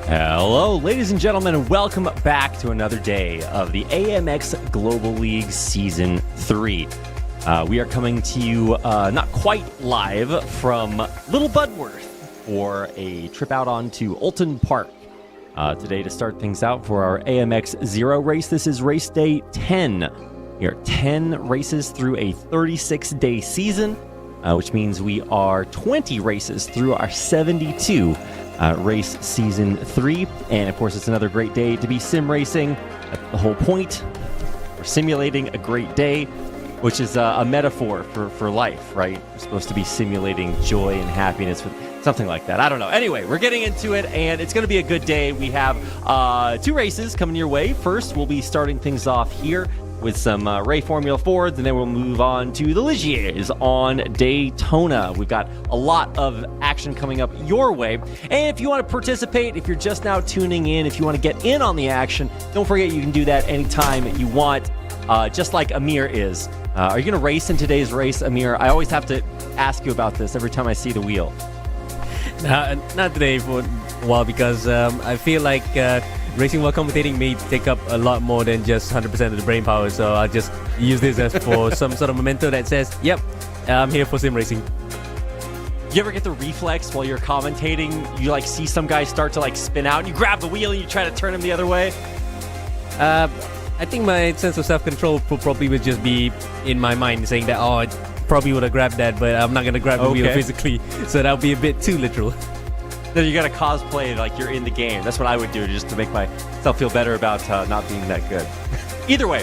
Hello, ladies and gentlemen, and welcome back to another day of the AMX Global League Season 3. We are coming to you not quite live from Little Budworth for a trip out onto Alton Park today to start things out for our AMX Zero race. This is race day 10. We are 10 races through a 36-day season, which means we are 20 races through our 72 race season 3. And of course, it's another great day to be sim racing. That's the whole point. We're simulating a great day, which is a metaphor for life, right? We're supposed to be simulating joy and happiness, something like that. I don't know. Anyway, we're getting into it, and it's going to be a good day. We have 2 races coming your way. First, we'll be starting things off here with some Ray Formula Fords, and then we'll move on to the Ligiers on Daytona. We've got a lot of action coming up your way. And if you want to participate, if you're just now tuning in, if you want to get in on the action, don't forget you can do that anytime you want, just like Amir is. Are you going to race in today's race, Amir? I always have to ask you about this every time I see the wheel. Not today for a while, because I feel like racing while commentating may take up a lot more than just 100% of the brain power, so I'll just use this as for some sort of memento that says, yep, I'm here for sim racing. You ever get the reflex while you're commentating? You see some guy start to spin out and you grab the wheel and you try to turn him the other way? I think my sense of self-control probably would just be in my mind saying that, I probably would have grabbed that, but I'm not going to grab the wheel physically, so that would be a bit too literal. Then you got to cosplay like you're in the game. That's what I would do, just to make myself feel better about not being that good. Either way,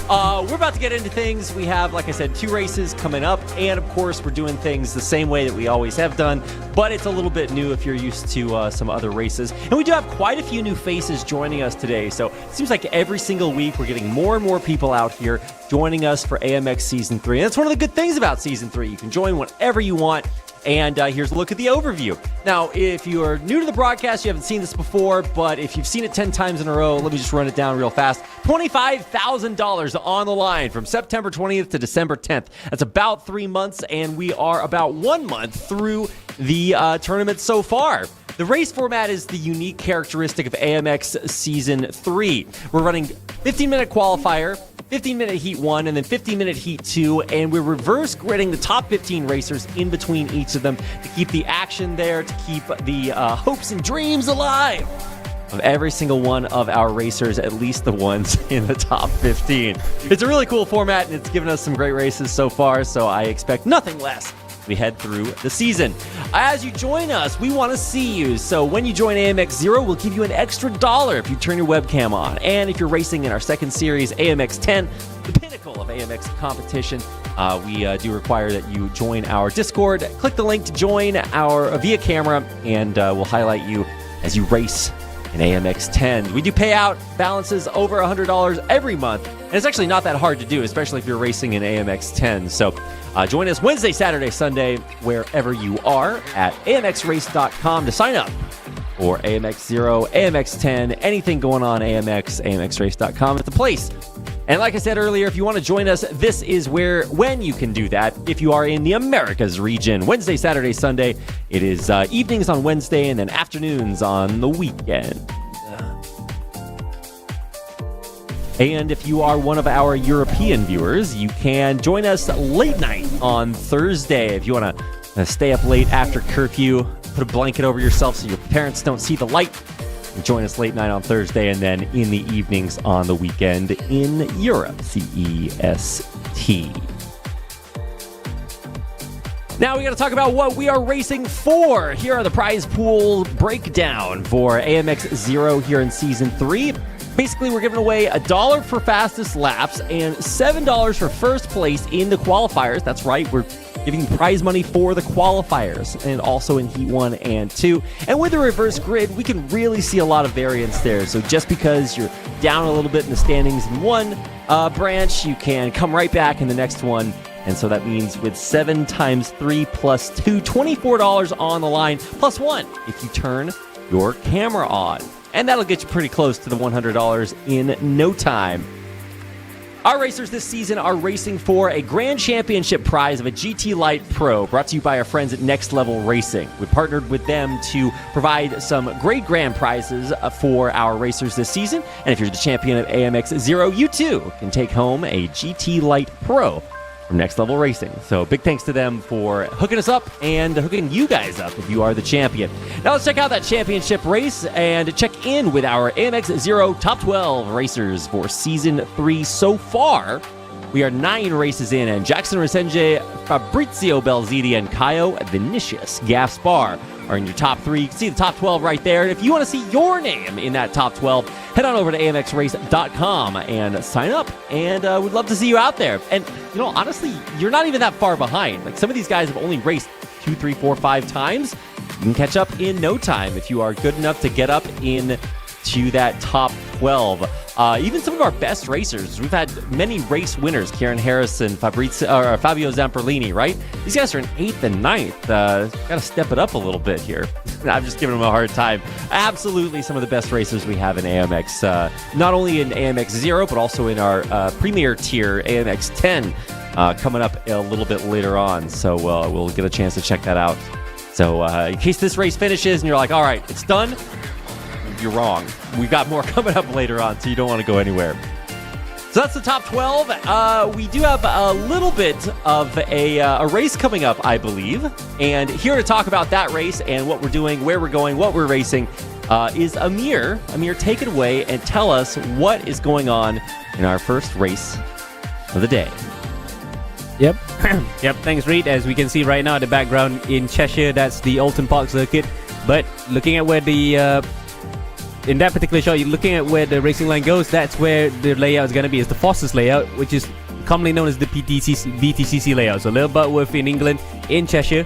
we're about to get into things. We have, like I said, 2 races coming up, and of course, we're doing things the same way that we always have done, but it's a little bit new if you're used to some other races. And we do have quite a few new faces joining us today, so it seems like every single week we're getting more and more people out here joining us for AMX Season 3. And that's one of the good things about Season 3. You can join whenever you want. And here's a look at the overview. Now, if you are new to the broadcast, you haven't seen this before, but if you've seen it 10 times in a row, let me just run it down real fast. $25,000 on the line from September 20th to December 10th. That's about 3 months, and we are about 1 month through the tournament so far. The race format is the unique characteristic of AMX Season 3. We're running 15-minute qualifier, 15-minute Heat 1, and then 15-minute Heat 2, and we're reverse gridding the top 15 racers in between each of them to keep the action there, to keep the hopes and dreams alive of every single one of our racers, at least the ones in the top 15. It's a really cool format, and it's given us some great races so far, so I expect nothing less as we head through the season. As you join us, we want to see you. So when you join AMX Zero, we'll give you an extra $1 if you turn your webcam on. And if you're racing in our second series, AMX 10, the pinnacle of AMX competition, we do require that you join our Discord. Click the link to join our via camera, and we'll highlight you as you race in AMX 10. We do pay out balances over $100 every month, and it's actually not that hard to do, especially if you're racing in AMX 10. So join us Wednesday, Saturday, Sunday, wherever you are at amxrace.com to sign up for AMX 0, AMX 10, anything going on AMX, amxrace.com is the place. And like I said earlier, if you want to join us, this is when you can do that. If you are in the Americas region, Wednesday, Saturday, Sunday, it is evenings on Wednesday and then afternoons on the weekend. And if you are one of our European viewers, you can join us late night on Thursday. If you want to stay up late after curfew, put a blanket over yourself so your parents don't see the light. Join us late night on Thursday and then in the evenings on the weekend in Europe, CEST. Now we got to talk about what we are racing for. Here are the prize pool breakdown for AMX Zero here in Season 3. Basically, we're giving away $1 for fastest laps and $7 for first place in the qualifiers. That's right, we're giving prize money for the qualifiers and also in Heat 1 and 2. And with the reverse grid, we can really see a lot of variance there. So just because you're down a little bit in the standings in one branch, you can come right back in the next one. And so that means with 7 times 3 plus 2, $24 on the line, plus 1 if you turn your camera on. And that'll get you pretty close to the $100 in no time. Our racers this season are racing for a Grand Championship prize of a GT Light Pro, brought to you by our friends at Next Level Racing. We partnered with them to provide some great grand prizes for our racers this season. And if you're the champion of AMX Zero, you too can take home a GT Light Pro from Next Level Racing. So big thanks to them for hooking us up and hooking you guys up if you are the champion. Now let's check out that championship race and check in with our AMX Zero Top 12 racers for Season 3 so far. We are 9 races in, and Jackson Resenge, Fabrizio Belziti, and Caio Vinicius Gaspar are in your top 3. You can see the top 12 right there. And if you want to see your name in that top 12, head on over to amxrace.com and sign up. And we'd love to see you out there. And, you know, honestly, you're not even that far behind. Like, some of these guys have only raced 2, 3, 4, 5 times. You can catch up in no time if you are good enough to get up in to that top 12. Even some of our best racers, we've had many race winners, Kieran Harrison, Fabio Zamperlini, right? These guys are in 8th and 9th. Got to step it up a little bit here. I'm just giving them a hard time. Absolutely some of the best racers we have in AMX, not only in AMX Zero, but also in our premier tier, AMX 10, coming up a little bit later on. So we'll get a chance to check that out. So in case this race finishes and you're like, all right, it's done, you're wrong. We've got more coming up later on, so you don't want to go anywhere. So that's the top 12. We do have a little bit of a race coming up, I believe. And here to talk about that race and what we're doing, where we're going, what we're racing, is Amir. Amir, take it away and tell us what is going on in our first race of the day. Yep. Yep, thanks, Reed. As we can see right now in the background in Cheshire, that's the Alton Park circuit. But looking at where in that particular shot, you're looking at where the racing line goes, that's where the layout is going to be. It's the Foster's layout, which is commonly known as the BTCC layout. So Little Butterworth in England, in Cheshire,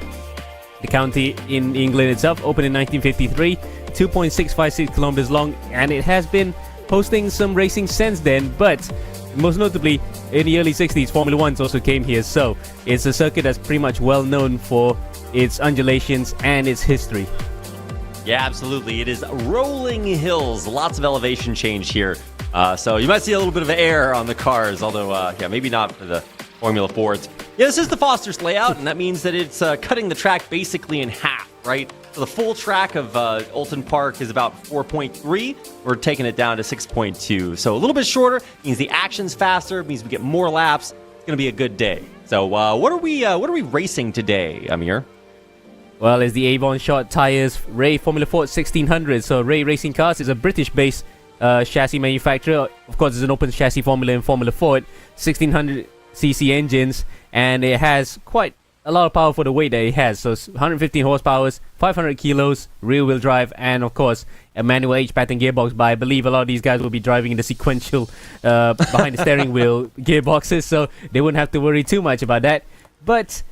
the county in England itself, opened in 1953, 2.656 kilometers long, and it has been hosting some racing since then, but most notably, in the early 60s, Formula 1 also came here. So it's a circuit that's pretty much well known for its undulations and its history. Yeah, absolutely. It is rolling hills, lots of elevation change here. So you might see a little bit of air on the cars, although, yeah, maybe not for the Formula 4s. Yeah, this is the Foster's layout, and that means that it's cutting the track basically in half, right? So the full track of Alton Park is about 4.3. We're taking it down to 6.2. So a little bit shorter means the action's faster, means we get more laps. It's going to be a good day. So what are we racing today, Amir? Well, it's the Avon Short Tires Ray Formula Ford 1600. So Ray Racing Cars is a British-based chassis manufacturer. Of course, it's an open chassis formula in Formula Ford, 1600cc engines, and it has quite a lot of power for the weight that it has. So 115 horsepower, 500 kilos, rear-wheel drive, and of course, a manual H-pattern gearbox. But I believe a lot of these guys will be driving in the sequential behind the steering wheel gearboxes, so they wouldn't have to worry too much about that. But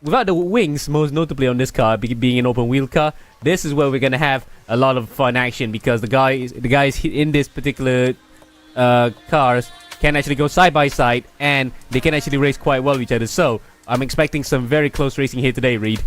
without the wings, most notably on this car, being an open wheel car, this is where we're going to have a lot of fun action, because the guys in this particular cars can actually go side by side, and they can actually race quite well with each other. So I'm expecting some very close racing here today, Reed.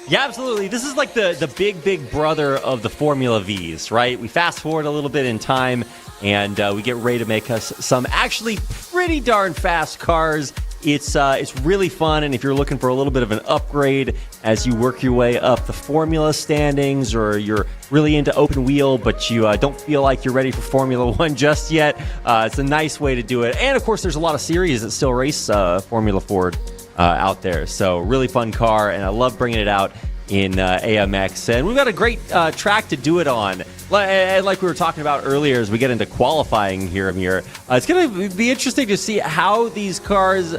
Yeah, absolutely. This is like the big brother of the Formula Vs, right? We fast forward a little bit in time, and we get ready to make us some actually pretty darn fast cars. It's really fun, and if you're looking for a little bit of an upgrade as you work your way up the Formula standings, or you're really into open wheel but you don't feel like you're ready for Formula 1 just yet, it's a nice way to do it. And of course, there's a lot of series that still race Formula Ford out there. So really fun car, and I love bringing it out in AMX. And we've got a great track to do it on. Like we were talking about earlier, as we get into qualifying here, Amir, it's going to be interesting to see how these cars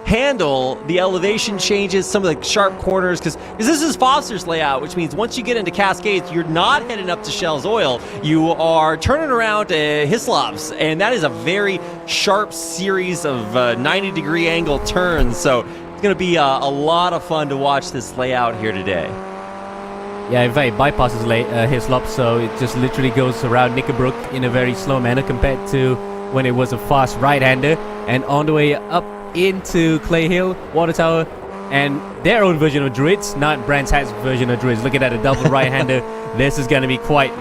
handle the elevation changes, some of the sharp corners, because this is Foster's layout, which means once you get into Cascades, you're not heading up to Shell's Oil. You are turning around to Hislop's, and that is a very sharp series of 90-degree angle turns. So it's going to be a lot of fun to watch this layout here today. Yeah, in fact, it bypasses Hislop, so it just literally goes around Knickerbrook in a very slow manner compared to when it was a fast right-hander, and on the way up into Clay Hill, Water Tower, and their own version of Druids, not Brands Hatch's version of Druids. Look at that, a double right-hander. This is going to be quite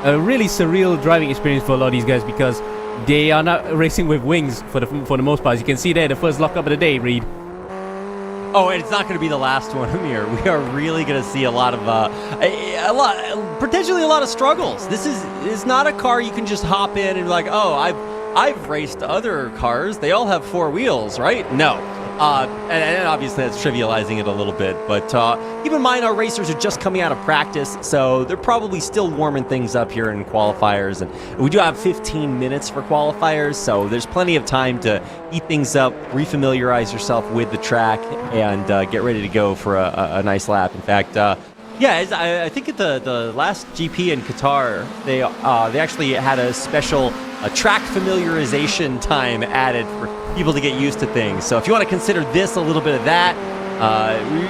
a really surreal driving experience for a lot of these guys, because they are not racing with wings for the most part. As you can see there, the first lockup of the day, Reed. Oh, and it's not going to be the last one, Amir. We are really going to see a lot of, potentially a lot of struggles. This is not a car you can just hop in and be like, oh, I've raced other cars. They all have 4 wheels, right? No. And obviously that's trivializing it a little bit, but keep in mind our racers are just coming out of practice, so they're probably still warming things up here in qualifiers, and we do have 15 minutes for qualifiers, so there's plenty of time to eat things up, refamiliarize yourself with the track, and get ready to go for a nice lap. In fact, I think at the last GP in Qatar, they actually had a special track familiarization time added for people to get used to things. So if you want to consider this a little bit of that,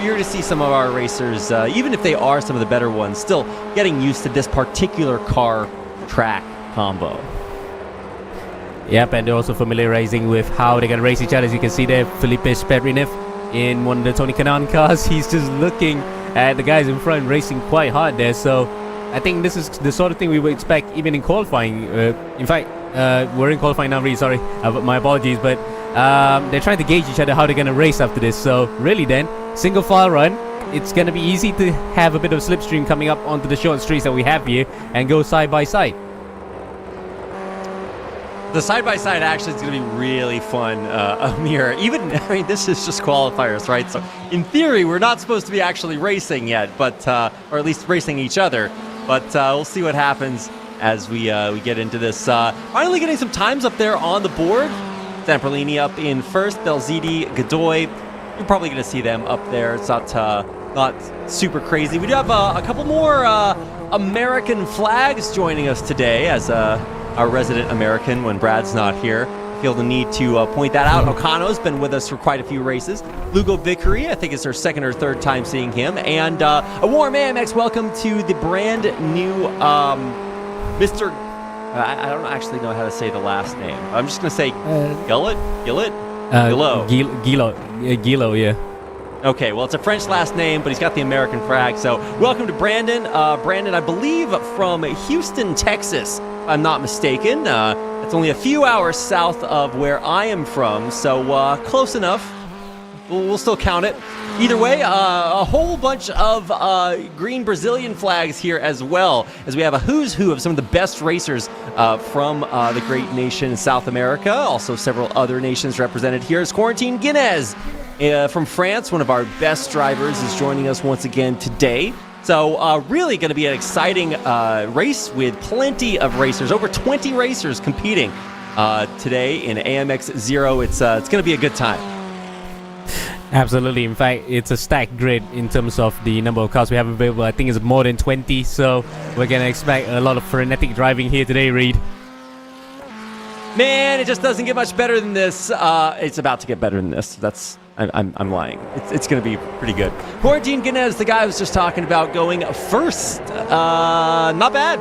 you're going to see some of our racers, even if they are some of the better ones, still getting used to this particular car track combo. Yep, and they're also familiarizing with how they're going to race each other. As you can see there, Felipe Sperrinev in one of the Tony Kanaan cars. He's just looking at the guys in front racing quite hard there. So I think this is the sort of thing we would expect even in qualifying. In fact, we're in qualifying now, really sorry, my apologies, but they're trying to gauge each other how they're going to race after this. So really then, single file run, it's going to be easy to have a bit of slipstream coming up onto the short streets that we have here and go side by side. The side-by-side actually is going to be really fun, Amir. This is just qualifiers, right? So in theory, we're not supposed to be actually racing yet, but or at least racing each other. But we'll see what happens as we get into this. Finally getting some times up there on the board. Zamperlini up in first, Belzidi, Godoy. You're probably going to see them up there. It's not super crazy. We do have a couple more American flags joining us today as our resident American when Brad's not here. I feel the need to point that out. Okano's been with us for quite a few races. Lugo Vickery, I think it's our second or third time seeing him. And a warm AMX welcome to the brand new Mr. I don't actually know how to say the last name. I'm just going to say Gillot? Gilo, yeah. Okay, well, it's a French last name, but he's got the American flag. So welcome to Brandon. Brandon, I believe, from Houston, Texas, if I'm not mistaken. It's only a few hours south of where I am from, so close enough. We'll still count it. Either way, a whole bunch of green Brazilian flags here as well, as we have a who's who of some of the best racers from the great nation South America. Also several other nations represented here. Is Quarantine Guinness from France, one of our best drivers, is joining us once again today. So really going to be an exciting race with plenty of racers, over 20 racers competing today in AMX Zero. It's going to be a good time. Absolutely. In fact, it's a stacked grid in terms of the number of cars we have available. I think it's more than 20, so we're going to expect a lot of frenetic driving here today, Reed. Man, it just doesn't get much better than this. It's about to get better than this. I'm lying. It's going to be pretty good. Quarantine Guinness, the guy I was just talking about, going first. Not bad.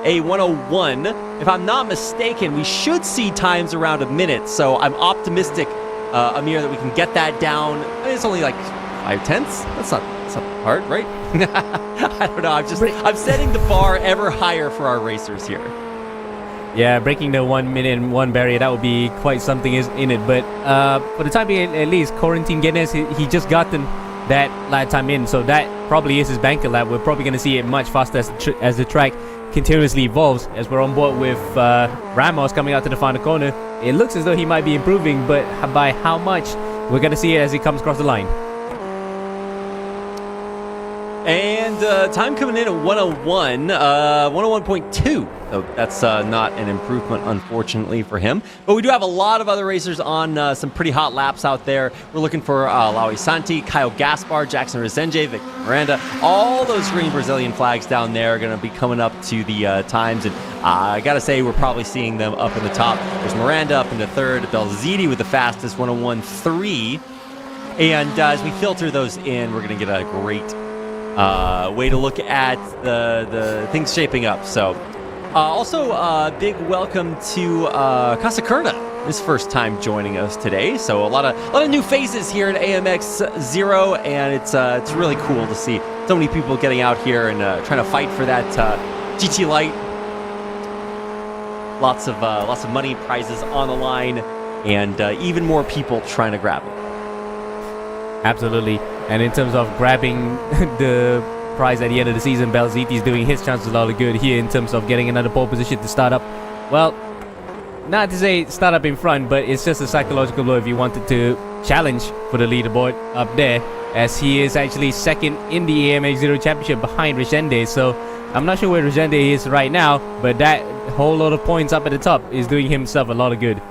A 101. If I'm not mistaken, we should see times around a minute, so I'm optimistic, Amir, that we can get that down. I mean, it's only like 5/10. That's not hard, right? I don't know. I'm setting the bar ever higher for our racers here. Yeah, breaking the 1 minute and 1 barrier, that would be quite something in it. But for the time being, at least, Quarantine Guinness, he just gotten that lap time in, so that probably is his banker lap. We're probably going to see it much faster as the track continuously evolves, as we're on board with Ramos coming out to the final corner. It looks as though he might be improving, but by how much, we're going to see it as he comes across the line. And time coming in at 101, 101.2. So that's not an improvement, unfortunately, for him. But we do have a lot of other racers on some pretty hot laps out there. We're looking for Laui Santi, Kyle Gaspar, Jackson Resende, Victor Miranda. All those green Brazilian flags down there are going to be coming up to the times. And I got to say, we're probably seeing them up in the top. There's Miranda up in the third, Belzidi with the fastest, 101.3. And as we filter those in, we're going to get a great way to look at the things shaping up. So also big welcome to Casacerda, his first time joining us today. So a lot of new faces here at AMX Zero, and it's really cool to see so many people getting out here and trying to fight for that GT Light. lots of money prizes on the line, and even more people trying to grab it. Absolutely. And in terms of grabbing the prize at the end of the season, Belziti's doing his chances a lot of good here in terms of getting another pole position to start up. Well, not to say start up in front, but it's just a psychological blow if you wanted to challenge for the leaderboard up there, as he is actually second in the AMX Zero Championship behind Regende. So I'm not sure where Regende is right now, but that whole lot of points up at the top is doing himself a lot of good.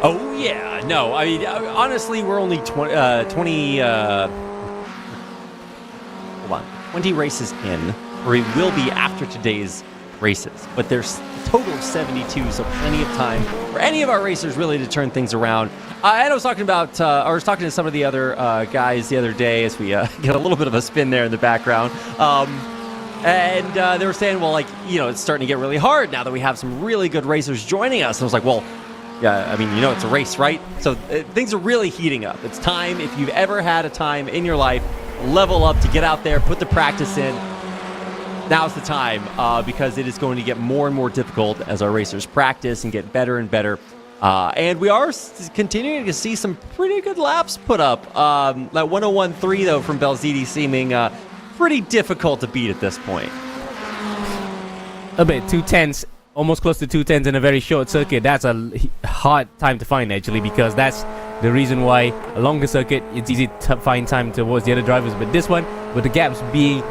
Oh yeah, no, I mean honestly, we're only 20 races in, or we will be after today's races, but there's a total of 72, so plenty of time for any of our racers really to turn things around. And I was talking about, I was talking to some of the other guys the other day as we get a little bit of a spin there in the background. And they were saying, well, like, you know, it's starting to get really hard now that we have some really good racers joining us. And I was like, well, yeah, I mean, you know, it's a race, right? So things are really heating up. It's time, if you've ever had a time in your life, level up, to get out there, put the practice in. Now's the time, because it is going to get more and more difficult as our racers practice and get better and better. And we are continuing to see some pretty good laps put up. That 101.3, though, from Belziti seeming pretty difficult to beat at this point. A bit, 210s, almost close to 210s in a very short circuit. That's a hard time to find, actually, because that's the reason why a longer circuit, it's easy to find time towards the other drivers. But this one, with the gaps being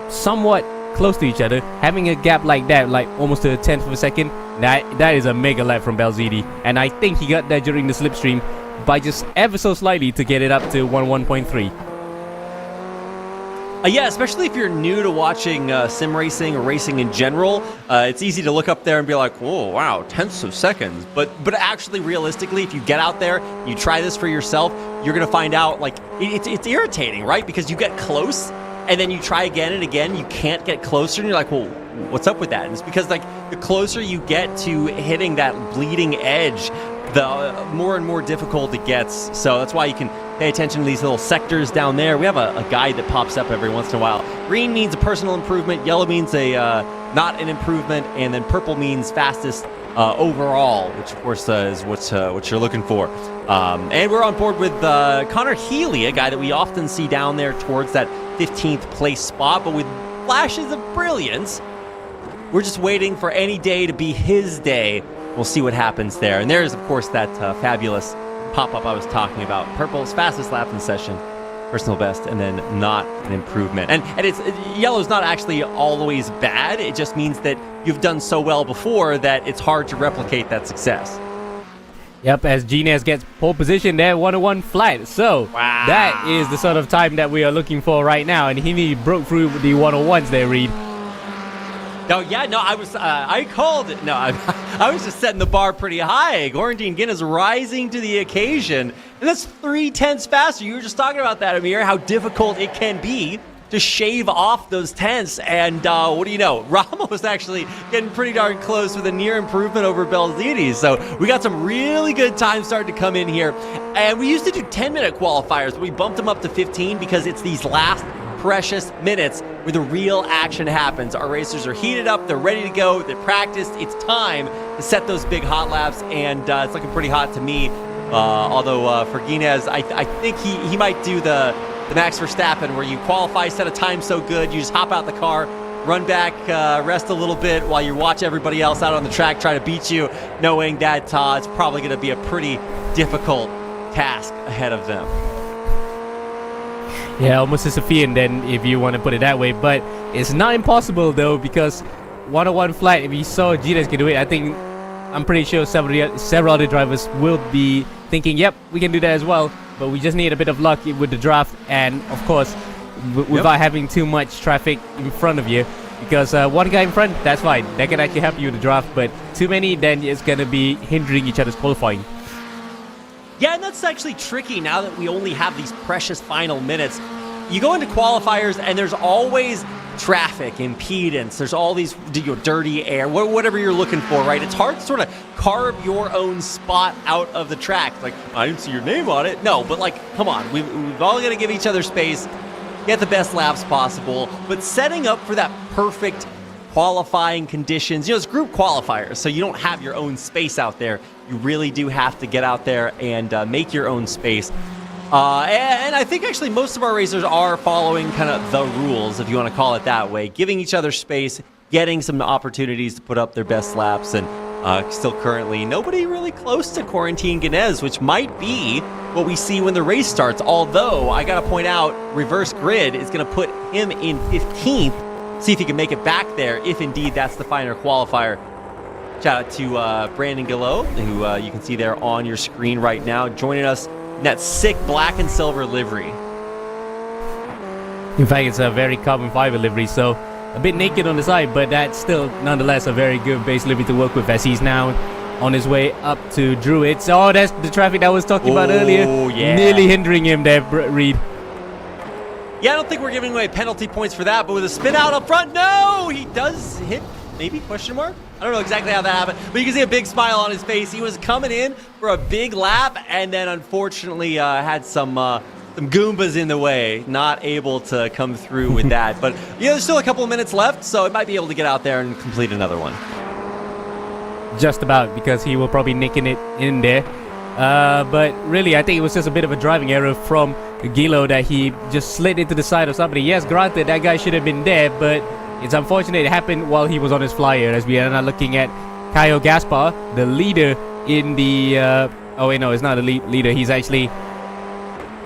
somewhat close to each other, having a gap like that, like almost to a tenth of a second, that is a mega lap from Belziti. And I think he got that during the slipstream by just ever so slightly to get it up to 11.3. Yeah, especially if you're new to watching sim racing or racing in general, it's easy to look up there and be like, "Whoa, wow, tenths of seconds." But actually, realistically, if you get out there, you try this for yourself, you're gonna find out like it's irritating, right? Because you get close, and then you try again and again, you can't get closer, and you're like, "Well, what's up with that?" And it's because like the closer you get to hitting that bleeding edge, the more and more difficult it gets. So that's why you can pay attention to these little sectors down there. We have a guide that pops up every once in a while. Green means a personal improvement, yellow means a not an improvement, and then purple means fastest overall, which of course is what you're looking for. And we're on board with Connor Healy, a guy that we often see down there towards that 15th place spot, but with flashes of brilliance. We're just waiting for any day to be his day. We'll see what happens there. And there's, of course, that fabulous pop-up I was talking about. Purple's fastest lap in the session, personal best, and then not an improvement. And yellow's not actually always bad. It just means that you've done so well before that it's hard to replicate that success. Yep, as Gines gets pole position there, 101 flat. So wow, that is the sort of time that we are looking for right now. And he broke through the 101s there, Reed. No, yeah, no, I called it. No, I was just setting the bar pretty high. Gorentine Guinness rising to the occasion. And that's 3/10 faster. You were just talking about that, Amir, how difficult it can be to shave off those tenths. And what do you know? Ramos actually getting pretty darn close with a near improvement over Belziti. So we got some really good times starting to come in here. And we used to do 10-minute qualifiers, but we bumped them up to 15 because it's these last precious minutes where the real action happens. Our racers are heated up, they're ready to go, they're practiced. It's time to set those big hot laps, and it's looking pretty hot to me. Although for Guinness, I think he might do the Max Verstappen, where you qualify, set a time so good, you just hop out the car, run back, rest a little bit while you watch everybody else out on the track try to beat you, knowing that it's probably going to be a pretty difficult task ahead of them. Yeah, almost a Sophian then, if you want to put it that way. But it's not impossible, though, because 101 flat, if you saw Gines can do it, I'm pretty sure several other drivers will be thinking, yep, we can do that as well. But we just need a bit of luck with the draft, and, of course, without having too much traffic in front of you. Because one guy in front, that's fine. That can actually help you with the draft. But too many, then it's going to be hindering each other's qualifying. Yeah, and that's actually tricky now that we only have these precious final minutes. You go into qualifiers, and there's always traffic, impedance. There's all these dirty air, whatever you're looking for, right? It's hard to sort of carve your own spot out of the track. Like, I didn't see your name on it. No, but like, come on. We've all got to give each other space, get the best laps possible. But setting up for that perfect qualifying conditions. It's group qualifiers, so you don't have your own space out there. You really do have to get out there and make your own space. And I think actually most of our racers are following kind of the rules, if you want to call it that way, giving each other space, getting some opportunities to put up their best laps, and still currently nobody really close to Quarantine Guinness, which might be what we see when the race starts. Although I got to point out, Reverse Grid is going to put him in 15th, see if he can make it back there, if indeed that's the final qualifier. Shout out to Brandon Gallo, who you can see there on your screen right now, joining us in that sick black and silver livery. In fact, it's a very carbon fiber livery, so a bit naked on the side, but that's still nonetheless a very good base livery to work with, as he's now on his way up to Druids. Oh, that's the traffic that I was talking about earlier. Yeah. Nearly hindering him there, Reed. Yeah, I don't think we're giving away penalty points for that, but with a spin out up front, no! He does hit, maybe, question mark? I don't know exactly how that happened, but you can see a big smile on his face. He was coming in for a big lap, and then unfortunately had some Goombas in the way, not able to come through with that. But there's still a couple of minutes left, so it might be able to get out there and complete another one. Just about, because he will probably nicking it in there. But really, I think it was just a bit of a driving error from Gilo that he just slid into the side of somebody. Yes, granted, that guy should have been there, but it's unfortunate it happened while he was on his flyer, as we are now looking at Caio Gaspar, the leader in the... oh wait, no, it's not the leader. He's actually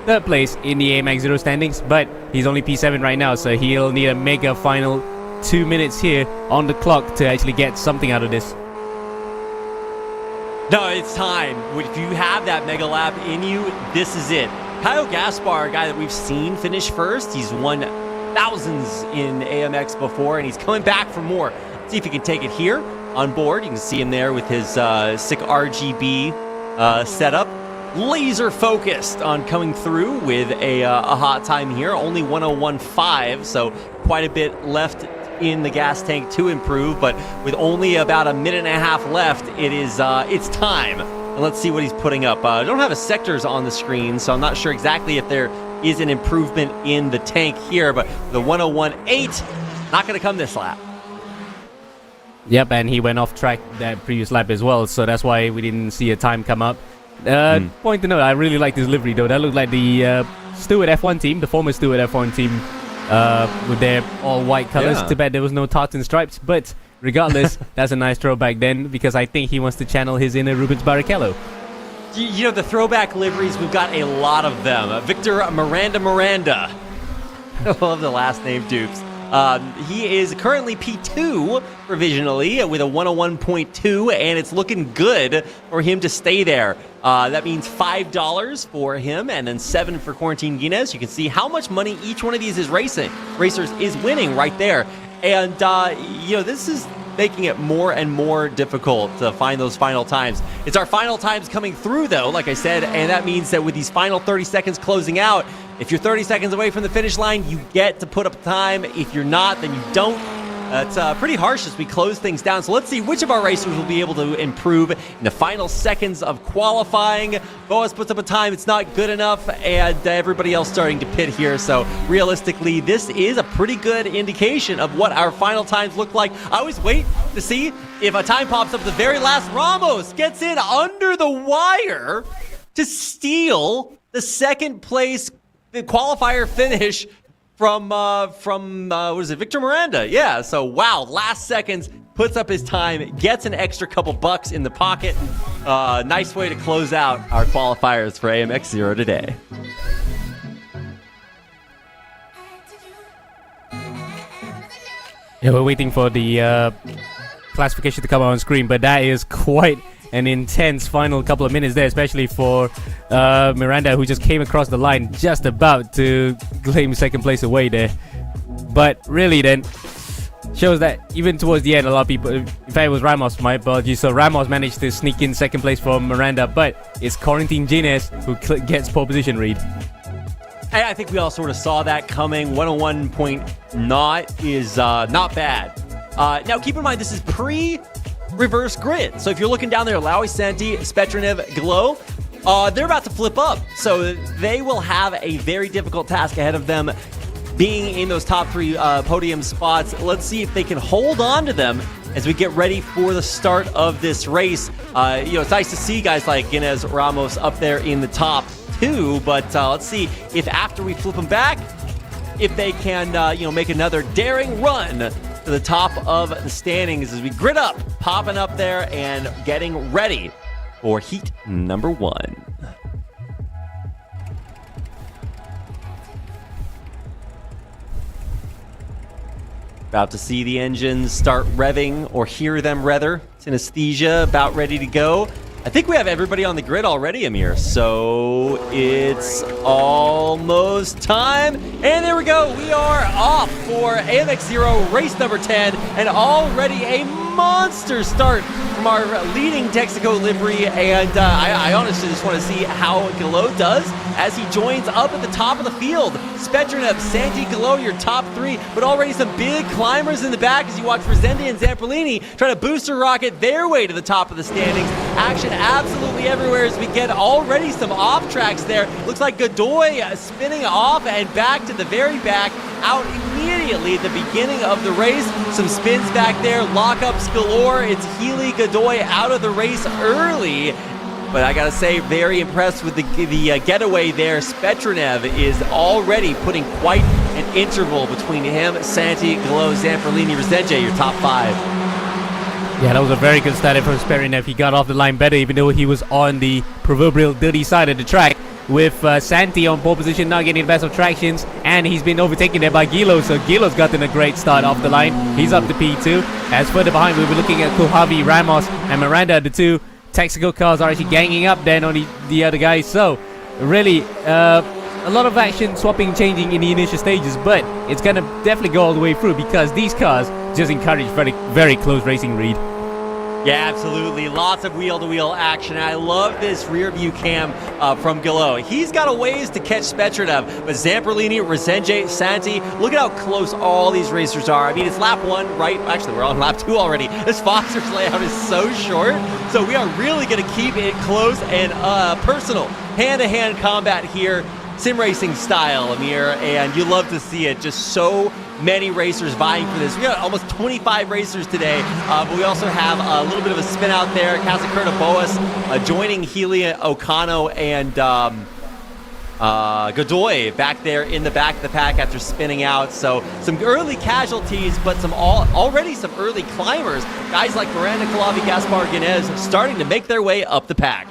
third place in the AMX 0 standings, but he's only P7 right now, so he'll need a mega final 2 minutes here on the clock to actually get something out of this. No, it's time. If you have that mega lap in you, this is it. Caio Gaspar, a guy that we've seen finish first. He's won thousands in AMX before, and he's coming back for more. Let's see if he can take it here on board. You can see him there with his sick RGB setup. Laser focused on coming through with a hot time here. Only 101.5, so quite a bit left in the gas tank to improve, but with only about a minute and a half left, it's time. And let's see what he's putting up. I don't have a sectors on the screen, so I'm not sure exactly if there is an improvement in the tank here, but the 101.8 not going to come this lap. Yep, and he went off track that previous lap as well, so that's why we didn't see a time come up. Point to note, I really like this livery though. That looked like the Stewart F1 team, the former Stewart F1 team, with their all white colors. Too bad there was no tartan stripes, but regardless, that's a nice throwback then, because I think he wants to channel his inner Rubens Barrichello. You know, the throwback liveries, we've got a lot of them. Victor Miranda. I love the last name, Dukes. He is currently P2 provisionally with a 101.2, and it's looking good for him to stay there. That means $5 for him, and then $7 for Quarantine Guinness. You can see how much money each one of these racers is winning right there. And, this is making it more and more difficult to find those final times. It's our final times coming through, though, like I said, and that means that with these final 30 seconds closing out, if you're 30 seconds away from the finish line, you get to put up time. If you're not, then you don't. It's pretty harsh as we close things down. So let's see which of our racers will be able to improve in the final seconds of qualifying. Boas puts up a time. It's not good enough, and everybody else starting to pit here. So realistically, this is a pretty good indication of what our final times look like. I always wait to see if a time pops up at the very last. Ramos gets in under the wire to steal the second place qualifier finish from what is it, Victor Miranda? Yeah, so wow, last seconds, puts up his time, gets an extra couple bucks in the pocket. Nice way to close out our qualifiers for AMX 0 today. Yeah, we're waiting for the classification to come on screen, but that is quite an intense final couple of minutes there, especially for Miranda, who just came across the line just about to claim second place away there. But really then, shows that even towards the end, a lot of people, in fact it was Ramos, my apologies, so Ramos managed to sneak in second place for Miranda, but it's Quarantine Guinness who gets pole position, Reed. I think we all sort of saw that coming. 101.0 is not bad. Now keep in mind, this is pre-reverse grid. So if you're looking down there, Lowy, Santi, Spetranev, Glow, they're about to flip up. So they will have a very difficult task ahead of them being in those top 3 podium spots. Let's see if they can hold on to them as we get ready for the start of this race. It's nice to see guys like Guinness, Ramos up there in the top 2, but let's see if after we flip them back, if they can make another daring run to the top of the standings as we grid up, popping up there and getting ready for heat number 1. About to see the engines start revving, or hear them rather. Synesthesia about ready to go. I think we have everybody on the grid already, Amir. So it's almost time. And there we go. We are off for AMX 0 race number 10. And already a monster start from our leading Texaco livery. And I honestly just want to see how Gallo does as he joins up at the top of the field. Spetronov, Santi, Gallo, your top 3, but already some big climbers in the back as you watch Resende and Zamperlini try to booster rocket their way to the top of the standings. Action absolutely everywhere as we get already some off tracks there. Looks like Godoy spinning off and back to the very back, out immediately at the beginning of the race. Some spins back there, lockups galore. It's Healy, Godoy out of the race early. But I gotta say, very impressed with the getaway there. Spetronov is already putting quite an interval between him, Santi, Gallo, Zamperlini, Resende, your top 5. Yeah, that was a very good start from Spetronov. He got off the line better, even though he was on the proverbial dirty side of the track. With Santi on pole position, not getting the best of tractions, and he's been overtaken there by Gilo. So Gilo's gotten a great start off the line. He's up to P2. As further behind, we'll be looking at Kohavi, Ramos, and Miranda, the 2 Texaco cars are actually ganging up then on the other guys. So really a lot of action swapping, changing in the initial stages, but it's gonna definitely go all the way through because these cars just encourage very, very close racing, Reed. Yeah, absolutely. Lots of wheel-to-wheel action. I love this rear view cam from Gallo. He's got a ways to catch Spetronov, but Zamperlini, Resende, Santi, look at how close all these racers are. I mean, it's lap 1, right? Actually, we're on lap 2 already. This Foster's layout is so short, so we are really going to keep it close and personal. Hand-to-hand combat here, sim racing style, Amir, and you love to see it. Just so many racers vying for this. We got almost 25 racers today, but we also have a little bit of a spin out there. Casacerta Boas joining Healy, Okano, and Godoy back there in the back of the pack after spinning out. So some early casualties, but already some early climbers. Guys like Miranda, Calavi, Gaspar, Guinness starting to make their way up the pack.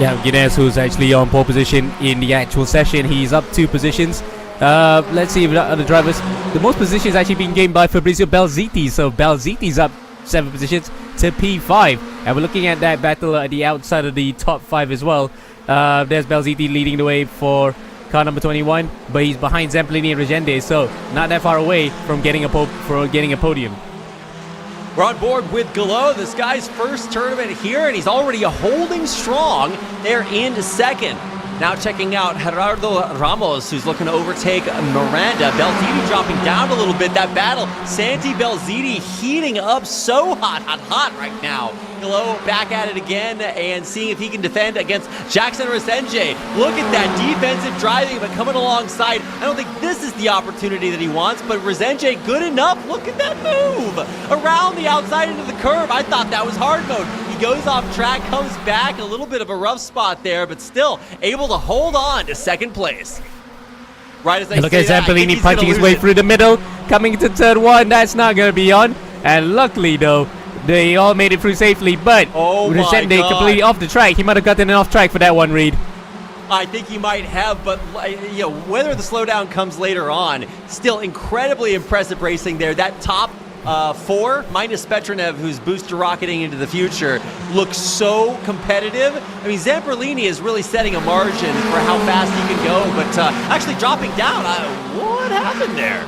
Yeah, Guinness, who's actually on pole position in the actual session. He's up 2 positions. Let's see if the other drivers. The most positions actually being gained by Fabrizio Belziti. So Belziti's up 7 positions to P5. And we're looking at that battle at the outside of the top 5 as well. There's Belziti leading the way for car number 21, but he's behind Zamperlini and Resende, so not that far away from getting a podium. We're on board with Gallo, this guy's first tournament here, and he's already holding strong there in second. Now checking out Gerardo Ramos, who's looking to overtake Miranda. Belziti dropping down a little bit. That battle, Santi Belziti heating up so hot right now. Gallo back at it again and seeing if he can defend against Jackson Resende. Look at that defensive driving, but coming alongside. I don't think this is the opportunity that he wants, but Resende good enough. Look at that move around the outside into the curb. I thought that was hard mode. He goes off track, comes back, a little bit of a rough spot there, but still able to hold on to second place. Right as I look at Zamperlini punching his way through the middle, coming to turn 1. That's not going to be on. And luckily, though, they all made it through safely, but Resende completely off the track. He might have gotten an off track for that one, Reed. I think he might have, but whether the slowdown comes later on, still incredibly impressive racing there. That top 4, minus Spetronov, who's booster rocketing into the future, looks so competitive. I mean, Zamperlini is really setting a margin for how fast he can go, but actually dropping down. What happened there?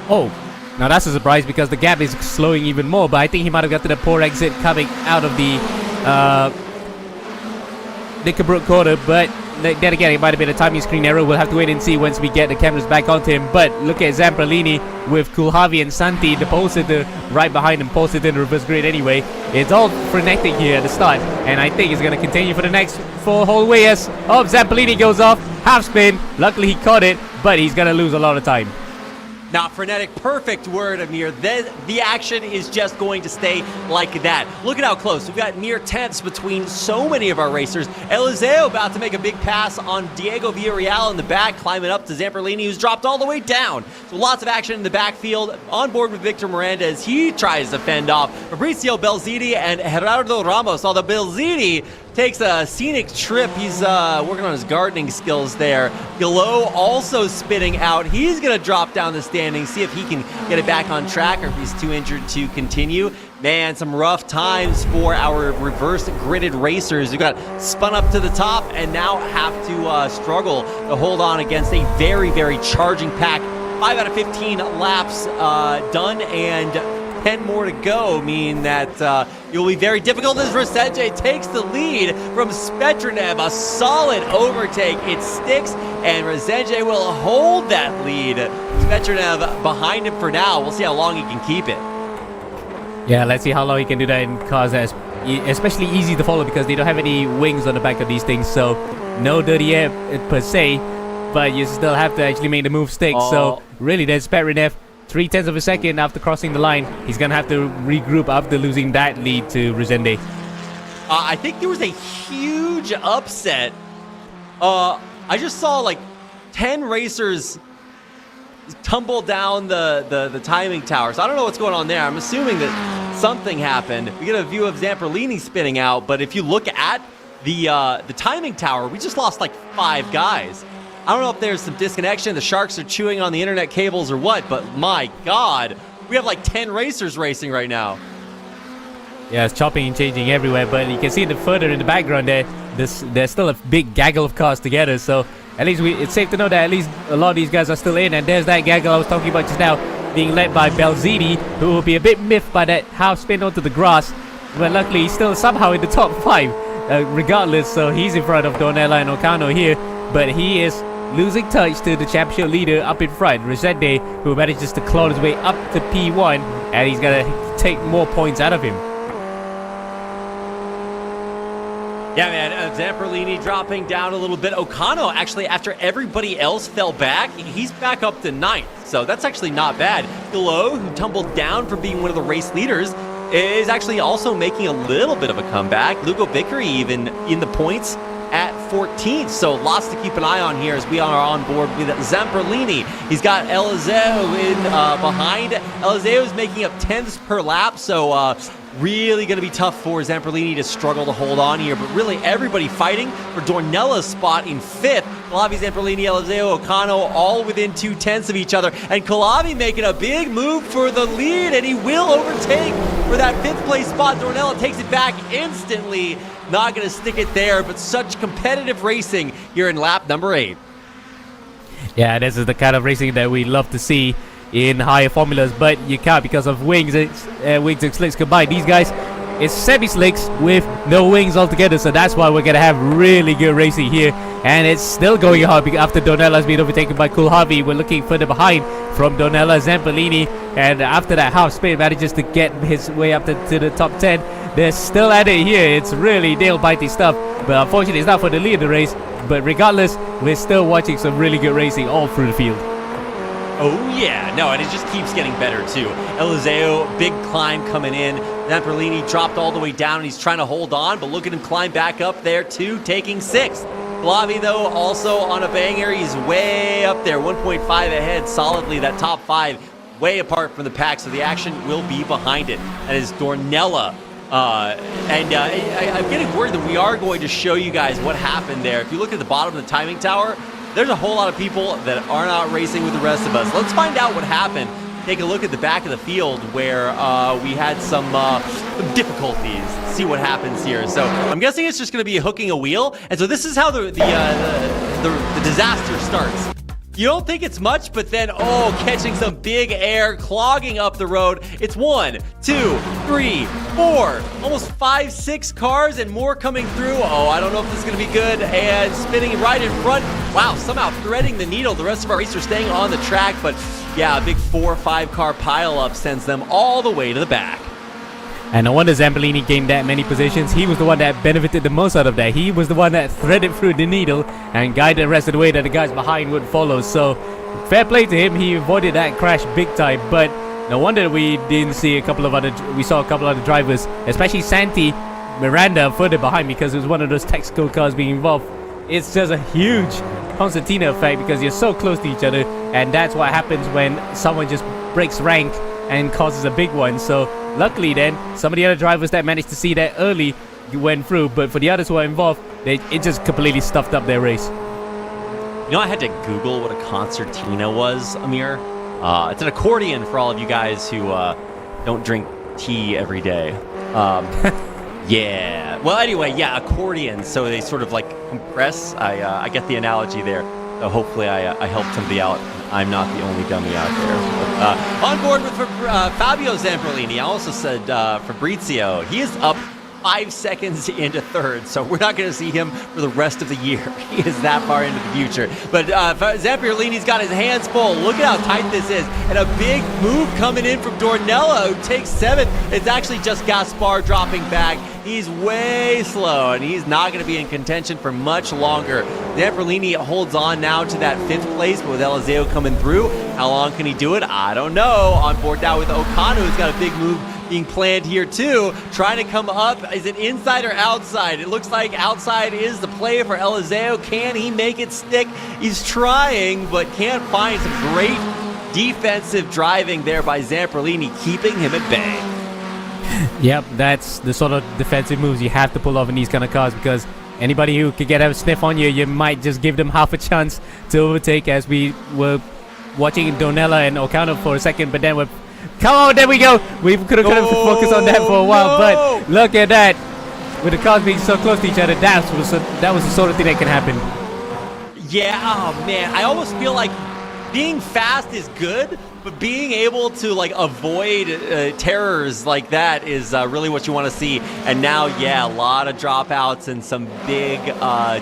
Oh, now that's a surprise because the gap is slowing even more, but I think he might have got to the poor exit coming out of the Knickerbrook corner, but then again, it might have been a timing screen error. We'll have to wait and see once we get the cameras back onto him. But look at Zamperlini with Kulhavi and Santi, the pole sitter right behind him, posted in the reverse grid anyway. It's all frenetic here at the start, and I think it's going to continue for the next 4 whole way as Zamperlini goes off, half spin. Luckily he caught it, but he's going to lose a lot of time. Not frenetic, perfect word, Amir. The action is just going to stay like that. Look at how close. We've got near tenths between so many of our racers. Eliseo about to make a big pass on Diego Villarreal in the back, climbing up to Zamperlini, who's dropped all the way down. So lots of action in the backfield. On board with Victor Miranda as he tries to fend off Fabricio Belziti and Gerardo Ramos. Although Belziti takes a scenic trip. He's working on his gardening skills there. Gilot also spitting out. He's going to drop down the standings, see if he can get it back on track or if he's too injured to continue. Man, some rough times for our reverse gridded racers who got spun up to the top and now have to struggle to hold on against a very, very charging pack. 5 out of 15 laps done and 10 more to go, mean that it will be very difficult as Resenge takes the lead from Spetrunev. A solid overtake. It sticks, and Resenge will hold that lead. Spetrunev behind him for now. We'll see how long he can keep it. Yeah, let's see how long he can do that in cars that's especially easy to follow because they don't have any wings on the back of these things, so no dirty air per se, but you still have to actually make the move stick. So really, there's Spetrunev. 0.3 of a second after crossing the line. He's going to have to regroup after losing that lead to Resende. I think there was a huge upset. I just saw like 10 racers tumble down the timing tower. So I don't know what's going on there. I'm assuming that something happened. We get a view of Zamperlini spinning out, but if you look at the timing tower, we just lost like 5 guys. I don't know if there's some disconnection, the Sharks are chewing on the internet cables or what, but my God, we have like 10 racers racing right now. Yeah, it's chopping and changing everywhere, but you can see further in the background there's still a big gaggle of cars together, so at least it's safe to know that at least a lot of these guys are still in, and there's that gaggle I was talking about just now, being led by Belziti, who will be a bit miffed by that half spin onto the grass, but luckily he's still somehow in the top 5, regardless, so he's in front of Donella and Ocano here, but he is losing touch to the championship leader up in front, Resende, who manages to claw his way up to P1, and he's going to take more points out of him. Yeah, man, Zamperlini dropping down a little bit. Ocano, actually, after everybody else fell back, he's back up to 9th, so that's actually not bad. Gilot, who tumbled down from being one of the race leaders, is actually also making a little bit of a comeback. Lugo Vickery even in the points at 14th, so lots to keep an eye on here as we are on board with Zamperlini. He's got Eliseo in behind. Eliseo is making up 10ths per lap, so really going to be tough for Zamperlini to struggle to hold on here, but really everybody fighting for Dornella's spot in 5th. Kalavi, Zamperlini, Eliseo, Ocano all within 0.2 of each other, and Kalavi making a big move for the lead, and he will overtake for that 5th place spot. Dornella takes it back instantly. Not going to stick it there, but such competitive racing here in lap number 8. Yeah, this is the kind of racing that we love to see in higher formulas, but you can't because of wings and slicks combined. These guys, it's semi-slicks with no wings altogether, so that's why we're going to have really good racing here. And it's still going hard after Donella's been overtaken by Cool Harvey. We're looking further behind from Donella, Zamperlini, and after that half spin manages to get his way up to the top 10. They're still at it here. It's really nail-biting stuff, but unfortunately it's not for the lead of the race. But regardless, we're still watching some really good racing all through the field. Oh yeah, no, and it just keeps getting better too. Eliseo, big climb coming in. Zamperlini dropped all the way down and he's trying to hold on, but look at him climb back up there too, taking 6th. Flavi though, also on a banger, he's way up there, 1.5 ahead solidly, that top 5 way apart from the pack, so the action will be behind it. That is Dornella. I'm getting worried that we are going to show you guys what happened there. If you look at the bottom of the timing tower, there's a whole lot of people that are not racing with the rest of us. Let's find out what happened. Take a look at the back of the field where we had some difficulties. See what happens here. So I'm guessing it's just going to be hooking a wheel. And so this is how the disaster starts. You don't think it's much, but then, catching some big air, clogging up the road. It's 1, 2, 3, 4, almost 5, 6 cars and more coming through. I don't know if this is going to be good. And spinning right in front. Wow, somehow threading the needle. The rest of our racers staying on the track, but yeah, a big 4 or 5 car pileup sends them all the way to the back. And no wonder Zambolini gained that many positions. He was the one that benefited the most out of that. He was the one that threaded through the needle and guided the rest of the way that the guys behind would follow. So fair play to him. He avoided that crash big time. But no wonder we didn't see we saw a couple other drivers, especially Santi Miranda further behind, because it was one of those tactical cars being involved. It's just a huge concertina effect because you're so close to each other, and that's what happens when someone just breaks rank and causes a big one. So luckily then, some of the other drivers that managed to see that early went through, but for the others who are involved, it just completely stuffed up their race. You know, I had to Google what a concertina was, Amir. It's an accordion for all of you guys who don't drink tea every day. Yeah. Well, anyway, yeah, accordions. So they sort of like compress. I get the analogy there. So hopefully I helped somebody out. I'm not the only dummy out there. But, on board with Fabio Zamperlini. I also said Fabrizio. He is up 5 seconds into third, so we're not going to see him for the rest of the year. He is that far into the future. But Zamperlini's got his hands full. Look at how tight this is. And a big move coming in from Dornella, who takes 7th. It's actually just Gaspar dropping back. He's way slow, and he's not going to be in contention for much longer. Zamperlini holds on now to that 5th place, but with Eliseo coming through, how long can he do it? I don't know. On board now with Okano, who's got a big move being planned here too, trying to come up. Is it inside or outside? It looks like outside is the play for Eliseo. Can he make it stick? He's trying, but can't find some great defensive driving there by Zamperlini, keeping him at bay. Yep, that's the sort of defensive moves you have to pull off in these kind of cars, because anybody who could get a sniff on you, you might just give them half a chance to overtake, as we were watching Donella and Okano for a second, but then come on, there we go. We could have focused on that for a while, but look at that. With the cars being so close to each other, that was the sort of thing that can happen. Yeah, oh man, I almost feel like being fast is good, but being able to like avoid terrors like that is really what you want to see. And now, yeah, a lot of dropouts and some big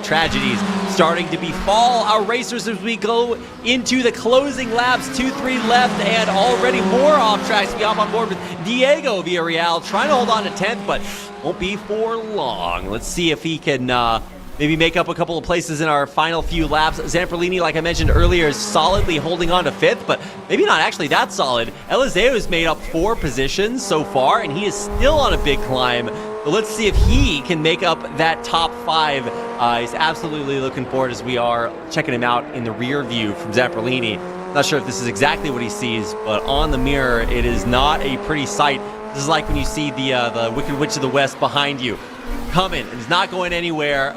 tragedies starting to befall our racers as we go into the closing laps. 2-3 left, and already more off tracks. We hop on board with Diego Villarreal trying to hold on to 10th, but won't be for long. Let's see if he can maybe make up a couple of places in our final few laps. Zamperlini, like I mentioned earlier, is solidly holding on to 5th, but maybe not actually that solid. Eliseo has made up 4 positions so far, and he is still on a big climb. But let's see if he can make up that top 5. He's absolutely looking forward as we are checking him out in the rear view from Zamperlini. Not sure if this is exactly what he sees, but on the mirror, it is not a pretty sight. This is like when you see the Wicked Witch of the West behind you. Coming, and he's not going anywhere.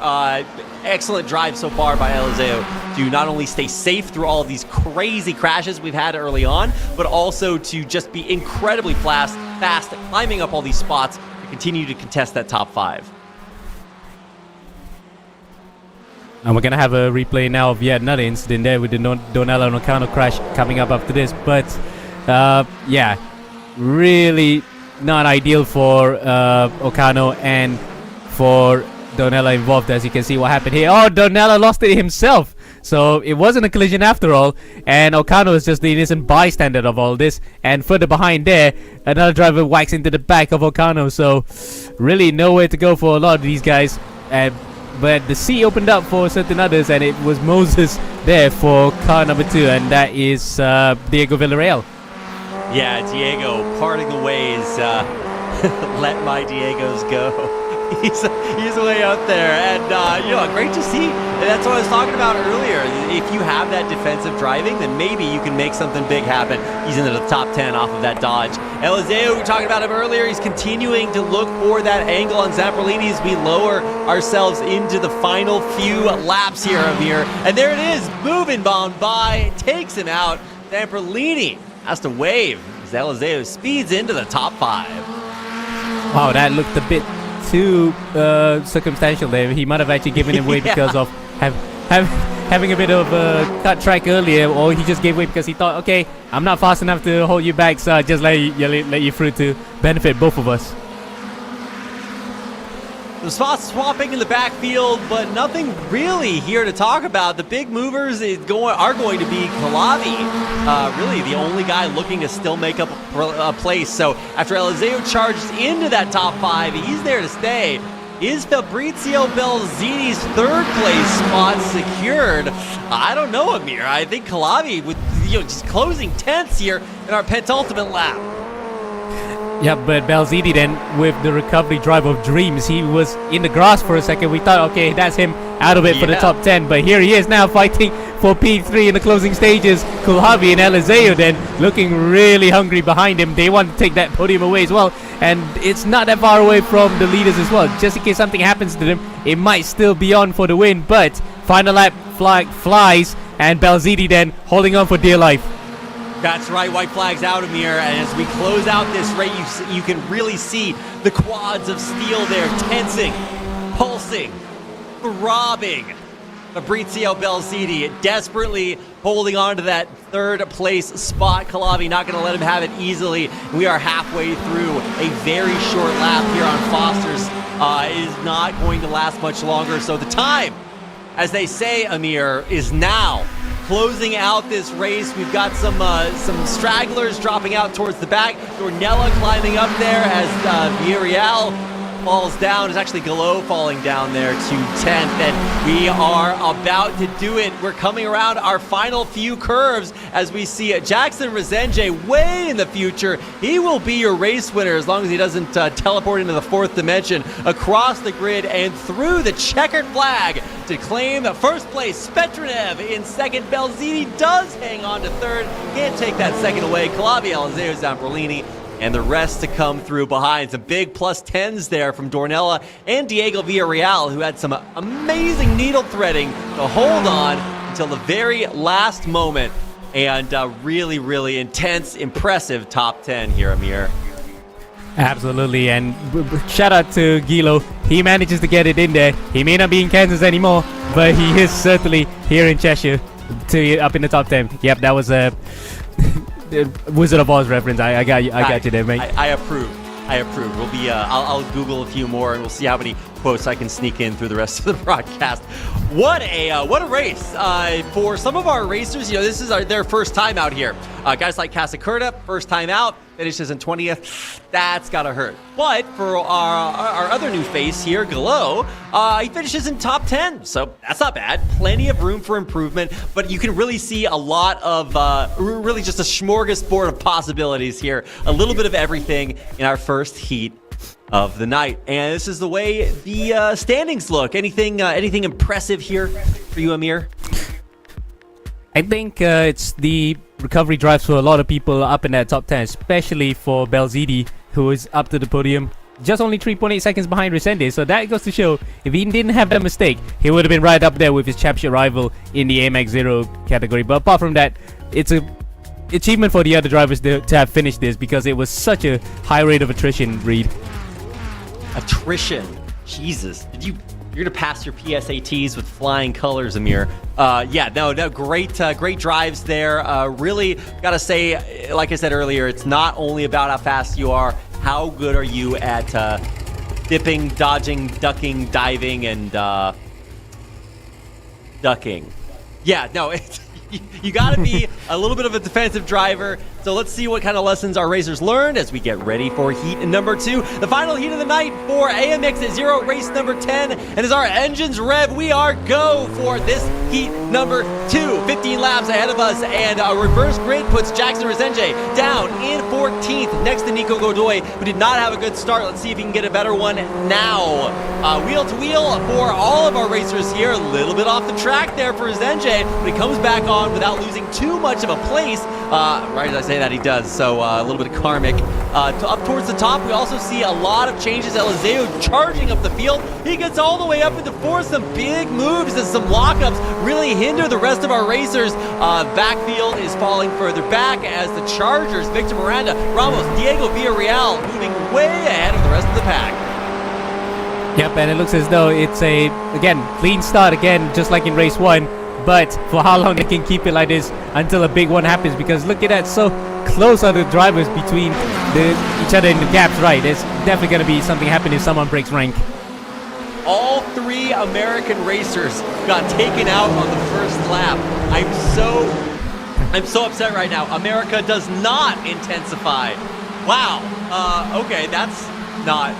Excellent drive so far by Eliseo to not only stay safe through all of these crazy crashes we've had early on, but also to just be incredibly fast, climbing up all these spots to continue to contest that top 5. And we're going to have a replay now of yet another incident there with the Donella and Okano crash coming up after this. But, yeah, really not ideal for Okano and for Donella involved, as you can see what happened here. Oh, Donella lost it himself. So it wasn't a collision after all. And Okano is just the innocent bystander of all this. And further behind there, another driver whacks into the back of Okano. So really nowhere to go for a lot of these guys. But the sea opened up for certain others, and it was Moses there for car number 2. And that is Diego Villarreal. Yeah, Diego parting the ways. Let my Diegos go. He's way out there, and great to see. And that's what I was talking about earlier. If you have that defensive driving, then maybe you can make something big happen. He's into the top 10 off of that Dodge. Eliseo, we were talking about him earlier. He's continuing to look for that angle on Zamperlini as we lower ourselves into the final few laps here, Amir. And there it is, moving on by, takes him out. Zamperlini has to wave as Eliseo speeds into the top 5. Wow, that looked a bit too circumstantial there. He might have actually given away because of having a bit of a cut track earlier, or he just gave way because he thought, okay, I'm not fast enough to hold you back, so I just let you through to benefit both of us. The spot swapping in the backfield, but nothing really here to talk about. The big movers are going to be Calavi, really the only guy looking to still make up a place. So after Eliseo charges into that top 5, he's there to stay. Is Fabrizio Belzini's third place spot secured? I don't know, Amir. I think Calavi with just closing 10th here in our penultimate lap. Yeah, but Belzini then with the recovery drive of dreams, he was in the grass for a second. We thought, okay, that's him out of it for the top 10. But here he is now fighting for P3 in the closing stages. Kulhavi and Eliseo then looking really hungry behind him. They want to take that podium away as well. And it's not that far away from the leaders as well. Just in case something happens to them, it might still be on for the win. But final lap flag flies, and Belzini then holding on for dear life. That's right, white flag's out, Amir, and as we close out this race, you can really see the quads of steel there tensing, pulsing, throbbing. Fabrizio Belzini desperately holding on to that third place spot. Calavi not going to let him have it easily. We are halfway through a very short lap here on Foster's. Is not going to last much longer, so the time, as they say, Amir, is now. Closing out this race, we've got some stragglers dropping out towards the back. Dornella climbing up there as Villarreal falls down. It's actually Gallo falling down there to 10th, and we are about to do it. We're coming around our final few curves as we see Jackson Resenge way in the future. He will be your race winner as long as he doesn't teleport into the fourth dimension across the grid and through the checkered flag to claim first place. Spetranev in second. Belzini does hang on to third. Can't take that second away. Calavi, Eliseo, Zamperlini, and the rest to come through behind. Some big plus 10s there from Dornella and Diego Villarreal, who had some amazing needle threading to hold on until the very last moment. And really, really intense, impressive top 10 here, Amir. Absolutely, and shout out to Gilo. He manages to get it in there. He may not be in Kansas anymore, but he is certainly here in Cheshire to up in the top 10. Yep, that was a Wizard of Oz reference. I got you there, mate. I approve. We'll be. I'll Google a few more, and we'll see how many quotes I can sneak in through the rest of the broadcast. What a race for some of our racers. This is their first time out here. Guys like Casacerda, first time out, finishes in 20th. That's gotta hurt. But for our other new face here, Gallo, he finishes in top 10, so that's not bad. Plenty of room for improvement, but you can really see a lot of really just a smorgasbord of possibilities here. A little bit of everything in our first heat of the night, and this is the way the standings look. Anything impressive here for you, Amir? I think it's the recovery drives for a lot of people up in that top 10, especially for Belzini, who is up to the podium just only 3.8 seconds behind Resende. So that goes to show if he didn't have that mistake, he would have been right up there with his championship rival in the AMX 0 category. But apart from that, it's a achievement for the other drivers to have finished this, because it was such a high rate of attrition, Reed. Attrition? Jesus. You're gonna pass your PSATs with flying colors, Amir. No, great drives there. Really gotta say, like I said earlier, it's not only about how fast you are. How good are you at dipping, dodging, ducking, diving, and ducking? Yeah, no, you gotta be a little bit of a defensive driver. So let's see what kind of lessons our racers learned as we get ready for heat number 2. The final heat of the night for AMX 0 race number 10. And as our engines rev, we are go for this heat number 2. 15 laps ahead of us, and a reverse grid puts Jackson Resenge down in 14th next to Nico Godoy, who did not have a good start. Let's see if he can get a better one now. Wheel to wheel for all of our racers here. A little bit off the track there for Resenge, but he comes back on without losing too much of a place. Right as I say that, he does. So a little bit of karmic. Up towards the top, we also see a lot of changes. Eliseo charging up the field. He gets all the way up into 4th. Some big moves and some lockups really hinder the rest of our racers. Backfield is falling further back as the Chargers, Victor Miranda, Ramos, Diego Villarreal moving way ahead of the rest of the pack. Yep, and it looks as though it's a, again, clean start again, just like in race 1. But for how long they can keep it like this until a big one happens, because look at that, so close are the drivers between each other in the gaps, right? There's definitely going to be something happening if someone breaks rank. All 3 American racers got taken out on the first lap. I'm so upset right now. America does not intensify. Wow. Okay, that's not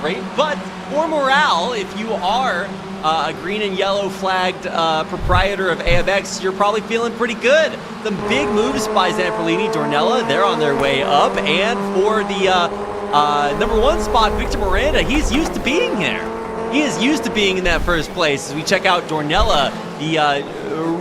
great. But for morale, if you are a green and yellow flagged proprietor of AMX, you're probably feeling pretty good. Some big moves by Zamperlini, Dornella, they're on their way up. And for the number 1 spot, Victor Miranda, he's used to being there. He is used to being in that first place. As we check out Dornella,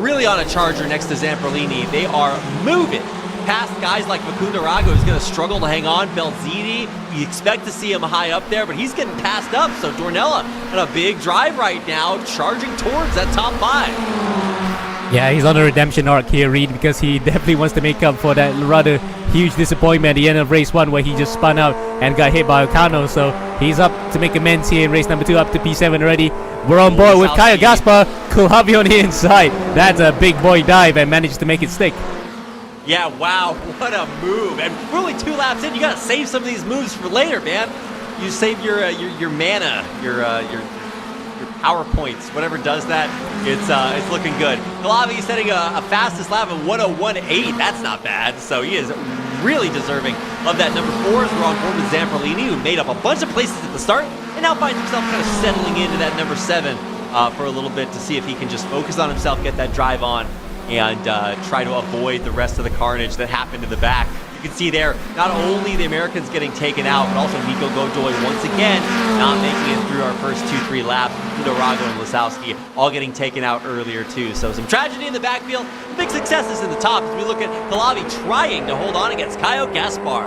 really on a charger next to Zamperlini. They are moving past guys like Facundo Rago, who's going to struggle to hang on. Belziti, you expect to see him high up there, but he's getting passed up. So Dornella on a big drive right now, charging towards that top 5. Yeah, he's on a redemption arc here, Reed, because he definitely wants to make up for that rather huge disappointment at the end of race 1 where he just spun out and got hit by Ocano. So he's up to make amends here in race number 2, up to P7 already. We're on board with Kyle Gaspar, Kulhavi on the inside. That's a big boy dive and managed to make it stick. Yeah, wow, what a move. And we're only 2 laps in. You got to save some of these moves for later, man. You save your mana, your PowerPoints, whatever does that. It's looking good. Kulhavi setting a fastest lap of 1:01.8. That's not bad. So he is really deserving of that number 4 as we're on board with Zamperlini, who made up a bunch of places at the start and now finds himself kind of settling into that number 7 for a little bit to see if he can just focus on himself, get that drive on, and try to avoid the rest of the carnage that happened in the back. You can see there, not only the Americans getting taken out, but also Nico Godoy once again not making it through our first 2-3 laps. Rago and Lisowski all getting taken out earlier too. So some tragedy in the backfield, big successes in the top as we look at Kulhavi trying to hold on against Kyle Gaspar.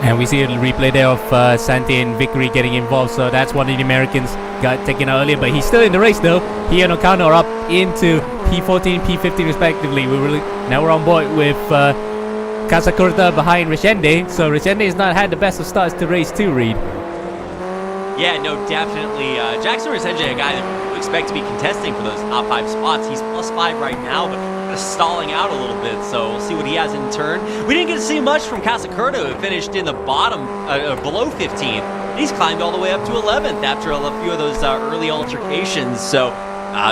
And we see a replay there of Santi and Vickery getting involved. So that's one of the Americans got taken out earlier, but he's still in the race though. He and Ocano are up into P14, P15 respectively. Now we're on board with Casacorta behind Resende. So Resende has not had the best of starts to race 2, Reed. Yeah, no, definitely. Jackson Resende, a guy that we expect to be contesting for those top 5 spots. He's +5 right now, but kind of stalling out a little bit, so we'll see what he has in turn. We didn't get to see much from Casacorta, who finished in the bottom, below 15. He's climbed all the way up to 11th after a few of those early altercations. So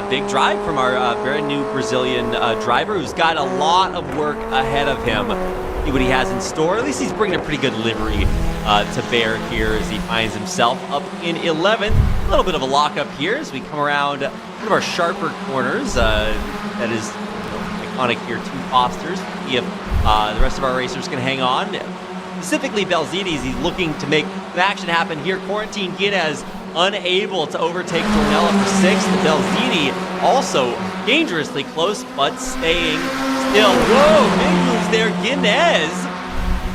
big drive from our very new Brazilian driver, who's got a lot of work ahead of him. See what he has in store. At least he's bringing a pretty good livery to bear here as he finds himself up in 11th. A little bit of a lockup here as we come around one of our sharper corners. That is iconic here, 2 Fosters. See if the rest of our racers can hang on. Specifically Belzides, he's looking to make the action happen here. Quarantine Guinness unable to overtake Dornella for 6th. Belzidi also dangerously close, but staying still. Whoa, big moves there. Guinness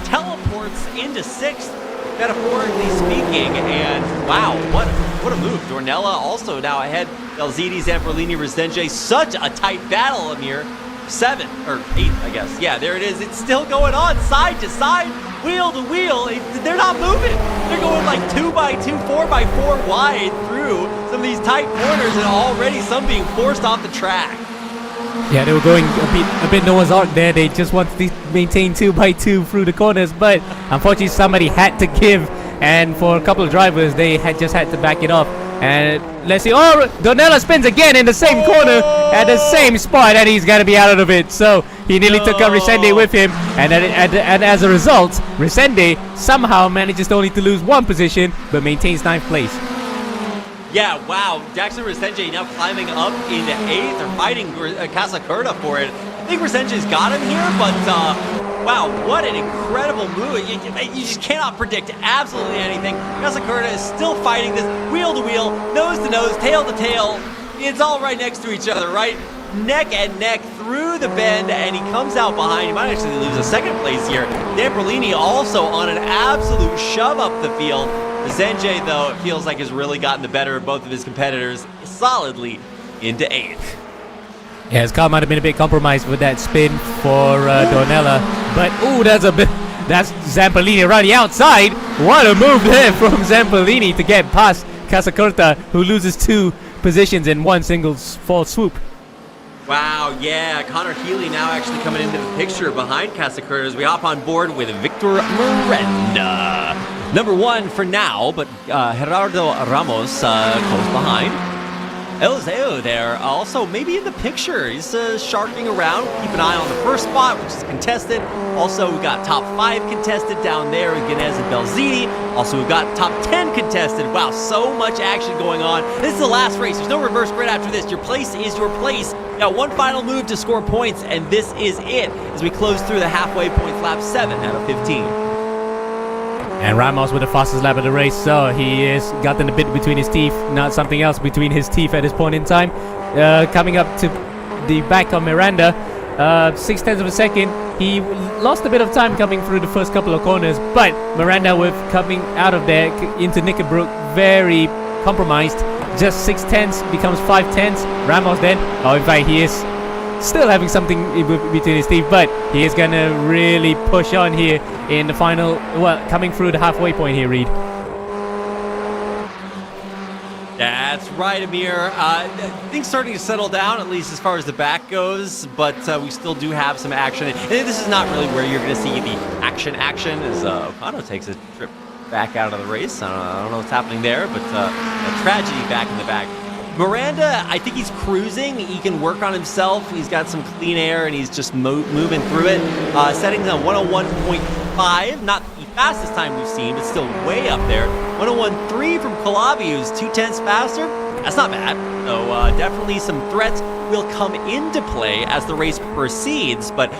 teleports into 6th, metaphorically speaking. And wow, what a move. Dornella also now ahead. Belzidi, Zamperlini, Resenge. Such a tight battle, Amir. 7 or 8th, I guess. Yeah, there it is. It's still going on, side to side, wheel to wheel. They're not moving. They're going like 2x2, 4x4 wide through some of these tight corners, and already some being forced off the track. Yeah, they were going a bit Noah's Ark there. They just wanted to maintain 2x2 through the corners, but unfortunately somebody had to give, and for a couple of drivers, they just had to back it off. And let's see, oh, Dornella spins again in the same corner at the same spot, and he's got to be out of it. So he nearly took up Resende with him, and as a result, Resende somehow manages only to lose 1 position, but maintains 9th place. Yeah, wow, Jackson Resende now climbing up into 8th, or fighting Casacorta for it. I think Resende's got him here, but wow, what an incredible move. You just cannot predict absolutely anything. Casacorta is still fighting this wheel to wheel, nose to nose, tail to tail. It's all right next to each other, right? Neck and neck through the bend, and he comes out behind. He might actually lose a 2nd place here. Zamperlini also on an absolute shove up the field. Zenje, though, it feels like has really gotten the better of both of his competitors, solidly into 8th. Yeah, his car might have been a bit compromised with that spin for Dornella, but ooh, that's Zamperlini around the outside. What a move there from Zamperlini to get past Casacorta, who loses 2 positions in 1 single fall swoop. Wow, yeah, Connor Healy now actually coming into the picture behind Casacorta as we hop on board with Victor Miranda. Number 1 for now, but Gerardo Ramos close behind. Eliseo there, also maybe in the picture. He's sharking around. Keep an eye on the first spot, which is contested. Also, we got top 5 contested down there with Guinness and Belzini. Also, we've got top 10 contested. Wow, so much action going on. This is the last race. There's no reverse grid after this. Your place is your place. Now, one final move to score points, and this is it as we close through the halfway points lap 7 out of 15. And Ramos with the fastest lap of the race, so he has gotten a bit between his teeth, not something else between his teeth at this point in time. Coming up to the back of Miranda, 0.6 of a second. He lost a bit of time coming through the first couple of corners, but Miranda with coming out of there into Knickerbrook, very compromised. Just 0.6 becomes 0.5. Ramos then, in fact, he is still having something between his teeth, but he is gonna really push on here in the final, coming through the halfway point here, Reed. That's right, Amir. Things starting to settle down, at least as far as the back goes, but we still do have some action. And this is not really where you're going to see the action as Ocano takes a trip back out of the race. I don't know what's happening there, but a tragedy back in the back. Miranda, I think he's cruising. He can work on himself. He's got some clean air, and he's just moving through it. Setting the 101.5, not the fastest time we've seen, but still way up there. 101.3 from Kalavi, who's 0.2 faster. That's not bad. So definitely some threats will come into play as the race proceeds, but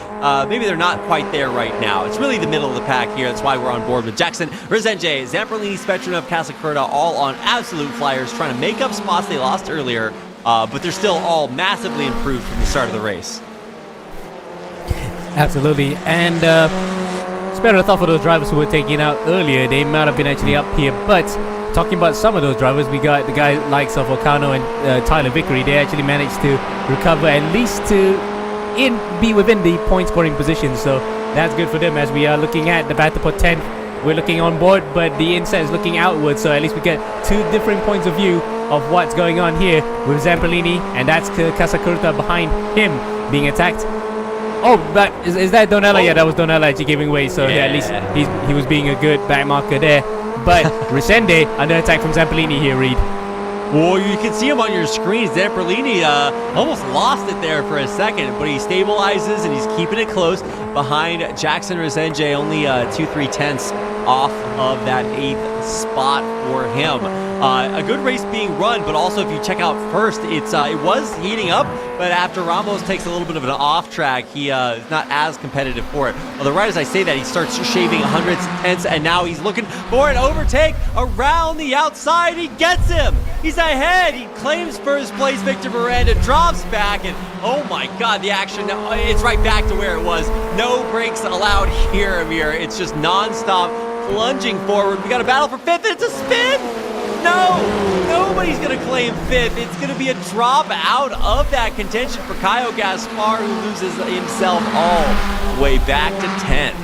maybe they're not quite there right now. It's really the middle of the pack here. That's why we're on board with Jackson, Rezende, Zamperlini, Spectrum, Casacerta, all on absolute flyers, trying to make up spots they lost earlier, but they're still all massively improved from the start of the race. Absolutely, and spare a thought for those drivers who were taken out earlier. They might have been actually up here, but talking about some of those drivers, we got the guy likes of Ocano and Tyler Vickery. They actually managed to recover at least to be within the point scoring position, so that's good for them. As we are looking at the battle for 10th, we're looking on board, but the inset is looking outward, so at least we get 2 different points of view of what's going on here with Zamperlini, and that's Casacerta behind him being attacked. Oh, but is that Donella? Yeah, that was Donella actually giving way, so yeah, at least he was being a good back marker there. But Resende under attack from Zamperlini here, Reed. Well, you can see him on your screen. Zamperlini almost lost it there for a second, but he stabilizes and he's keeping it close behind Jackson Resende, only 2/3 off of that 8th spot for him. A good race being run, but also if you check out first, it was heating up, but after Ramos takes a little bit of an off track, he is not as competitive for it. Although right as I say that, he starts shaving 100ths, and now he's looking for an overtake around the outside. He gets him. He's ahead. He claims first place. Victor Miranda drops back, and oh my God, the action, it's right back to where it was. No brakes allowed here, Amir. It's just nonstop plunging forward. We got a battle for 5th, and it's a spin. No, nobody's going to claim 5th. It's going to be a drop out of that contention for Caio Gaspar, who loses himself all the way back to 10th.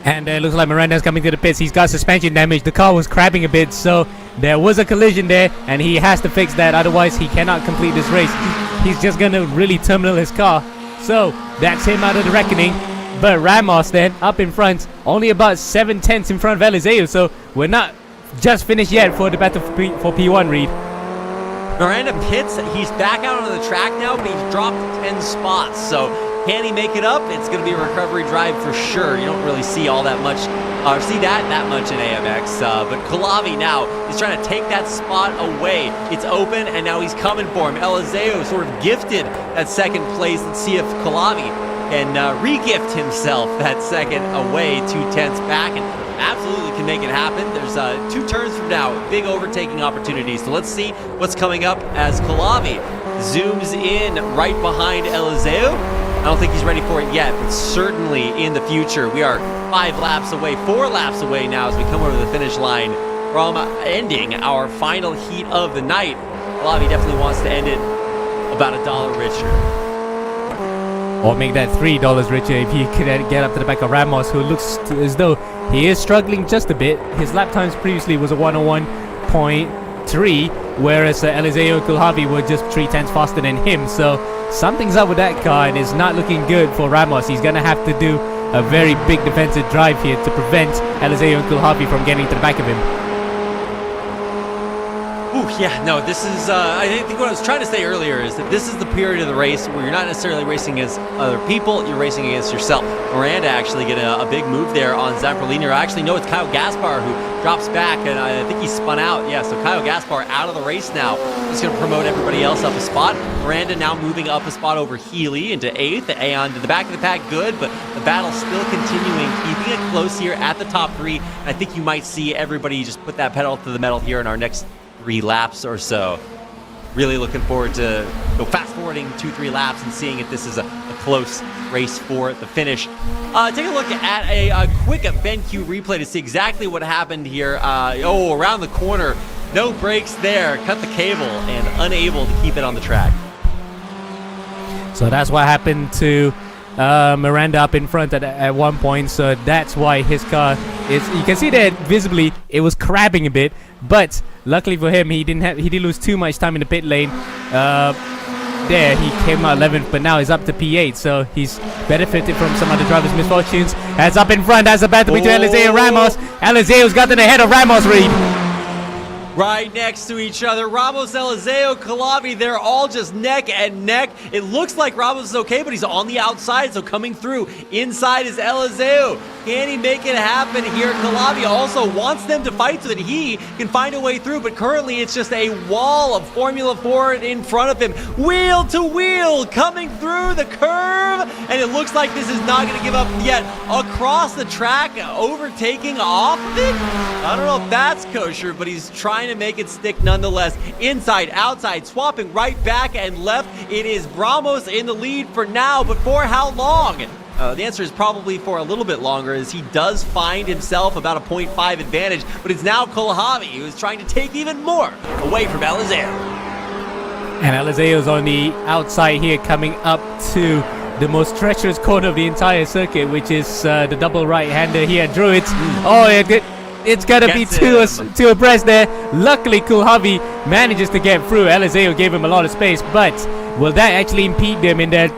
And it looks like Miranda's coming to the pits. He's got suspension damage. The car was crabbing a bit, so there was a collision there, and he has to fix that. Otherwise, he cannot complete this race. He's just going to really terminal his car. So that's him out of the reckoning. But Ramos then up in front, only about 7/10 in front of Eliseo. So we're not just finished yet for the battle for P1, Reed. Miranda pits. He's back out on the track now, but he's dropped 10 spots. So can he make it up? It's going to be a recovery drive for sure. You don't really see all that much, or see that much in AMX. But Kalavi now is trying to take that spot away. It's open, and now he's coming for him. Eliseo sort of gifted that 2nd place. Let's see if Kalavi can re-gift himself that 2nd away, 2/10 back, and absolutely can make it happen. There's 2 turns from now, big overtaking opportunities. So let's see what's coming up as Kalavi zooms in right behind Eliseo. I don't think he's ready for it yet, but certainly in the future. We are 4 laps away now as we come over the finish line from ending our final heat of the night. Kalavi definitely wants to end it about $1 richer. Or make that $3 richer if he could get up to the back of Ramos, who looks as though he is struggling just a bit. His lap times previously was a 101.3, whereas Eliseo and Kulhavi were just 3/10 faster than him. So something's up with that car, and it's not looking good for Ramos. He's going to have to do a very big defensive drive here to prevent Eliseo and Kulhavi from getting to the back of him. Ooh, yeah, no, this is, I think what I was trying to say earlier is that this is the period of the race where you're not necessarily racing against other people, you're racing against yourself. Miranda actually get a big move there on Zamperlini. I actually know it's Kyle Gaspar who drops back, and I think he spun out. Yeah, so Kyle Gaspar out of the race now. He's going to promote everybody else up a spot. Miranda now moving up a spot over Healy into 8th. Aeon to the back of the pack, good, but the battle still continuing, keeping it close here at the top 3. I think you might see everybody just put that pedal to the metal here in our next 3 laps or so. Really looking forward to fast forwarding 2-3 laps and seeing if this is a close race for the finish. Take a look at a quick BenQ replay to see exactly what happened here. Around the corner, no brakes there, cut the cable and unable to keep it on the track. So that's what happened to Miranda up in front at one point. So that's why his car is, you can see that visibly it was crabbing a bit, but luckily for him he didn't lose too much time in the pit lane. There he came out 11th, but now he's up to P8, so he's benefited from some other drivers' misfortunes. As up in front, as a battle between Eliseo and Ramos. Eliseo's gotten ahead of Ramos, Reed. Right next to each other, Ramos, Eliseo, Calavi, they're all just neck and neck. It looks like Ramos is okay, but he's on the outside, so coming through inside is Eliseo. Can he make it happen here? Calavi also wants them to fight so that he can find a way through, but currently it's just a wall of Formula 4 in front of him. Wheel to wheel coming through the curve, and it looks like this is not going to give up yet. Across the track, overtaking off of it? I don't know if that's kosher, but he's trying to make it stick nonetheless. Inside, outside, swapping right back and left. It is Ramos in the lead for now, but for how long? The answer is probably for a little bit longer, as he does find himself about a 0.5 advantage, but it's now Kulhavi who is trying to take even more away from Eliseo. And Eliseo's on the outside here, coming up to the most treacherous corner of the entire circuit, which is the double right-hander here at Druids. It's got to be two abreast there. Luckily, Kulhavi manages to get through. Eliseo gave him a lot of space, but will that actually impede them in their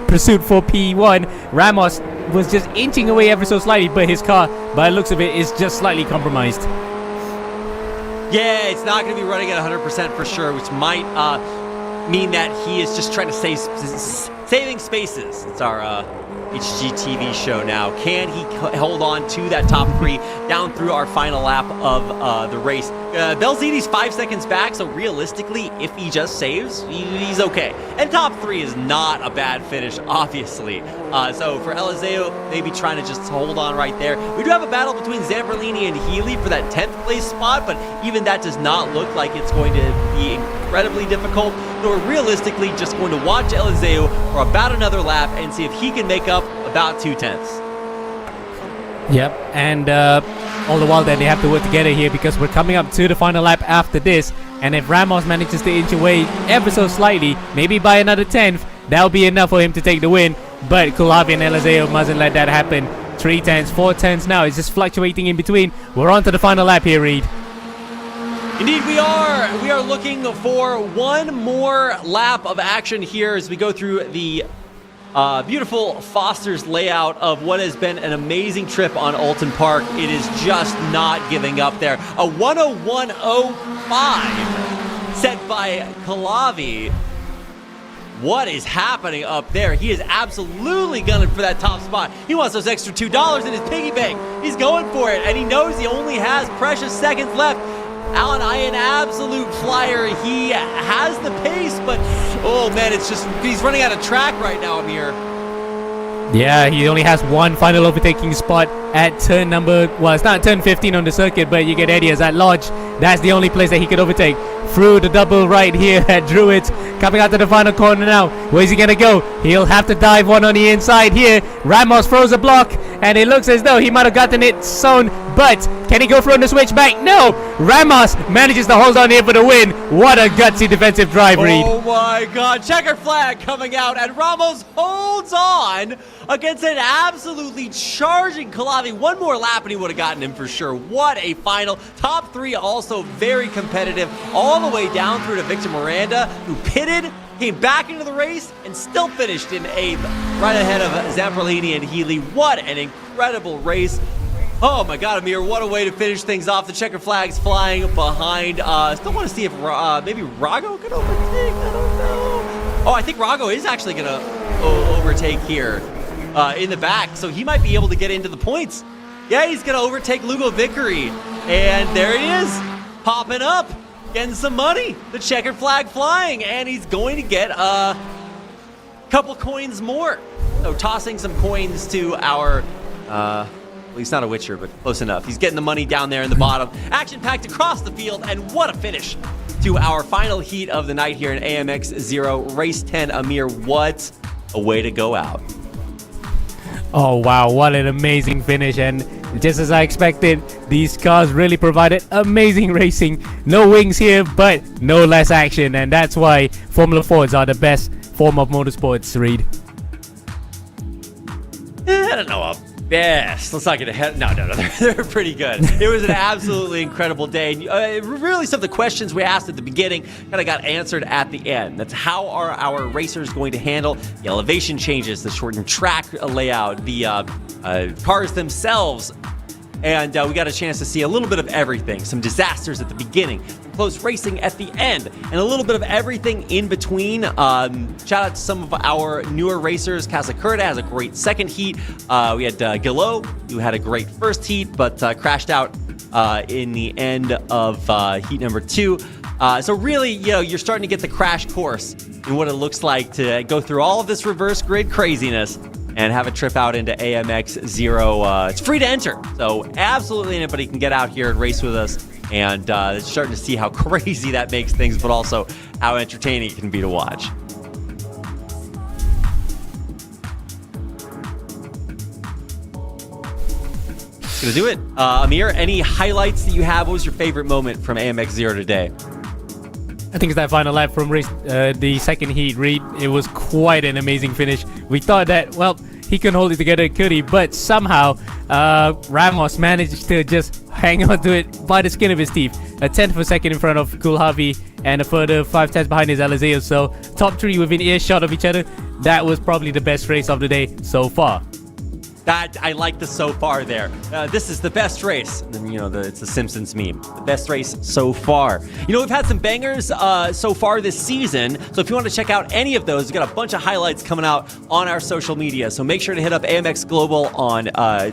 pursuit for P1? Ramos was just inching away ever so slightly, but his car, by the looks of it, is just slightly compromised. Yeah, it's not going to be running at 100% for sure, which might mean that he is just trying to saving spaces. It's our HGTV show now. Can he hold on to that top 3 down through our final lap of the race? Belzini's 5 seconds back, so realistically, if he just saves, he's okay. And top 3 is not a bad finish, obviously. So for Eliseo, maybe trying to just hold on right there. We do have a battle between Zamperlini and Healy for that 10th place spot, but even that does not look like it's going to be incredibly difficult. So we're realistically just going to watch Eliseo for about another lap and see if he can make up about 2/10. Yep, and all the while then they have to work together here, because we're coming up to the final lap after this, and if Ramos manages to inch away ever so slightly, maybe by another 10th, that'll be enough for him to take the win. But Kulhavi and Eliseo mustn't let that happen. 3/10, 4/10 now, it's just fluctuating in between. We're on to the final lap here, Reed. Indeed, we are. We are looking for one more lap of action here as we go through the beautiful Foster's layout of what has been an amazing trip on Alton Park. It is just not giving up there. A 101.05 set by Calavi. What is happening up there? He is absolutely gunning for that top spot. He wants those extra $2 in his piggy bank. He's going for it, and he knows he only has precious seconds left. Alan, an absolute flyer. He has the pace, but oh man, it's just, he's running out of track right now, Amir. Yeah, he only has one final overtaking spot at turn number, well, it's not turn 15 on the circuit, but you get ideas at Lodge. That's the only place that he could overtake. Through the double right here at Druids, coming out to the final corner now. Where's he gonna go? He'll have to dive one on the inside here. Ramos throws a block, and it looks as though he might have gotten it sewn, but can he go through on the switchback? No! Ramos manages to hold on here for the win. What a gutsy defensive drive, Reed. Oh my god, checker flag coming out, and Ramos holds on against an absolutely charging Calavi. One more lap and he would have gotten him for sure. What a final. Top 3 also very competitive, all the way down through to Victor Miranda, who pitted, came back into the race, and and still finished in 8th, right ahead of Zamperlini and Healy. What an incredible race. Oh my God, Amir, what a way to finish things off. The checker flag's flying behind. Still want to see if maybe Rago could overtake. I don't know. Oh, I think Rago is actually going to overtake here in the back, so he might be able to get into the points. Yeah, he's going to overtake Lugo Vickery. And there he is, popping up, getting some money. The checkered flag flying, and he's going to get a couple coins more. So tossing some coins to our... well, he's not a Witcher, but close enough. He's getting the money down there in the bottom. Action-packed across the field, and what a finish to our final heat of the night here in AMX 0. Race 10, Amir, what a way to go out. Oh wow, what an amazing finish, and just as I expected, these cars really provided amazing racing. No wings here, but no less action, and that's why Formula Fords are the best form of motorsports, Reed. I don't know. Best. Let's not get ahead. No. They're pretty good. It was an absolutely incredible day. Really, some of the questions we asked at the beginning kind of got answered at the end. That's how are our racers going to handle the elevation changes, the shortened track layout, the cars themselves. And we got a chance to see a little bit of everything. Some disasters at the beginning, close racing at the end, and a little bit of everything in between. Shout out to some of our newer racers. Kasakurta has a great second heat. We had Gillo, who had a great first heat, but crashed out in the end of heat number 2. So really, you're starting to get the crash course in what it looks like to go through all of this reverse grid craziness and have a trip out into AMX 0. It's free to enter, so absolutely anybody can get out here and race with us. And starting to see how crazy that makes things, but also how entertaining it can be to watch. Gonna do it. Amir, any highlights that you have? What was your favorite moment from AMX 0 today? I think it's that final lap from the second heat, Reed. It was quite an amazing finish. We thought that, well, he couldn't hold it together, could he? But somehow, Ramos managed to just hang on to it by the skin of his teeth. A tenth of a second in front of Kulhavi and a further 5 tenths behind his Alizeo. So top 3 within earshot of each other. That was probably the best race of the day so far. That I like the so far there. This is the best race. And, it's the Simpsons meme. The best race so far. We've had some bangers so far this season. So if you want to check out any of those, we've got a bunch of highlights coming out on our social media. So make sure to hit up AMX Global on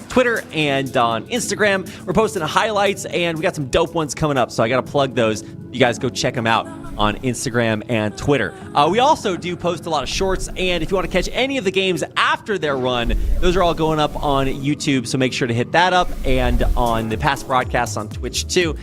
Twitter and on Instagram. We're posting highlights, and we got some dope ones coming up. So I got to plug those. You guys go check them out on Instagram and Twitter. We also do post a lot of shorts, and if you want to catch any of the games after their run, those are all going up on YouTube, so make sure to hit that up, and on the past broadcasts on Twitch too.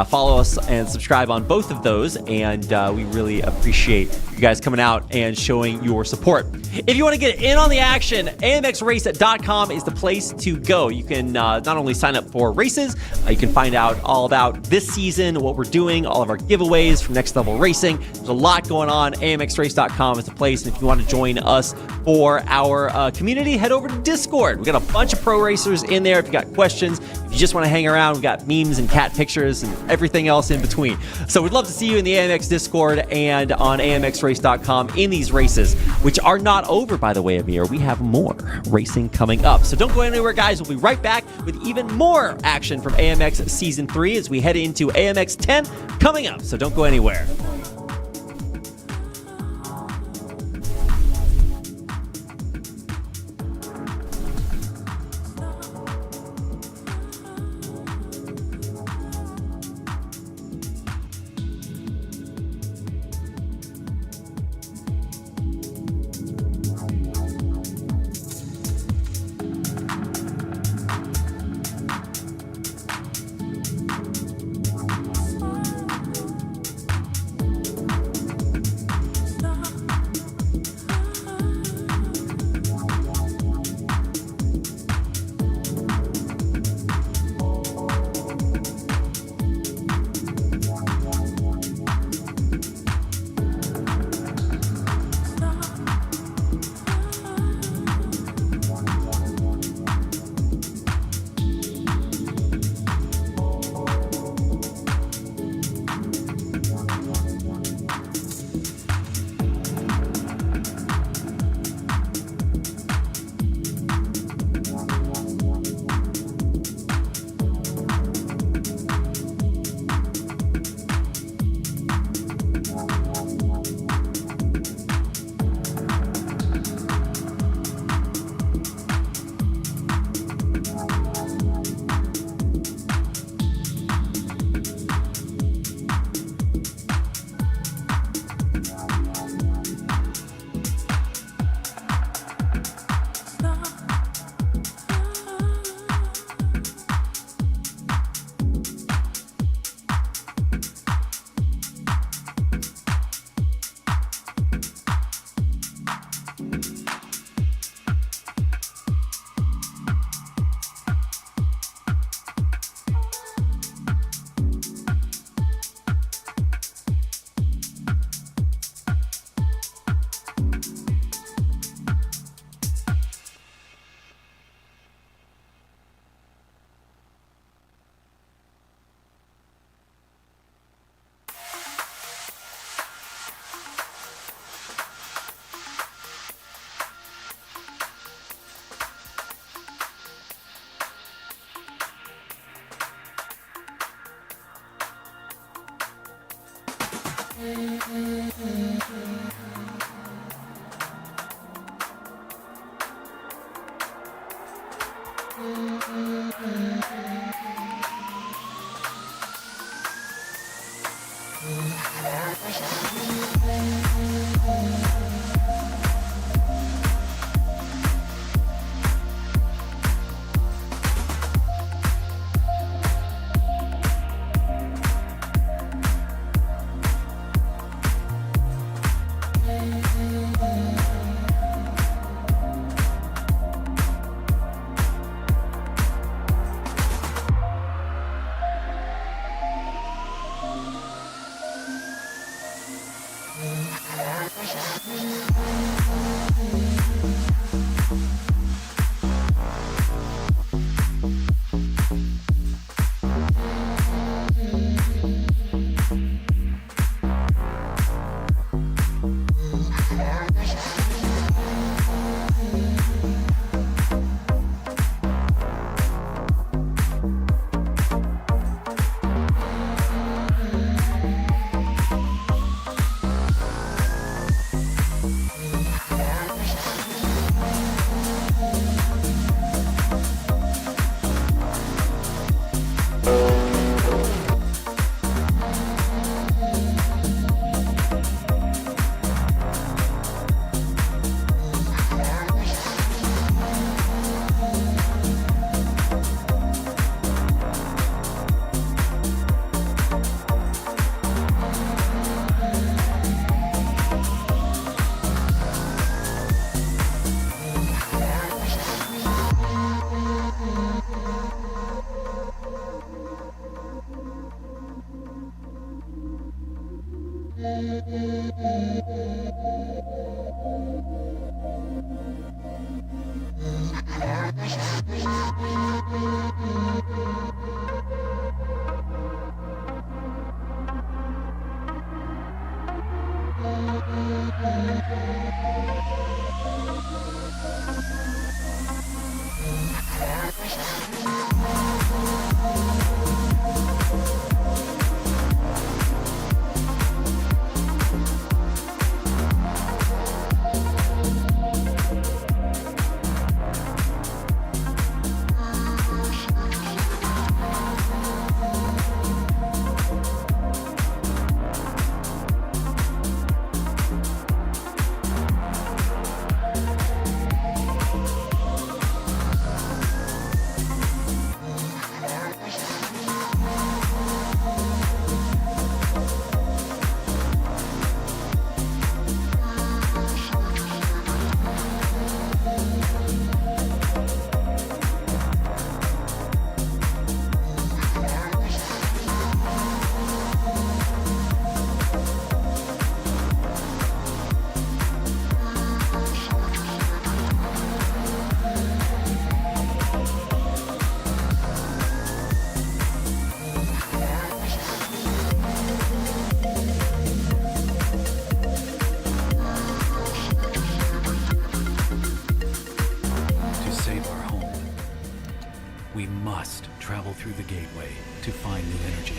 Follow us and subscribe on both of those, and we really appreciate you guys coming out and showing your support. If you want to get in on the action, amxrace.com is the place to go. You can not only sign up for races, you can find out all about this season, what we're doing, all of our giveaways from Next Level Racing. There's a lot going on. amxrace.com is the place, and if you want to join us for our community, head over to Discord. We got a bunch of pro racers in there. If you got questions, if you just want to hang around, we got memes and cat pictures and everything else in between. So we'd love to see you in the AMX Discord and on amxrace.com in these races, which are not over, by the way, Amir. We have more racing coming up. So don't go anywhere, guys. We'll be right back with even more action from AMX Season 3 as we head into AMX 10 coming up. So don't go anywhere. We must travel through the gateway to find new energy.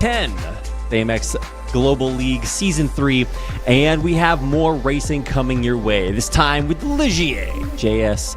10, the AMX Global League Season 3, and we have more racing coming your way, this time with Ligier JS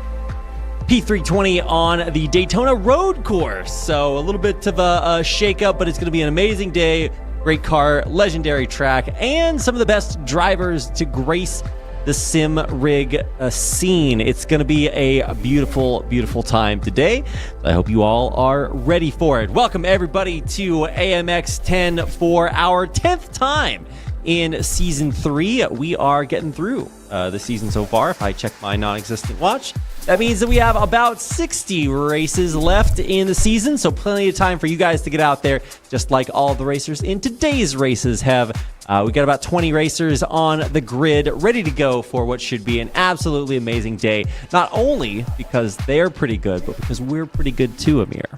P320 on the Daytona road course. So a little bit of a shake-up, but it's going to be an amazing day. Great car, legendary track, and some of the best drivers to grace the sim rig scene. It's going to be a beautiful, beautiful time today. I hope you all are ready for it. Welcome everybody to AMX 10 for our 10th time in Season 3. We are getting through the season so far. If I check my non-existent watch, that means that we have about 60 races left in the season, so plenty of time for you guys to get out there, just like all the racers in today's races have. We got about 20 racers on the grid ready to go for what should be an absolutely amazing day, not only because they're pretty good, but because we're pretty good too, Amir.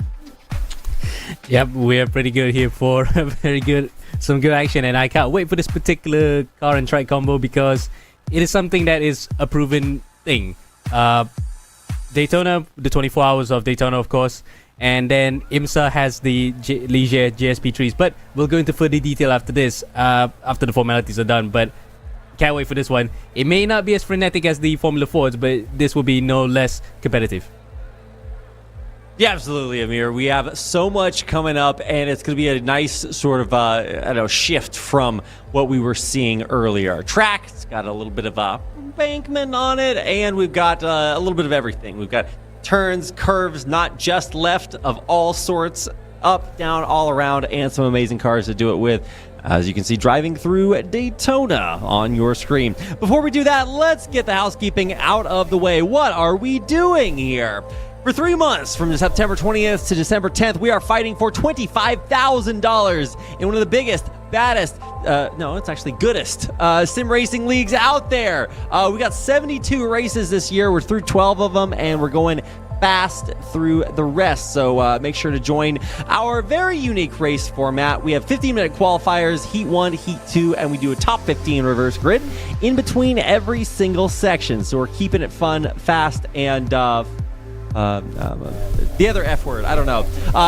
Yep, we're pretty good here for some good action, and I can't wait for this particular car and track combo because it is something that is a proven thing. Daytona, the 24 hours of Daytona, of course, and then IMSA has the Ligier GSP3s, but we'll go into further detail after this, after the formalities are done, but can't wait for this one. It may not be as frenetic as the Formula 4s, but this will be no less competitive. Yeah, absolutely, Amir. We have so much coming up, and it's going to be a nice sort of, shift from what we were seeing earlier. Track, it's got a little bit of a embankment on it, and we've got a little bit of everything. We've got turns, curves, not just left, of all sorts, up, down, all around, and some amazing cars to do it with. As you can see, driving through Daytona on your screen. Before we do that, let's get the housekeeping out of the way. What are we doing here? For 3 months, from September 20th to December 10th, we are fighting for $25,000 in one of the biggest, baddest, it's actually goodest sim racing leagues out there. We got 72 races this year. We're through 12 of them, and we're going fast through the rest. So make sure to join our very unique race format. We have 15-minute qualifiers, Heat 1, Heat 2, and we do a top 15 reverse grid in between every single section. So we're keeping it fun, fast, and the other F word, I don't know.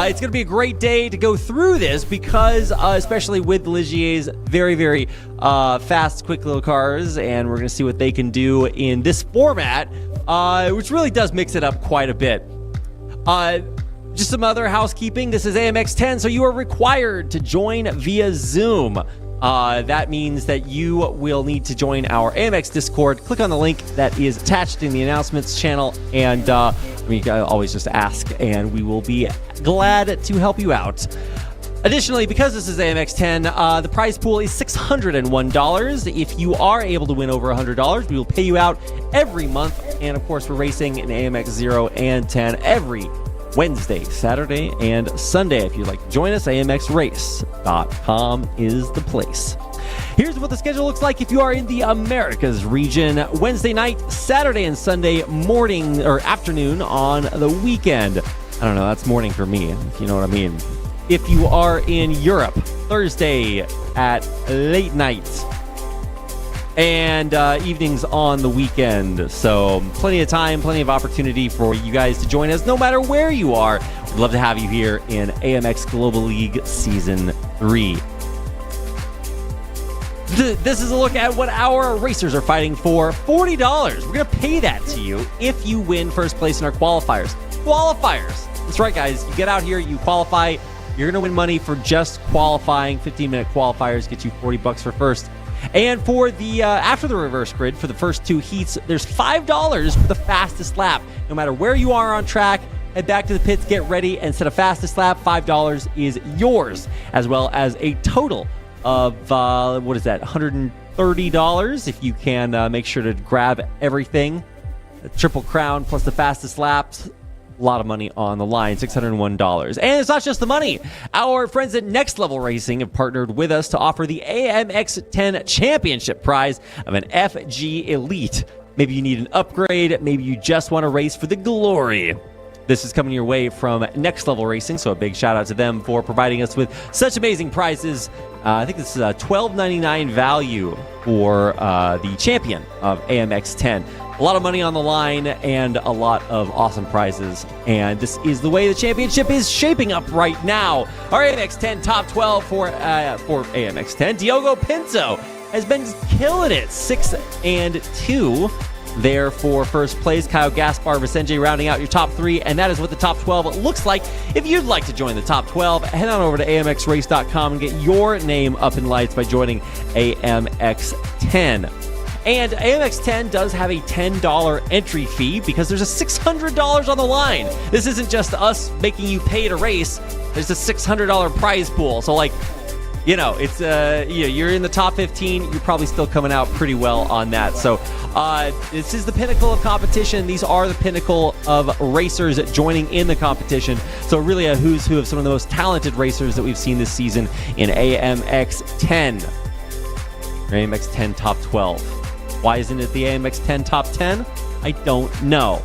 It's going to be a great day to go through this because, especially with Ligier's very, very fast, quick little cars, and we're going to see what they can do in this format, which really does mix it up quite a bit. Just some other housekeeping. This is AMX 10, so you are required to join via Zoom. That means that you will need to join our AMX Discord. Click on the link that is attached in the announcements channel, and you can always just ask, and we will be glad to help you out. Additionally, because this is AMX 10, the prize pool is $601. If you are able to win over $100, we will pay you out every month. And of course, we're racing in AMX 0 and 10 every Wednesday, Saturday, and Sunday. If you'd like to join us, amxrace.com is the place. Here's what the schedule looks like if you are in the Americas region. Wednesday night, Saturday and Sunday morning or afternoon on the weekend. I don't know, that's morning for me, if you know what I mean. If you are in Europe, Thursday at late night and evenings on the weekend. So plenty of time, plenty of opportunity for you guys to join us no matter where you are. We'd love to have you here in AMX Global League Season 3. This is a look at what our racers are fighting for. $40. We're going to pay that to you if you win first place in our qualifiers. Qualifiers. That's right, guys. You get out here, you qualify. You're going to win money for just qualifying. 15-minute qualifiers get you $40 for first. And for the after the reverse grid, for the first 2 heats, there's $5 for the fastest lap. No matter where you are on track, head back to the pits, get ready, and set a fastest lap. $5 is yours, as well as a total of, $130 if you can make sure to grab everything. A triple crown plus the fastest laps. A lot of money on the line, $601. And it's not just the money. Our friends at Next Level Racing have partnered with us to offer the AMX 10 Championship prize of an FG Elite. Maybe you need an upgrade. Maybe you just want to race for the glory. This is coming your way from Next Level Racing, so a big shout out to them for providing us with such amazing prizes. I think this is a $12.99 value for the champion of AMX 10. A lot of money on the line and a lot of awesome prizes. And this is the way the championship is shaping up right now. Our AMX 10 top 12 for AMX 10. Diogo Pinto has been killing it. 6-2 there for first place. Kyle Gaspar Vicente rounding out your top 3, and that is what the top 12 looks like. If you'd like to join the top 12, head on over to amxrace.com and get your name up in lights by joining AMX 10. And AMX 10 does have a $10 entry fee because there's a $600 on the line. This isn't just us making you pay to race. There's a $600 prize pool. So, like, you know, it's you're in the top 15. You're probably still coming out pretty well on that. So this is the pinnacle of competition. These are the pinnacle of racers joining in the competition. So really a who's who of some of the most talented racers that we've seen this season in AMX 10. AMX 10 top 12. Why isn't it the AMX 10 top 10? I don't know.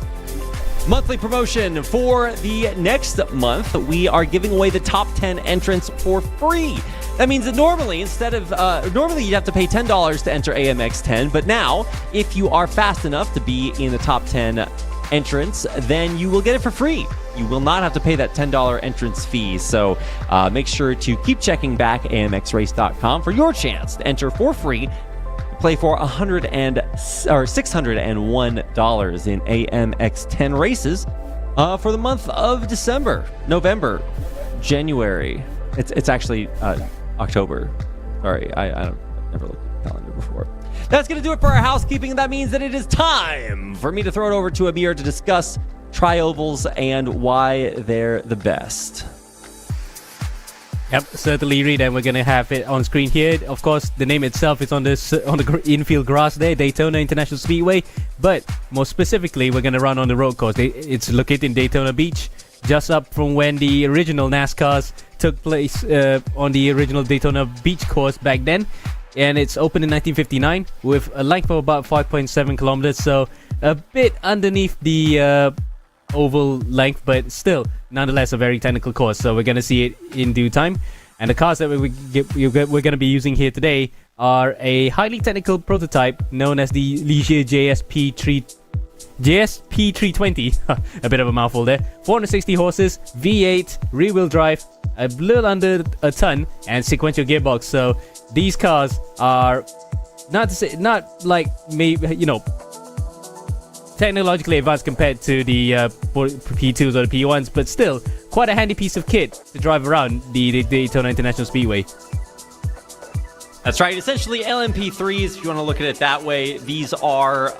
Monthly promotion for the next month. We are giving away the top 10 entrants for free. That means that normally, normally you'd have to pay $10 to enter AMX 10, but now, if you are fast enough to be in the top 10 entrants, then you will get it for free. You will not have to pay that $10 entrance fee. So make sure to keep checking back amxrace.com for your chance to enter for free. Play for $601 in AMX 10 races for the month of November, January. It's actually October. Sorry, I've never looked at the calendar before. That's going to do it for our housekeeping. That means that it is time for me to throw it over to Amir to discuss tri-ovals and why they're the best. Yep, certainly, Reed, and we're going to have it on screen here. Of course, the name itself is on the infield grass there, Daytona International Speedway, but more specifically, we're going to run on the road course. It's located in Daytona Beach, just up from when the original NASCARs took place on the original Daytona Beach course back then, and it's opened in 1959 with a length of about 5.7 kilometers, so a bit underneath the oval length, but still nonetheless a very technical course. So we're going to see it in due time, and the cars that we're going to be using here today are a highly technical prototype known as the Ligier JSP320 a bit of a mouthful there. 460 horses, V8, rear-wheel drive, a little under a ton, and sequential gearbox. So these cars are not like maybe, you know, technologically advanced compared to the P2s or the P1s, but still quite a handy piece of kit to drive around the Daytona International Speedway. That's right. Essentially, LMP3s, if you want to look at it that way, these are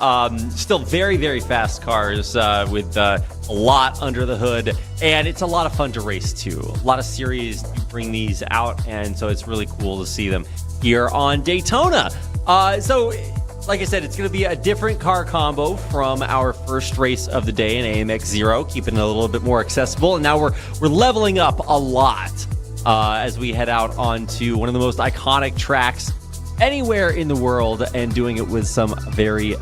still very, very fast cars with a lot under the hood, and it's a lot of fun to race too. A lot of series bring these out, and so it's really cool to see them here on Daytona. So, like I said, it's going to be a different car combo from our first race of the day in AMX 0, keeping it a little bit more accessible. And now we're leveling up a lot as we head out onto one of the most iconic tracks anywhere in the world, and doing it with some very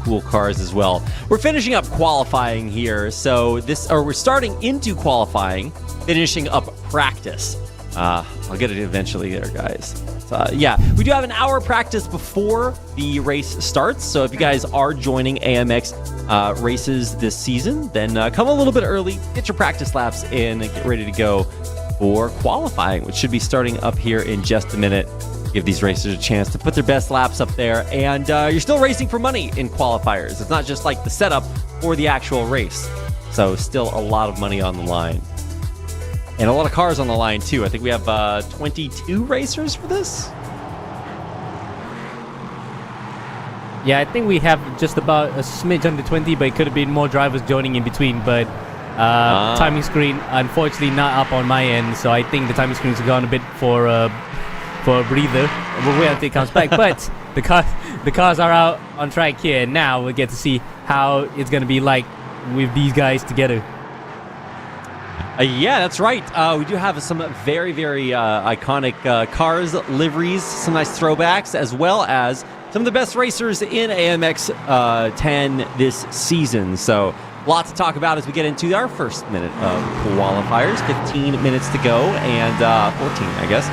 cool cars as well. We're finishing up qualifying here, so we're starting into qualifying, finishing up practice. I'll get it eventually there, guys. Yeah, we do have an hour practice before the race starts, so if you guys are joining AMX races this season, then come a little bit early, get your practice laps in, and get ready to go for qualifying, which should be starting up here in just a minute. Give these racers a chance to put their best laps up there, and you're still racing for money in qualifiers. It's not just like the setup for the actual race, so still a lot of money on the line. And a lot of cars on the line, too. I think we have 22 racers for this. Yeah, I think we have just about a smidge under 20, but it could have been more drivers joining in between. But timing screen, unfortunately, not up on my end. So I think the timing screen's gone a bit for a breather. We'll wait until it comes back. But the cars are out on track here. And now we'll get to see how it's going to be like with these guys together. Yeah, that's right. We do have some very, very iconic cars, liveries, some nice throwbacks, as well as some of the best racers in AMX 10 this season. So, lots to talk about as we get into our first minute of qualifiers. 15 minutes to go, and 14, I guess.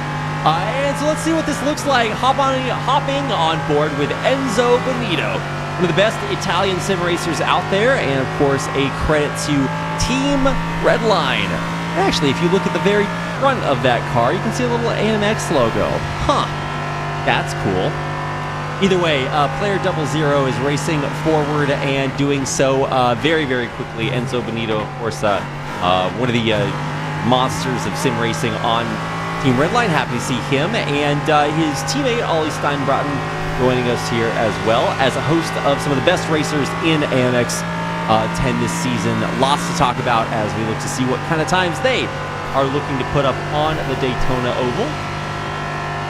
And so let's see what this looks like. Hopping on board with Enzo Benito One of the best Italian sim racers out there, and of course a credit to Team Redline. Actually, if you look at the very front of that car, you can see a little AMX logo. Huh, that's cool. Either way, player 00 is racing forward and doing so very, very quickly. Enzo Benito, of course, one of the monsters of sim racing on Team Redline. Happy to see him and his teammate Ollie Steinbraten joining us here as well as a host of some of the best racers in AMX 10 this season. Lots to talk about as we look to see what kind of times they are looking to put up on the Daytona Oval.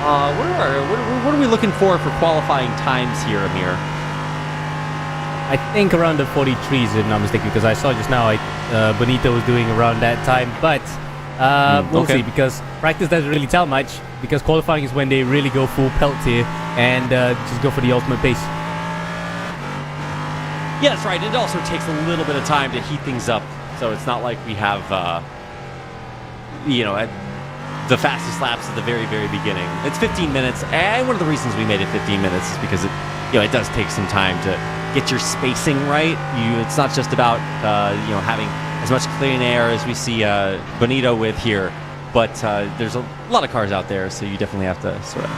What are we looking for qualifying times here, Amir? I think around the 43s, if I'm not mistaken, because I saw just now Benito was doing around that time, but we'll see, because practice doesn't really tell much, because qualifying is when they really go full pelt here and just go for the ultimate pace. Yeah, that's right. It also takes a little bit of time to heat things up, so it's not like we have, the fastest laps at the very, very beginning. It's 15 minutes, and one of the reasons we made it 15 minutes is because it does take some time to get your spacing right. It's not just about having as much clean air as we see Benito with here, but there's a lot of cars out there, so you definitely have to sort of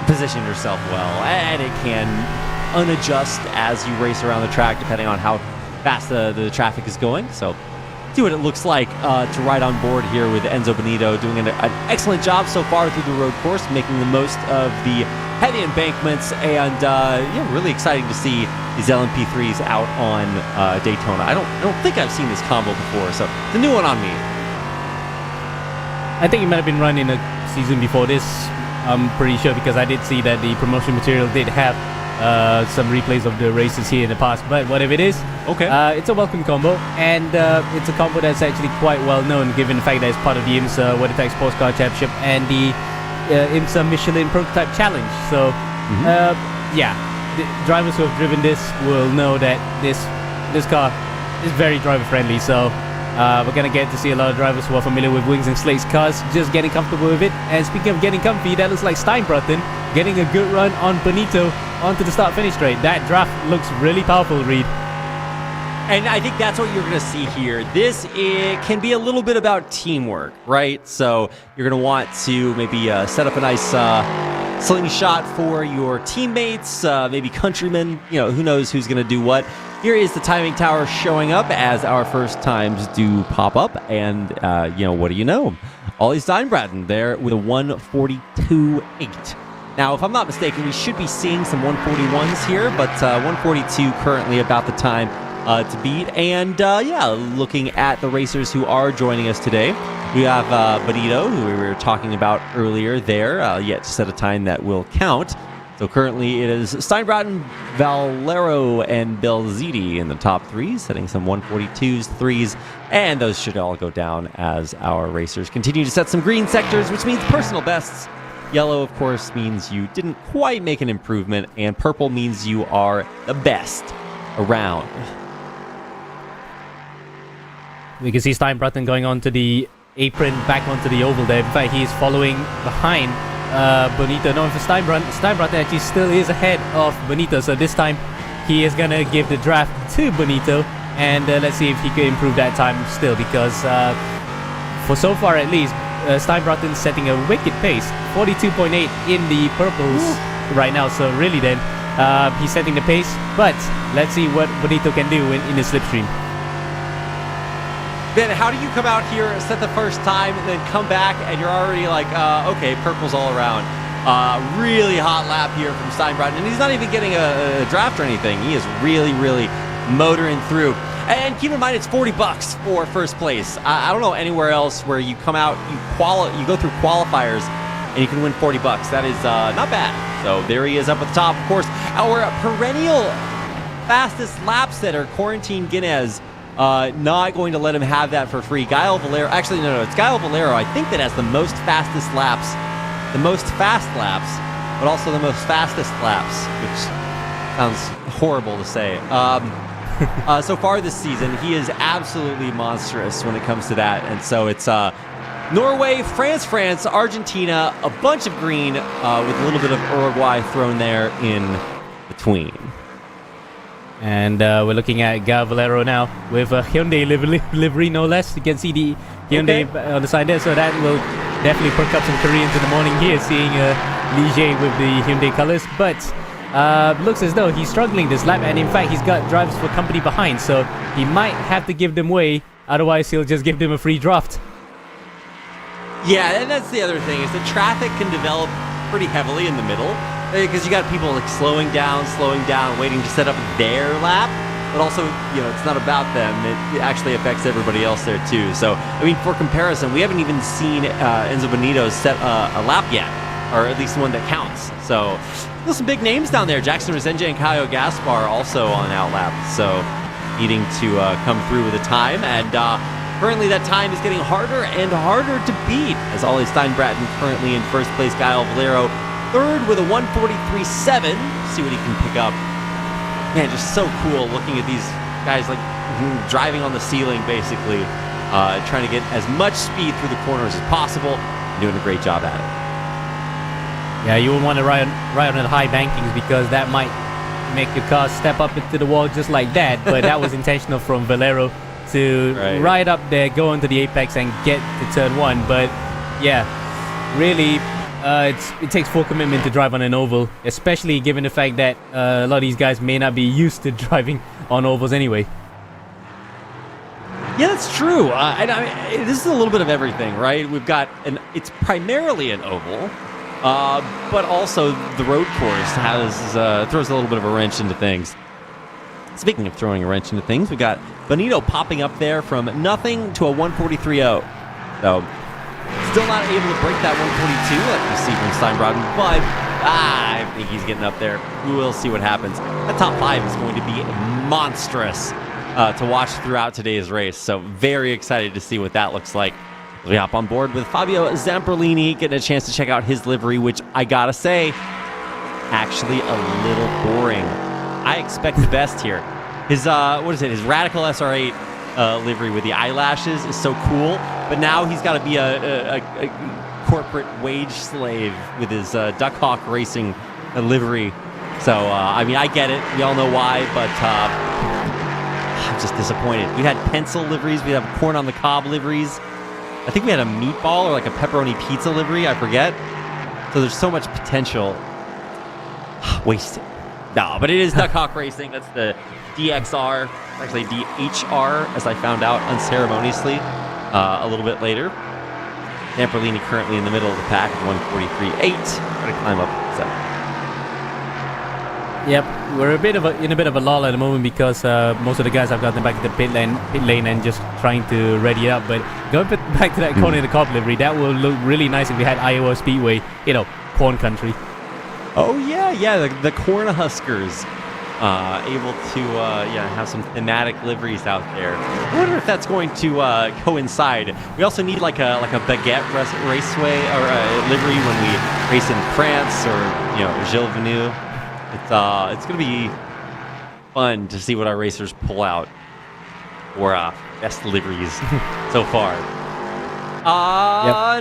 position yourself well, and it can unadjust as you race around the track depending on how fast the traffic is going. So see what it looks like to ride on board here with Enzo Benito, doing an excellent job so far through the road course, making the most of the heavy embankments, and really exciting to see these LMP3s out on Daytona. I don't think I've seen this combo before, so it's a new one on me. I think it might have been run in a season before this, I'm pretty sure, because I did see that the promotion material did have some replays of the races here in the past, but whatever it is, it's a welcome combo, and it's a combo that's actually quite well known given the fact that it's part of the IMSA World Attack Sports Car Championship and the IMSA Michelin Prototype Challenge. So the drivers who have driven this will know that this car is very driver friendly, so we're gonna get to see a lot of drivers who are familiar with Wings and Slate's cars just getting comfortable with it. And speaking of getting comfy, that looks like Steinbraten getting a good run on Benito onto the start-finish straight. That draft looks really powerful, Reed. And I think that's what you're going to see here. It can be a little bit about teamwork, right? So you're going to want to maybe set up a nice slingshot for your teammates, maybe countrymen. Who knows who's going to do what. Here is the timing tower showing up as our first times do pop up. And, what do you know? Ollie Steinbraten there with a 1:42.8. Now, if I'm not mistaken, we should be seeing some 141s here, but 142 currently about the time to beat. And looking at the racers who are joining us today, we have Benito, who we were talking about earlier there, yet to set a time that will count. So currently it is Steinbraten, Valero, and Belziti in the top three, setting some 142s, 3s, and those should all go down as our racers continue to set some green sectors, which means personal bests. Yellow, of course, means you didn't quite make an improvement, and purple means you are the best around. We can see Steinbraten going onto the apron, back onto the oval there. In fact, he is following behind Benito. No, for Steinbraten actually still is ahead of Benito, so this time he is going to give the draft to Benito, and let's see if he can improve that time still, because for so far at least, Steinbraten setting a wicked pace, 42.8 in the purples right now. So really then, he's setting the pace, but let's see what Benito can do in the slipstream. Ben, how do you come out here, set the first time, and then come back and you're already like, okay, purple's all around. Really hot lap here from Steinbraten, and he's not even getting a draft or anything. He is really, really motoring through. And keep in mind, it's $40 for first place. I don't know anywhere else where you come out, you go through qualifiers, and you can win $40. That is not bad. So there he is up at the top. Of course, our perennial fastest lap setter, Quarantine Guinness, not going to let him have that for free. Gael Valero, actually, no, it's Gael Valero, I think, that has the most fastest laps, the most fast laps, but also the most fastest laps, which sounds horrible to say. So far this season, he is absolutely monstrous when it comes to that. And so it's Norway, France, Argentina, a bunch of green with a little bit of Uruguay thrown there in between. And we're looking at Gal Valero now with a Hyundai livery, no less. You can see the Hyundai on the side there, so that will definitely perk up some Koreans in the morning here, seeing Ligier with the Hyundai colors. But looks as though he's struggling this lap, and in fact, he's got drivers for company behind, so he might have to give them way. Otherwise, he'll just give them a free draft. Yeah, and that's the other thing, is that traffic can develop pretty heavily in the middle, because you got people like slowing down, waiting to set up their lap, but also, it's not about them. It actually affects everybody else there too. So, I mean, for comparison, we haven't even seen Enzo Bonito set a lap yet, or at least one that counts. So, there's some big names down there. Jackson Resenje and Caio Gaspar also on outlap, so needing to come through with a time, and currently that time is getting harder and harder to beat, as Ollie Steinbratton currently in first place, Gael Valero third with a 1:43.7. See what he can pick up. Man, just so cool looking at these guys like driving on the ceiling, basically, trying to get as much speed through the corners as possible, and doing a great job at it. Yeah, you wouldn't want to ride on the high bankings, because that might make your car step up into the wall just like that, but that was intentional from Valero to ride up there, go onto the apex and get to turn one. But yeah, really, it takes full commitment to drive on an oval, especially given the fact that a lot of these guys may not be used to driving on ovals anyway. Yeah, that's true. And I mean, this is a little bit of everything, right? We've got it's primarily an oval, but also the road course throws a little bit of a wrench into things. Speaking of throwing a wrench into things, we got Bonito popping up there from nothing to a 1:43.0. So, still not able to break that 1:42 like we see from Steinbratton, but I think he's getting up there. We'll see what happens. That top five is going to be monstrous to watch throughout today's race. So, very excited to see what that looks like. We hop on board with Fabio Zamperlini, getting a chance to check out his livery, which I gotta say, actually a little boring. I expect the best here. His his Radical SR8 livery with the eyelashes is so cool, but now he's got to be a corporate wage slave with his Duck Hawk Racing livery. So, I mean, I get it. We all know why, but I'm just disappointed. We had pencil liveries. We have corn on the cob liveries. I think we had a meatball or like a pepperoni pizza livery. I forget. So there's so much potential wasted. No, but it is Duck Hawk Racing. That's the DXR, actually DHR, as I found out unceremoniously a little bit later. Zamperlini currently in the middle of the pack at 1:43.8. Got to climb up 7. Yep, we're in a bit of a lull at the moment, because most of the guys have gotten back to the pit lane and just trying to ready it up. But going back to that corn in the cob livery, that will look really nice if we had Iowa Speedway, corn country. Oh yeah, the Corn Huskers able to have some thematic liveries out there. I wonder if that's going to coincide. We also need like a baguette raceway or a livery when we race in France or Gilles Villeneuve. It's going to be fun to see what our racers pull out for best liveries so far.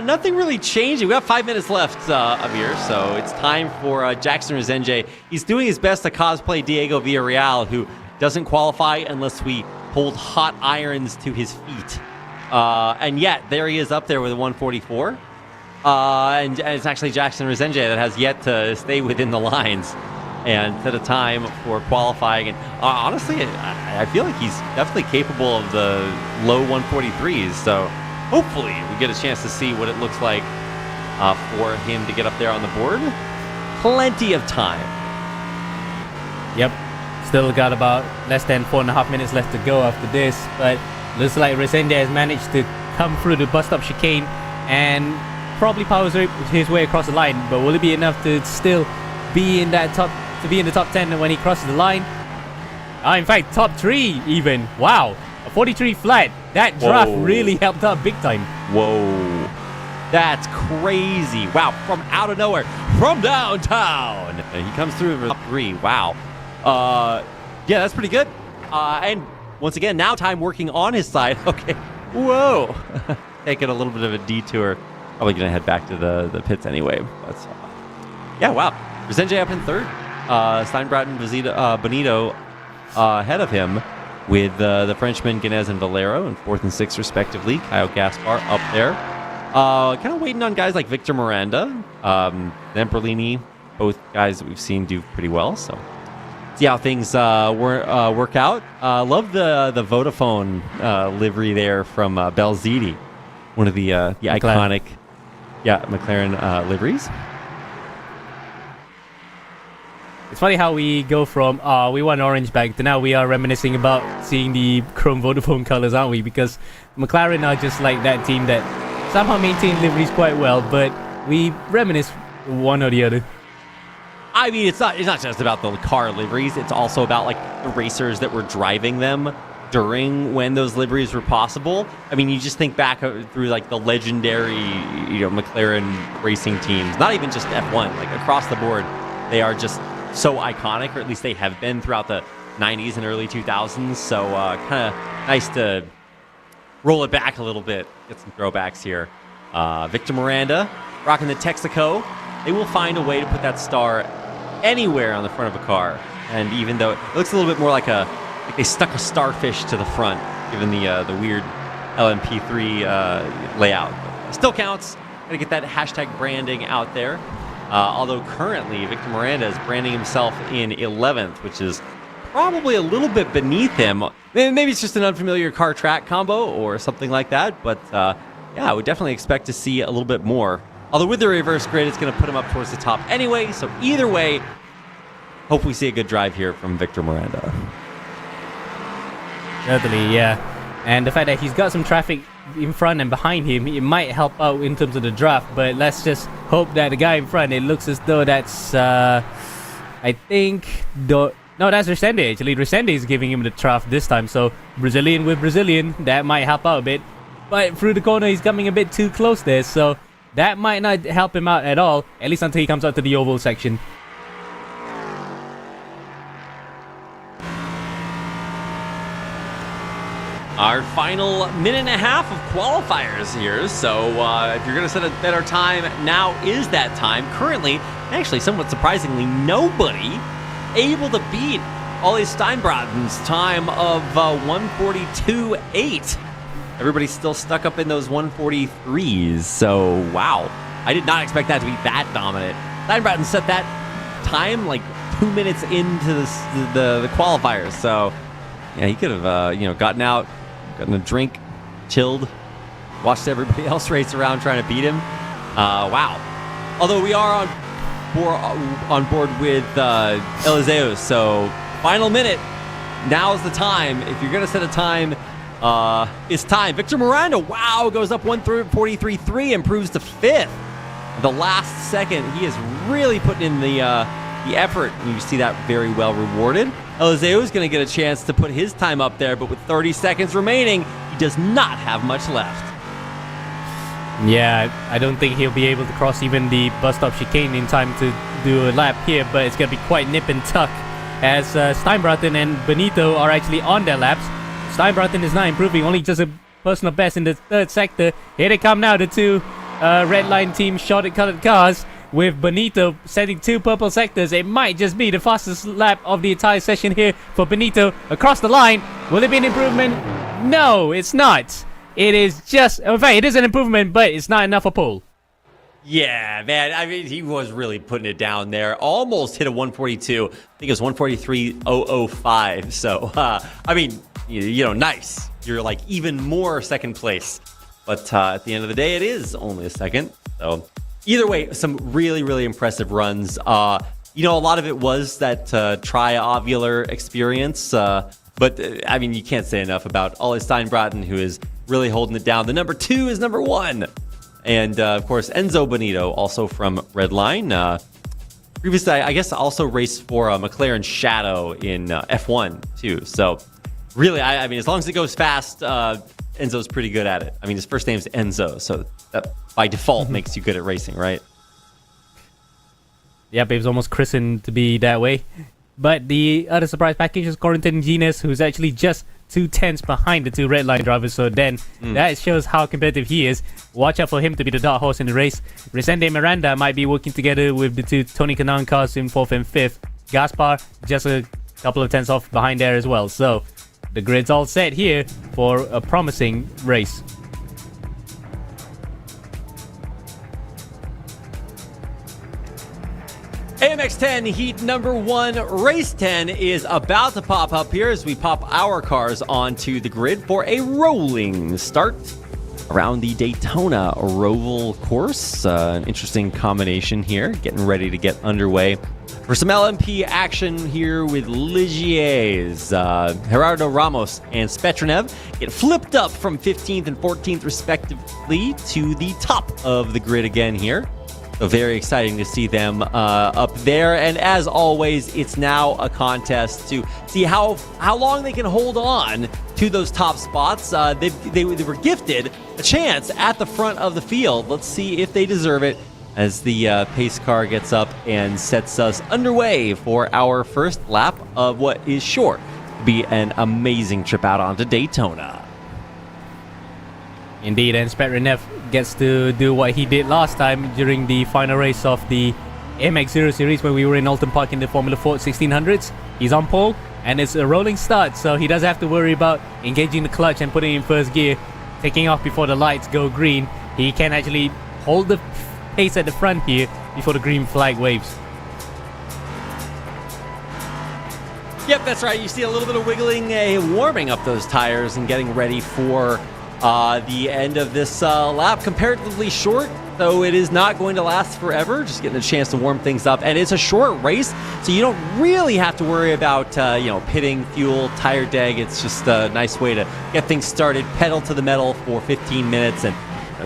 Nothing really changing. We got 5 minutes left of here, so it's time for Jackson Resenje. He's doing his best to cosplay Diego Villarreal, who doesn't qualify unless we hold hot irons to his feet. And yet, there he is up there with a 1:44. And it's actually Jackson Resenje that has yet to stay within the lines and set a time for qualifying. And honestly, I feel like he's definitely capable of the low 1:43s, so hopefully we get a chance to see what it looks like for him to get up there on the board. Plenty of time. Yep. Still got about less than 4.5 minutes left to go after this, but looks like Resende has managed to come through the bus stop chicane and probably powers his way across the line. But will it be enough to still be in the top 10 when he crosses the line? In fact, top 3 even. Wow. A 43 flat. That draft really helped out big time. Whoa. That's crazy. Wow. From out of nowhere. From downtown. And he comes through for top 3. Wow. Yeah, that's pretty good. And once again, now time working on his side. Okay. Whoa. Taking a little bit of a detour. Probably going to head back to the pits anyway. But, yeah, wow. Resenje up in third. Steinbratton, Bonito ahead of him with the Frenchmen Ganez and Valero in 4th and 6th respectively. Kyle Gaspar up there. Kind of waiting on guys like Victor Miranda, Zamperlini, both guys that we've seen do pretty well. So see how things work out. Love the Vodafone livery there from Belziti, one of the iconic McLaren liveries. It's funny how we go from we won orange back to now we are reminiscing about seeing the chrome Vodafone colors, aren't we? Because McLaren are just like that team that somehow maintain liveries quite well, but we reminisce one or the other. I mean, it's not just about the car liveries. It's also about like the racers that were driving them during when those liveries were possible. I mean, you just think back through like the legendary, McLaren racing teams. Not even just F1, like across the board, they are just so iconic, or at least they have been throughout the 90s and early 2000s. So kind of nice to roll it back a little bit, get some throwbacks here. Victor Miranda rocking the Texaco. They will find a way to put that star anywhere on the front of a car. And even though it looks a little bit more like they stuck a starfish to the front, given the weird LMP3 layout. It still counts. Gotta get that hashtag branding out there. Although currently Victor Miranda is branding himself in 11th, which is probably a little bit beneath him. Maybe it's just an unfamiliar car track combo or something like that. But I would definitely expect to see a little bit more. Although with the reverse grid, it's going to put him up towards the top anyway. So either way, hope we see a good drive here from Victor Miranda. Certainly, yeah. And the fact that he's got some traffic in front and behind him, it might help out in terms of the draft. But let's just hope that the guy in front, it looks as though that's, that's Resende actually. Resende is giving him the draft this time. So Brazilian with Brazilian, that might help out a bit. But through the corner, he's coming a bit too close there. So that might not help him out at all, at least until he comes out to the oval section. Our final minute and a half of qualifiers here. So if you're going to set a better time, now is that time. Currently, actually somewhat surprisingly, nobody able to beat Ollie Steinbratten's time of 142.8. Everybody's still stuck up in those 143s. So, wow. I did not expect that to be that dominant. Steinbratten set that time like 2 minutes into the qualifiers. So, yeah, he could have, gotten out, gotten a drink, chilled, watched everybody else race around trying to beat him. Wow. Although we are on board with Eliseus, so final minute. Now's the time. If you're going to set a time, it's time. Victor Miranda, wow, goes up 143.3, improves to 5th. The last second, he is really putting in the effort, and you see that very well rewarded. Eliseu is going to get a chance to put his time up there, but with 30 seconds remaining, he does not have much left. Yeah, I don't think he'll be able to cross even the bus stop chicane in time to do a lap here, but it's going to be quite nip and tuck as Steinbratten and Benito are actually on their laps. Steinbratten is now improving, only just a personal best in the 3rd sector. Here they come now, the two red line team shorted colored cars, with Benito setting 2 purple sectors. It might just be the fastest lap of the entire session here for Benito across the line. Will it be an improvement? No, it's not. It is just, in fact, it is an improvement, but it's not enough for pole. Yeah, man. I mean, he was really putting it down there. Almost hit a 142. I think it was 143.005. So, I mean, nice. You're like even more second place. But at the end of the day, it is only a second. So, either way, some really, really impressive runs. A lot of it was that tri-ovular experience. But, I mean, you can't say enough about Ollie Steinbratten, who is really holding it down. The number 2 is number 1. And, of course, Enzo Benito, also from Redline. Previously, I guess, also raced for McLaren Shadow in F1, too. So, really, I mean, as long as it goes fast, Enzo's pretty good at it. I mean, his first name's Enzo, so that by default makes you good at racing, right? Yep, it was almost christened to be that way. But the other surprise package is Corentin Gines, who's actually just 2/10 behind the two red line drivers. So then that shows how competitive he is. Watch out for him to be the dark horse in the race. Resende Miranda might be working together with the two Tony Kanaan cars in 4th and 5th. Gaspar, just a couple of tenths off behind there as well. So the grid's all set here for a promising race. AMX 10 heat number 1, race 10 is about to pop up here as we pop our cars onto the grid for a rolling start around the Daytona Roval course. An interesting combination here, getting ready to get underway for some LMP action here with Ligier's Gerardo Ramos and Spetronev get flipped up from 15th and 14th respectively to the top of the grid again here. So very exciting to see them up there. And as always, it's now a contest to see how long they can hold on to those top spots. They were gifted a chance at the front of the field. Let's see if they deserve it as the pace car gets up and sets us underway for our first lap of what is sure to be an amazing trip out onto Daytona. Indeed, and Spetronev gets to do what he did last time during the final race of the AMX 0 Series when we were in Alton Park in the Formula Ford 1600s. He's on pole, and it's a rolling start, so he doesn't have to worry about engaging the clutch and putting it in first gear, taking off before the lights go green. He can actually hold the pace at the front here before the green flag waves. Yep, that's right. You see a little bit of wiggling, warming up those tires and getting ready for the end of this lap. Comparatively short, though it is not going to last forever. Just getting a chance to warm things up. And it's a short race, so you don't really have to worry about pitting, fuel, tire deg. It's just a nice way to get things started, pedal to the metal for 15 minutes and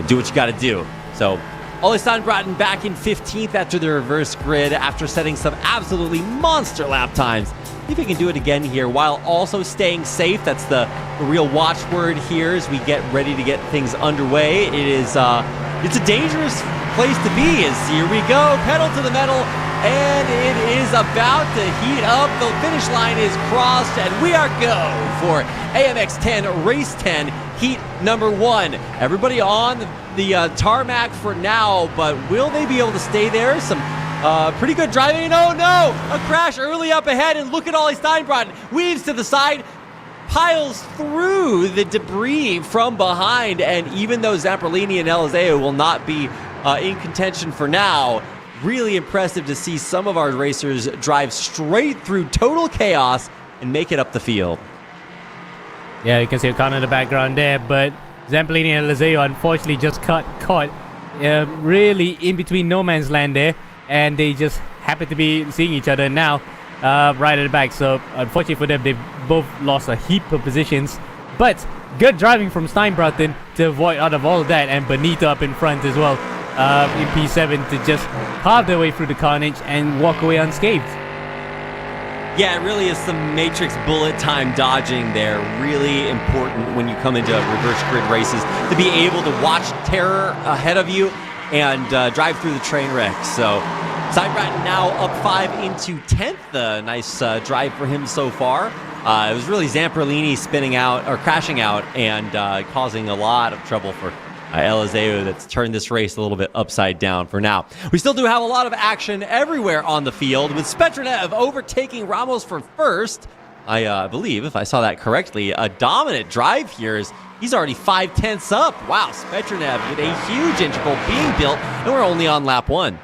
do what you got to do. So Ole Steinbraten back in 15th after the reverse grid after setting some absolutely monster lap times. See if he can do it again here while also staying safe. That's the real watchword here as we get ready to get things underway. It's a dangerous place to be as here we go, pedal to the metal, and it is about to heat up. The finish line is crossed, and we are go for AMX 10 Race 10 Heat number 1. Everybody on the tarmac for now, but will they be able to stay there? Some pretty good driving. Oh no! A crash early up ahead, and look at Ole Steinbraten. Weaves to the side, piles through the debris from behind, and even though Zamperlini and Eliseo will not be in contention for now, really impressive to see some of our racers drive straight through total chaos and make it up the field. Yeah, you can see a car in the background there, but Zamperlini and Eliseo unfortunately just caught really in between no man's land there. And they just happen to be seeing each other now right at the back. So unfortunately for them, they've both lost a heap of positions. But good driving from Steinbraten to avoid out of all of that. And Benito up in front as well in P7 to just carve their way through the carnage and walk away unscathed. Yeah, it really is some Matrix bullet time dodging there. Really important when you come into reverse grid races to be able to watch terror ahead of you and drive through the train wreck. So Steinbraten now up 5 into 10th. A nice drive for him so far. It was really Zamperlini spinning out or crashing out and causing a lot of trouble for Eliseo that's turned this race a little bit upside down for now. We still do have a lot of action everywhere on the field with Spetronev overtaking Ramos for first. I believe, if I saw that correctly, a dominant drive here is he's already 5/10 up. Wow, Spetronev with a huge integral being built, and we're only on lap 1.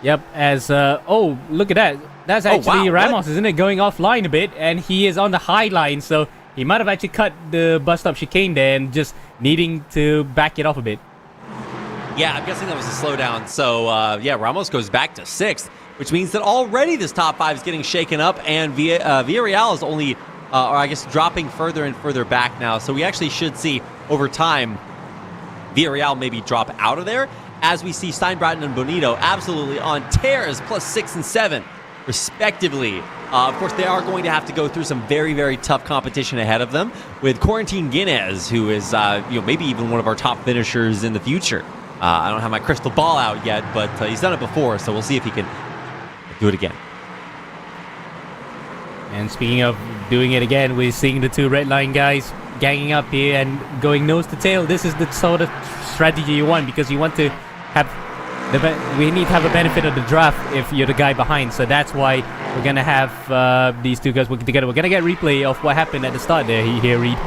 Yep, oh, look at that. That's actually Ramos, isn't it? Going offline a bit, and he is on the high line, so he might have actually cut the bus stop chicane there and just needing to back it off a bit. Yeah, I'm guessing that was a slowdown. So, Ramos goes back to 6th, which means that already this top 5 is getting shaken up, and Villarreal is only, dropping further and further back now. So we actually should see, over time, Villarreal maybe drop out of there, as we see Steinbraten and Bonito absolutely on tears, plus 6 and 7, respectively. Of course, they are going to have to go through some very, very tough competition ahead of them with Corentin Guinness, who is, maybe even one of our top finishers in the future. I don't have my crystal ball out yet, but he's done it before, so we'll see if he can do it again. And speaking of doing it again, we're seeing the two red line guys ganging up here and going nose to tail. This is the sort of strategy you want, because you want to have we need to have a benefit of the draft if you're the guy behind. So that's why we're gonna have these two guys working together. We're gonna get replay of what happened at the start there. Here, Reed.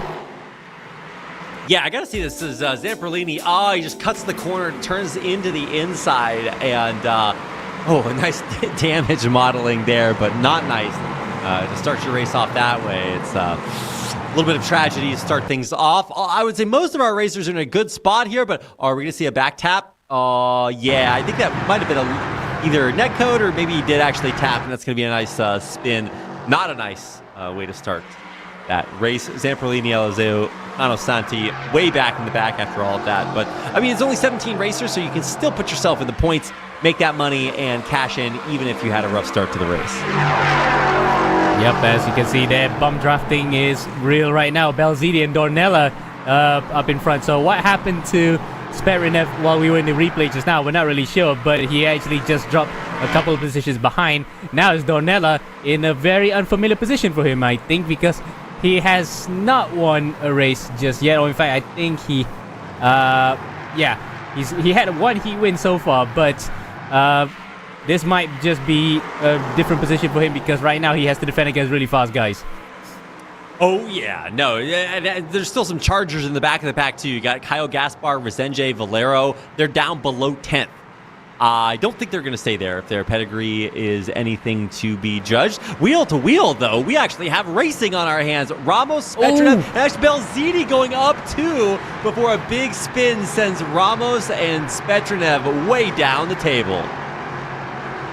Yeah, I gotta see this. This is Zamperlini. He just cuts the corner, turns into the inside, and a nice damage modeling there, but not nice to start your race off that way. It's a little bit of tragedy to start things off. I would say most of our racers are in a good spot here, but are we gonna see a back tap? Yeah, I think that might have been either a netcode or maybe he did actually tap, and that's gonna be a nice spin. Not a nice way to start that race. Zamperlini, Eliseo, Ano Santi way back in the back after all of that. But, I mean, it's only 17 racers, so you can still put yourself in the points, make that money, and cash in even if you had a rough start to the race. Yep, as you can see there, bum drafting is real right now. Belzidi and Dornella up in front. So what happened to Sperinev while we were in the replay just now, we're not really sure, but he actually just dropped a couple of positions behind. Now it's Dornella in a very unfamiliar position for him, I think, because he has not won a race just yet. Or in fact, I think he had one heat win so far, but this might just be a different position for him because right now he has to defend against really fast guys. Oh, yeah. No, there's still some Chargers in the back of the pack, too. You got Kyle Gaspar, Resenge, Valero. They're down below 10th. I don't think they're going to stay there if their pedigree is anything to be judged. Wheel to wheel, though, we actually have racing on our hands. Ramos, Spetrev, and Belzidi going up, too, before a big spin sends Ramos and Spetrev way down the table.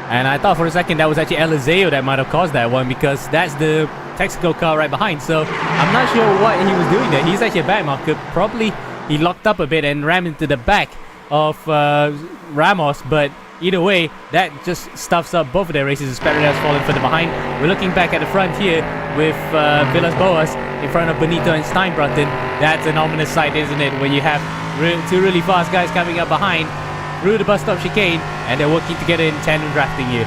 And I thought for a second that was actually Eliseo that might have caused that one because that's the Texaco car right behind. So I'm not sure what he was doing there. He's actually a back marker. Probably he locked up a bit and rammed into the back of Ramos, but either way, that just stuffs up both of their races. Spetrenev's falling further behind. We're looking back at the front here with Villas Boas in front of Benito and Steinbrutten. That's an ominous sight, isn't it? Where you have two really fast guys coming up behind through the bus stop chicane, and they're working together in tandem drafting here.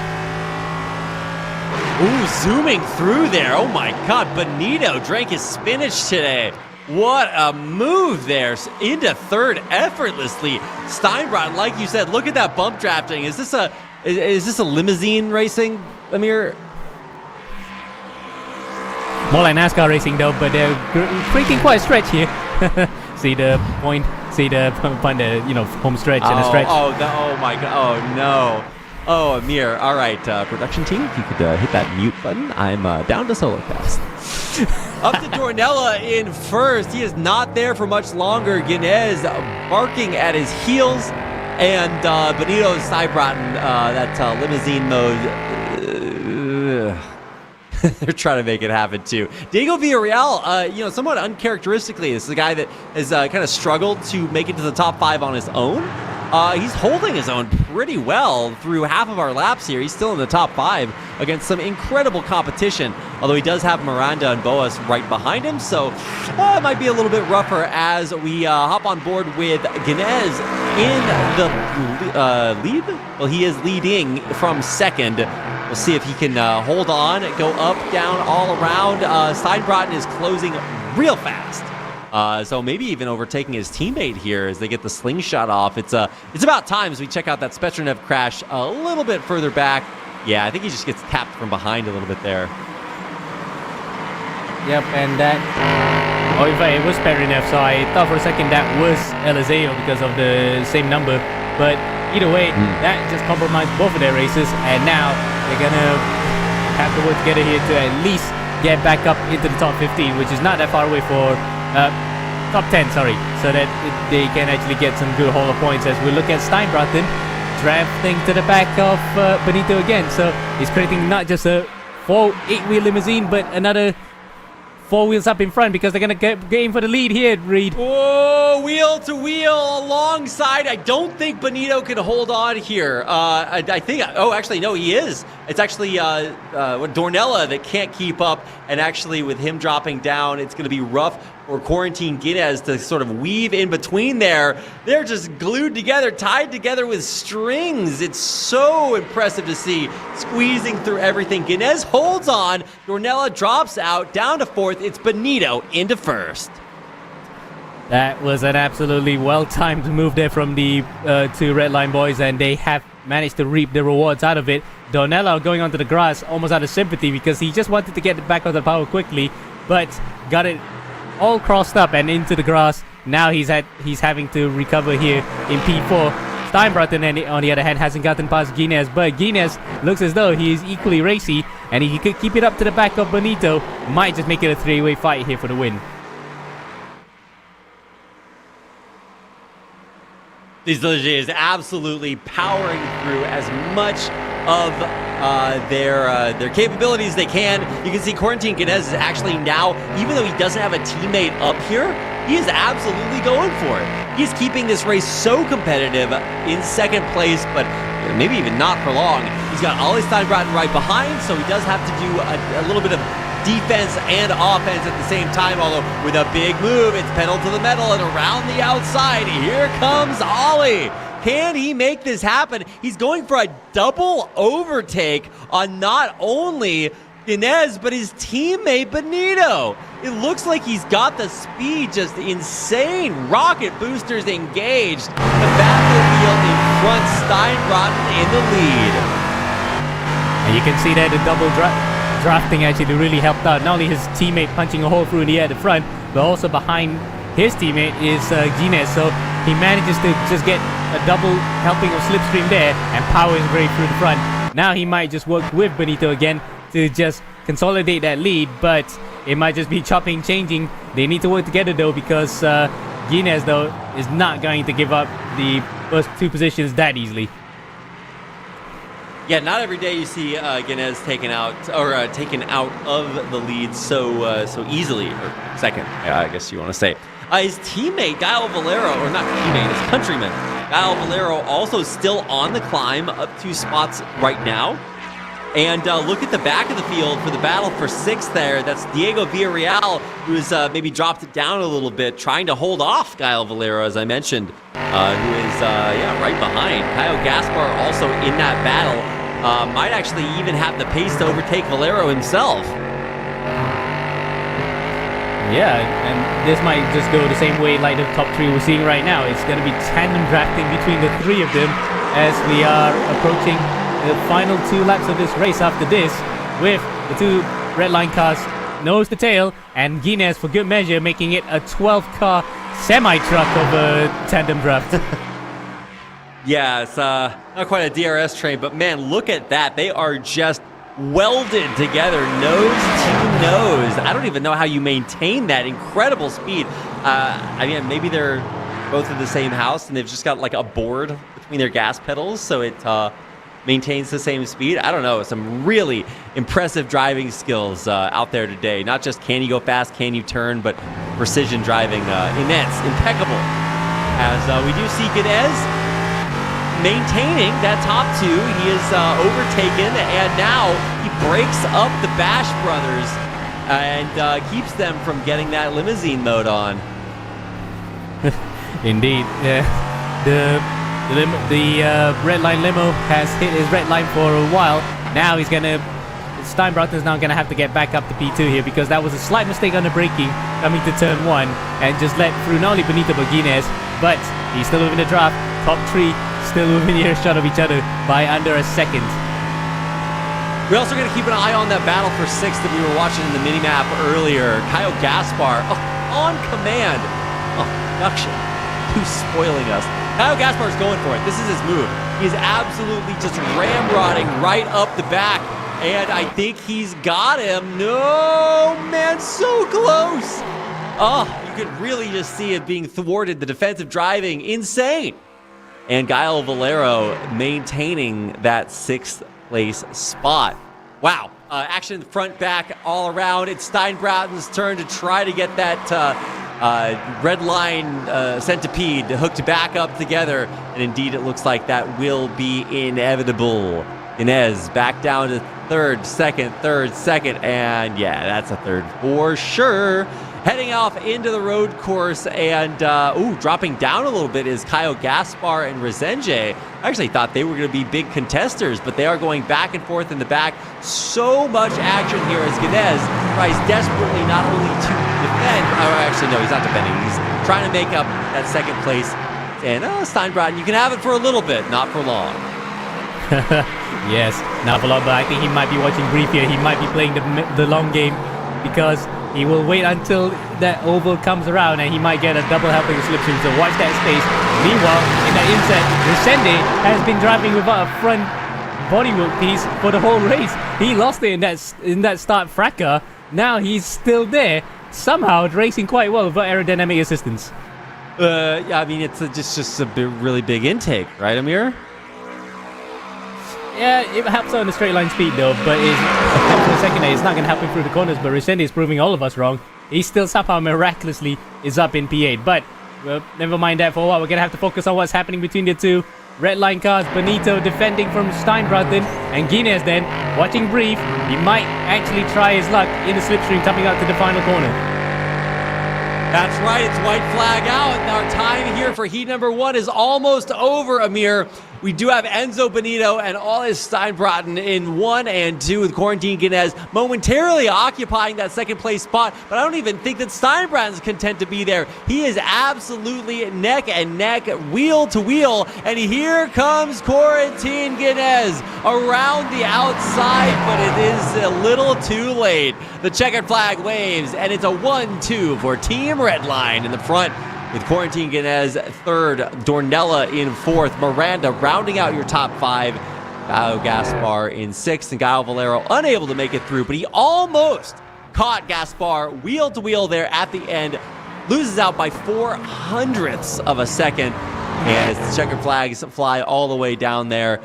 Ooh, zooming through there. Oh my God, Benito drank his spinach today. What a move there. Into third effortlessly. Steinbrutten, like you said, look at that bump drafting. Is this a limousine racing, Amir? More like NASCAR racing though, but they're creating quite a stretch here. See the point, see the home stretch and a stretch. Oh my God, oh no. Oh, Amir. All right, production team, if you could hit that mute button. I'm down to solo cast. Up to Dornella in first. He is not there for much longer. Guinness barking at his heels. And Benito Steinbrutten, that limousine mode. They're trying to make it happen too. Diego Villarreal, somewhat uncharacteristically, this is a guy that has kind of struggled to make it to the top 5 on his own. He's holding his own pretty well through half of our laps here. He's still in the top 5 against some incredible competition, although he does have Miranda and Boas right behind him, so it might be a little bit rougher as we hop on board with Guinness in the lead. Well, he is leading from second. We'll see if he can hold on, go up, down, all around. Steinbrutten is closing real fast. So maybe even overtaking his teammate here as they get the slingshot off. It's about time as we check out that Spetrev crash a little bit further back. Yeah, I think he just gets tapped from behind a little bit there. Yep, and that... Oh, in fact, it was Spetrev, so I thought for a second that was Eliseo because of the same number. But either way, that just compromised both of their races, and now they're going to have to work together here to at least get back up into the top 15, which is not that far away for... top 10, sorry, so that they can actually get some good haul of points as we look at Steinbrutten drafting to the back of Benito again. So he's creating not just a 8-wheel limousine, but another 4 wheels up in front because they're going to game for the lead here, Reed. Oh, wheel to wheel alongside. I don't think Benito can hold on here. I think, actually, no, he is. It's actually Dornella that can't keep up, and actually with him dropping down, it's going to be rough for Quarantine Guinness to sort of weave in between there. They're just glued together, tied together with strings. It's so impressive to see, squeezing through everything. Guinness holds on. Dornella drops out, down to 4th. It's Benito into 1st. That was an absolutely well-timed move there from the two Red Line boys, and they have managed to reap the rewards out of it. Donella going onto the grass almost out of sympathy because he just wanted to get back on the power quickly, but got it all crossed up and into the grass. Now he's having to recover here in P4. Steinbraten, on the other hand, hasn't gotten past Guinness, but Guinness looks as though he is equally racy, and if he could keep it up to the back of Benito, might just make it a three-way fight here for the win. These Ligier is absolutely powering through as much of their capabilities they can. You can see Quarantine Guinness is actually now, even though he doesn't have a teammate up here, he is absolutely going for it. He's keeping this race so competitive in second place, but maybe even not for long. He's got Ollie Steinbraten right behind, so he does have to do a little bit of defense and offense at the same time, although with a big move, it's pedal to the metal and around the outside. Here comes Ollie. Can he make this happen? He's going for a double overtake on not only Guinness, but his teammate Benito. It looks like he's got the speed, just insane. Rocket boosters engaged. The battlefield in front, Steinbraten in the lead. And you can see that the double drafting actually really helped out. Not only his teammate punching a hole through in the air at the front, but also behind his teammate is Guinness. So he manages to just get a double helping of slipstream there and power his way through the front. Now he might just work with Benito again to just consolidate that lead, but it might just be chopping, changing. They need to work together though, because Guinness though is not going to give up the first two positions that easily. Yeah, not every day you see Guinness taken out of the lead so easily. Or second, I guess you want to say. His teammate Gael Valero, or not teammate, his countryman Gael Valero, also still on the climb, up 2 spots right now. And look at the back of the field for the battle for 6th there. That's Diego Villarreal, who's maybe dropped it down a little bit, trying to hold off Gael Valero, as I mentioned, who is right behind. Caio Gaspar also in that battle. Might actually even have the pace to overtake Valero himself. Yeah, and this might just go the same way like the top 3 we're seeing right now. It's going to be tandem drafting between the 3 of them as we are approaching the final 2 laps of this race after this, with the 2 red line cars nose to tail, and Guinness, for good measure, making it a 12-car semi-truck of a tandem draft. Yeah, it's not quite a DRS train, but man, look at that. They are just welded together, nose to nose. I don't even know how you maintain that incredible speed. I mean, maybe they're both in the same house and they've just got like a board between their gas pedals, so it maintains the same speed. I don't know. Some really impressive driving skills out there today. Not just can you go fast, can you turn, but precision driving, immense, impeccable. As we do see Guinness maintaining that top 2. He is overtaken, and now he breaks up the Bash brothers and keeps them from getting that limousine mode on. Indeed. The red line limo has hit his red line for a while. Now Steinbraten's now gonna have to get back up to P2 here, because that was a slight mistake on the braking coming to turn 1 and just let through not only Benito but Guinness, but he's still within the draft. Top 3 still within earshot of each other by under a second. We're also going to keep an eye on that battle for 6th that we were watching in the minimap earlier. Caio Gaspar on command. Oh, production. Who's spoiling us? Caio Gaspar is going for it. This is his move. He's absolutely just ramrodding right up the back. And I think he's got him. No, man, so close. Oh, you could really just see it being thwarted. The defensive driving, insane. And Gael Valero maintaining that 6th place spot. Wow. Action front, back, all around. It's Steinbraten's turn to try to get that red line centipede hooked back up together. And indeed, it looks like that will be inevitable. Inez back down to 3rd, 2nd, and yeah, that's a 3rd for sure. Heading off into the road course, and dropping down a little bit is Caio Gaspar and Resenge. I actually thought they were going to be big contesters, but they are going back and forth in the back. So much action here as Guinness tries desperately not only to defend, actually no, he's not defending, he's trying to make up that second place. And Steinbratton, you can have it for a little bit, not for long. Yes, not for long, but I think he might be watching brief here. He might be playing the long game because he will wait until that oval comes around and he might get a double helping slipstream. So watch that space. Meanwhile, in that inset, Resende has been driving without a front bodywork piece for the whole race. He lost it in that start fracas. Now he's still there, somehow racing quite well without aerodynamic assistance. Yeah, I mean, it's just a really big intake, right, Amir? Yeah, it helps on the straight line speed though, but for the second day, it's not going to help him through the corners. But Resende is proving all of us wrong. He still somehow miraculously is up in P8. But well, never mind that for a while. We're going to have to focus on what's happening between the two red line cars. Benito defending from Steinbratton, and Guinness then watching brief. He might actually try his luck in the slipstream coming out to the final corner. That's right, it's white flag out. Our time here for heat number 1 is almost over, Amir. We do have Enzo Benito and all his Steinbratton in 1 and 2 with Quarantine Guinness momentarily occupying that second place spot, but I don't even think that Steinbratton's content to be there. He is absolutely neck and neck, wheel to wheel, and here comes Quarantine Guinness around the outside, but it is a little too late. The checkered flag waves, and it's a 1-2 for Team Redline in the front, with Quarantine Guinness third, Dornella in fourth, Miranda rounding out your top 5, Gaio Gaspar in 6th, and Gaio Valero unable to make it through, but he almost caught Gaspar wheel to wheel there at the end, loses out by 0.04 of a second, and as the checkered flags fly all the way down there,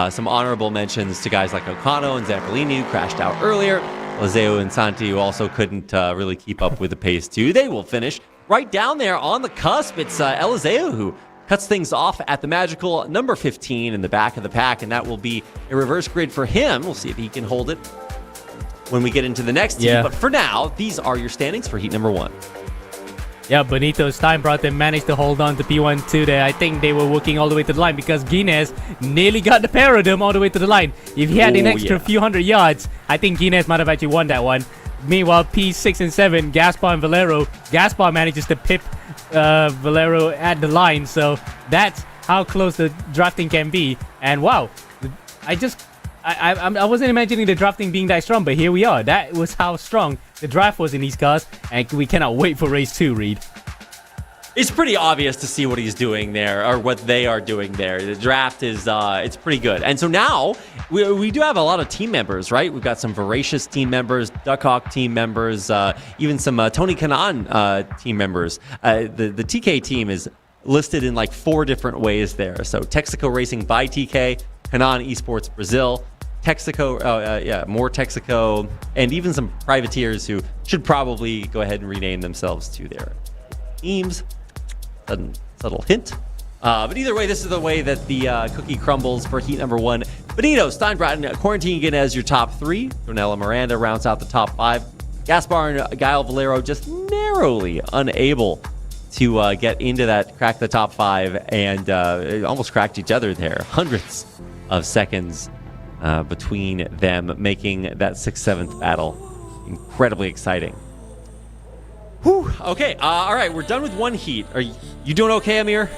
some honorable mentions to guys like Ocano and Zamperlini, who crashed out earlier. Lazeo and Santi, who also couldn't really keep up with the pace too. They will finish right down there on the cusp. It's Eliseo who cuts things off at the magical number 15 in the back of the pack, and that will be a reverse grid for him. We'll see if he can hold it when we get into the next heat. But for now, these are your standings for heat number 1. Yeah, Benito Steinbratton managed to hold on to P1-2 there. I think they were working all the way to the line because Guinness nearly got the pair of them all the way to the line. If he had an extra few hundred yards, I think Guinness might have actually won that one. Meanwhile, P6 and 7, Gaspar and Valero. Gaspar manages to pip Valero at the line, so that's how close the drafting can be. And wow, I wasn't imagining the drafting being that strong, but here we are. That was how strong the draft was in these cars, and we cannot wait for race 2, Reed. It's pretty obvious to see what he's doing there, or what they are doing there. The draft is, it's pretty good. And so now, we do have a lot of team members, right? We've got some Voracious team members, Duckhawk team members, even some Tony Kanaan team members. The TK team is listed in like 4 different ways there. So Texaco Racing by TK, Kanaan Esports Brazil, Texaco, more Texaco, and even some privateers who should probably go ahead and rename themselves to their teams. Subtle hint. But either way, this is the way that the cookie crumbles for heat number 1. Benito, Steinbratton, Quarantine Guinness your top 3. Donella Miranda rounds out the top 5. Gaspar and Gaio Valero just narrowly unable to get into that, crack the top 5, and almost cracked each other there. Hundreds of seconds between them, making that 6th, 7th battle incredibly exciting. Whew. Okay, all right, we're done with 1 heat. Are you doing okay, Amir?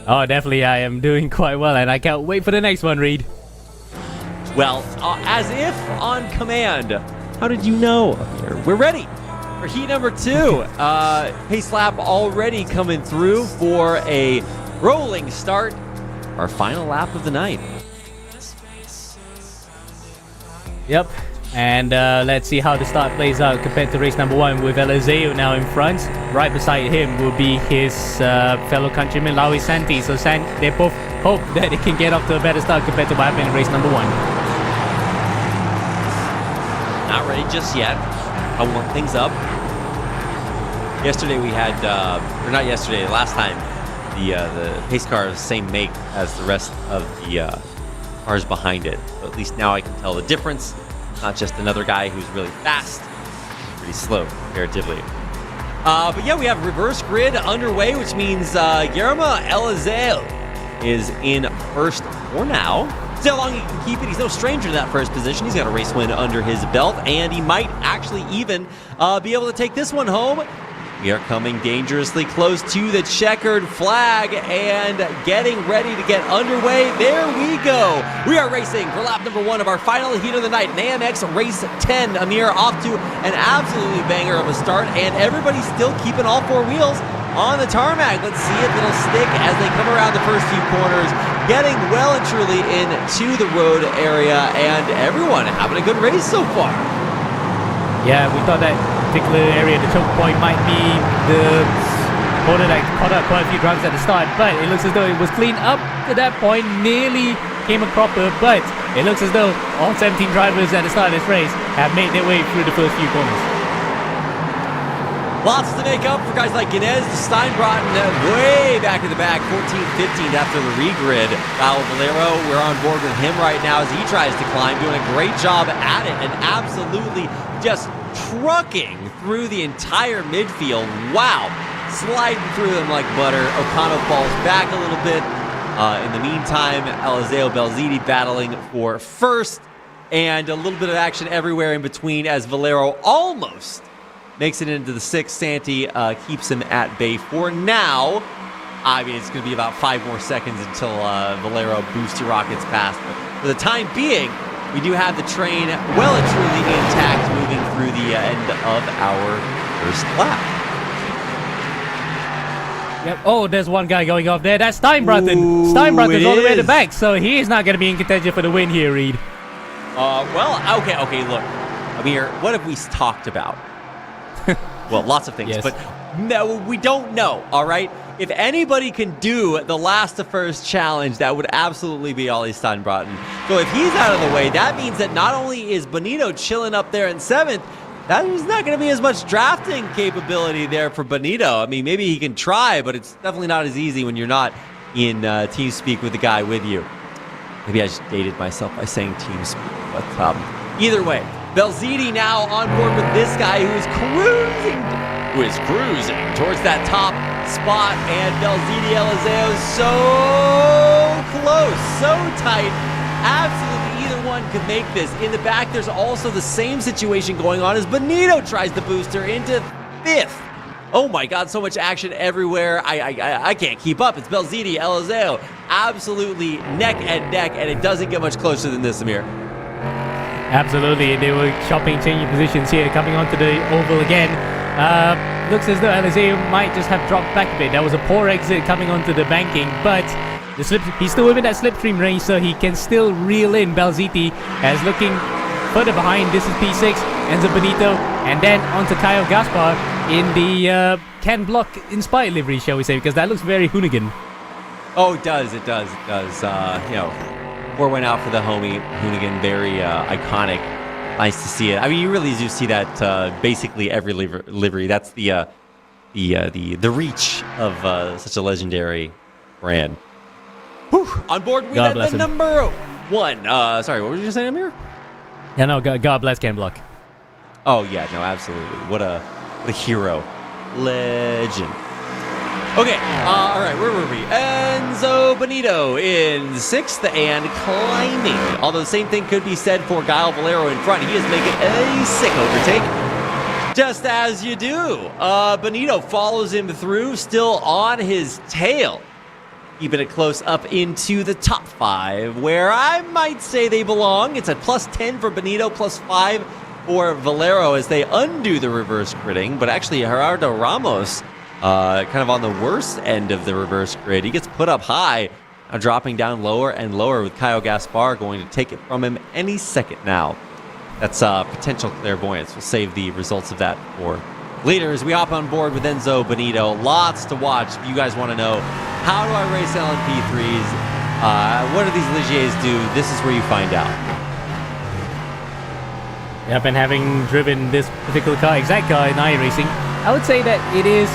Oh, definitely, I am doing quite well, and I can't wait for the next one, Reed. Well, as if on command. How did you know, Amir? We're ready for heat number 2. Pace lap already coming through for a rolling start. Our final lap of the night. Yep. And let's see how the start plays out compared to race number 1 with Eliseo now in front. Right beside him will be his fellow countryman Laui Santi. So they both hope that they can get off to a better start compared to what happened in race number 1. Not ready just yet. I warm things up. Yesterday we had, or not yesterday, last time, the pace car is the same make as the rest of the cars behind it. So at least now I can tell the difference. Not just another guy who's really fast, pretty slow comparatively. But yeah, we have reverse grid underway, which means Guillermo Eliseo is in first for now. See how long he can keep it. He's no stranger to that first position. He's got a race win under his belt, and he might actually even be able to take this one home. We are coming dangerously close to the checkered flag and getting ready to get underway. There we go. We are racing for lap number 1 of our final heat of the night, an AMX Race 10. Amir off to an absolutely banger of a start, and everybody's still keeping all 4 wheels on the tarmac. Let's see if it'll stick as they come around the first few corners, getting well and truly into the road area, and everyone having a good race so far. Yeah, we thought that particular area, the choke point, might be the corner that caught up quite a few drivers at the start, but it looks as though it was cleaned up to that point, nearly came a cropper, but it looks as though all 17 drivers at the start of this race have made their way through the first few corners. Lots to make up for guys like Guinness, Steinbrotten way back in the back, 14th, 15th after the regrid. Kyle Valero, we're on board with him right now as he tries to climb, doing a great job at it and absolutely just trucking through the entire midfield. Wow, sliding through them like butter. O'Connell falls back a little bit. In the meantime, Eliseo Belziti battling for first, and a little bit of action everywhere in between as Valero almost makes it into the 6th. Santi keeps him at bay for now. I mean, it's going to be about 5 more seconds until Valero booster rockets past. But for the time being, we do have the train well and truly intact moving through the end of our first lap. Yep. Oh, there's one guy going off there. That's Steinbrotten. Steinbrotten's all the way at the back, so he is not going to be in contention for the win here, Reed. Well, okay, look. Amir, what have we talked about? Well, lots of things, yes. But no, we don't know, all right? If anybody can do the last to first challenge, that would absolutely be Ollie Steinbrotten. So if he's out of the way, that means that not only is Benito chilling up there in 7th, there's not going to be as much drafting capability there for Benito. I mean, maybe he can try, but it's definitely not as easy when you're not in TeamSpeak with the guy with you. Maybe I just dated myself by saying TeamSpeak, but either way, Belziti now on board with this guy who is cruising towards that top spot, and Belziti Eliseo so close, so tight. Absolutely either one could make this. In the back, there's also the same situation going on as Benito tries the booster into 5th. Oh my God, so much action everywhere. I can't keep up. It's Belziti Eliseo absolutely neck and neck, and it doesn't get much closer than this, Amir. Absolutely, they were changing positions here, coming onto the oval again. Looks as though Eliseo might just have dropped back a bit. That was a poor exit coming onto the banking, but he's still within that slipstream range, so he can still reel in Belziti as looking further behind. This is P6, Enzo Benito, and then onto Kyle Gaspar in the Ken Block inspired livery, shall we say, because that looks very hoonigan. Oh, it does. Pour one out for the homie Hoonigan, very iconic. Nice to see it. I mean, you really do see that basically every livery. That's the reach of such a legendary brand. Whew. On board with the number 1. Sorry, what were you saying, Amir? Yeah, no, God bless Ken Block. Oh yeah, no, absolutely. What a hero, legend. Okay, all right, where were we? Enzo Benito in 6th and climbing. Although the same thing could be said for Kyle Valero in front. He is making a sick overtake. Just as you do. Benito follows him through, still on his tail. Keeping it close up into the top 5, where I might say they belong. It's at plus 10 for Benito, plus 5 for Valero as they undo the reverse gridding. But actually, Gerardo Ramos kind of on the worst end of the reverse grid. He gets put up high, now dropping down lower and lower with Kyle Gaspar going to take it from him any second now. That's potential clairvoyance. We'll save the results of that for later as we hop on board with Enzo Benito. Lots to watch. If you guys want to know, how do I race LMP3s? What do these Ligiers do? This is where you find out. Yep, and having driven this particular car, exact car in iRacing, I would say that it is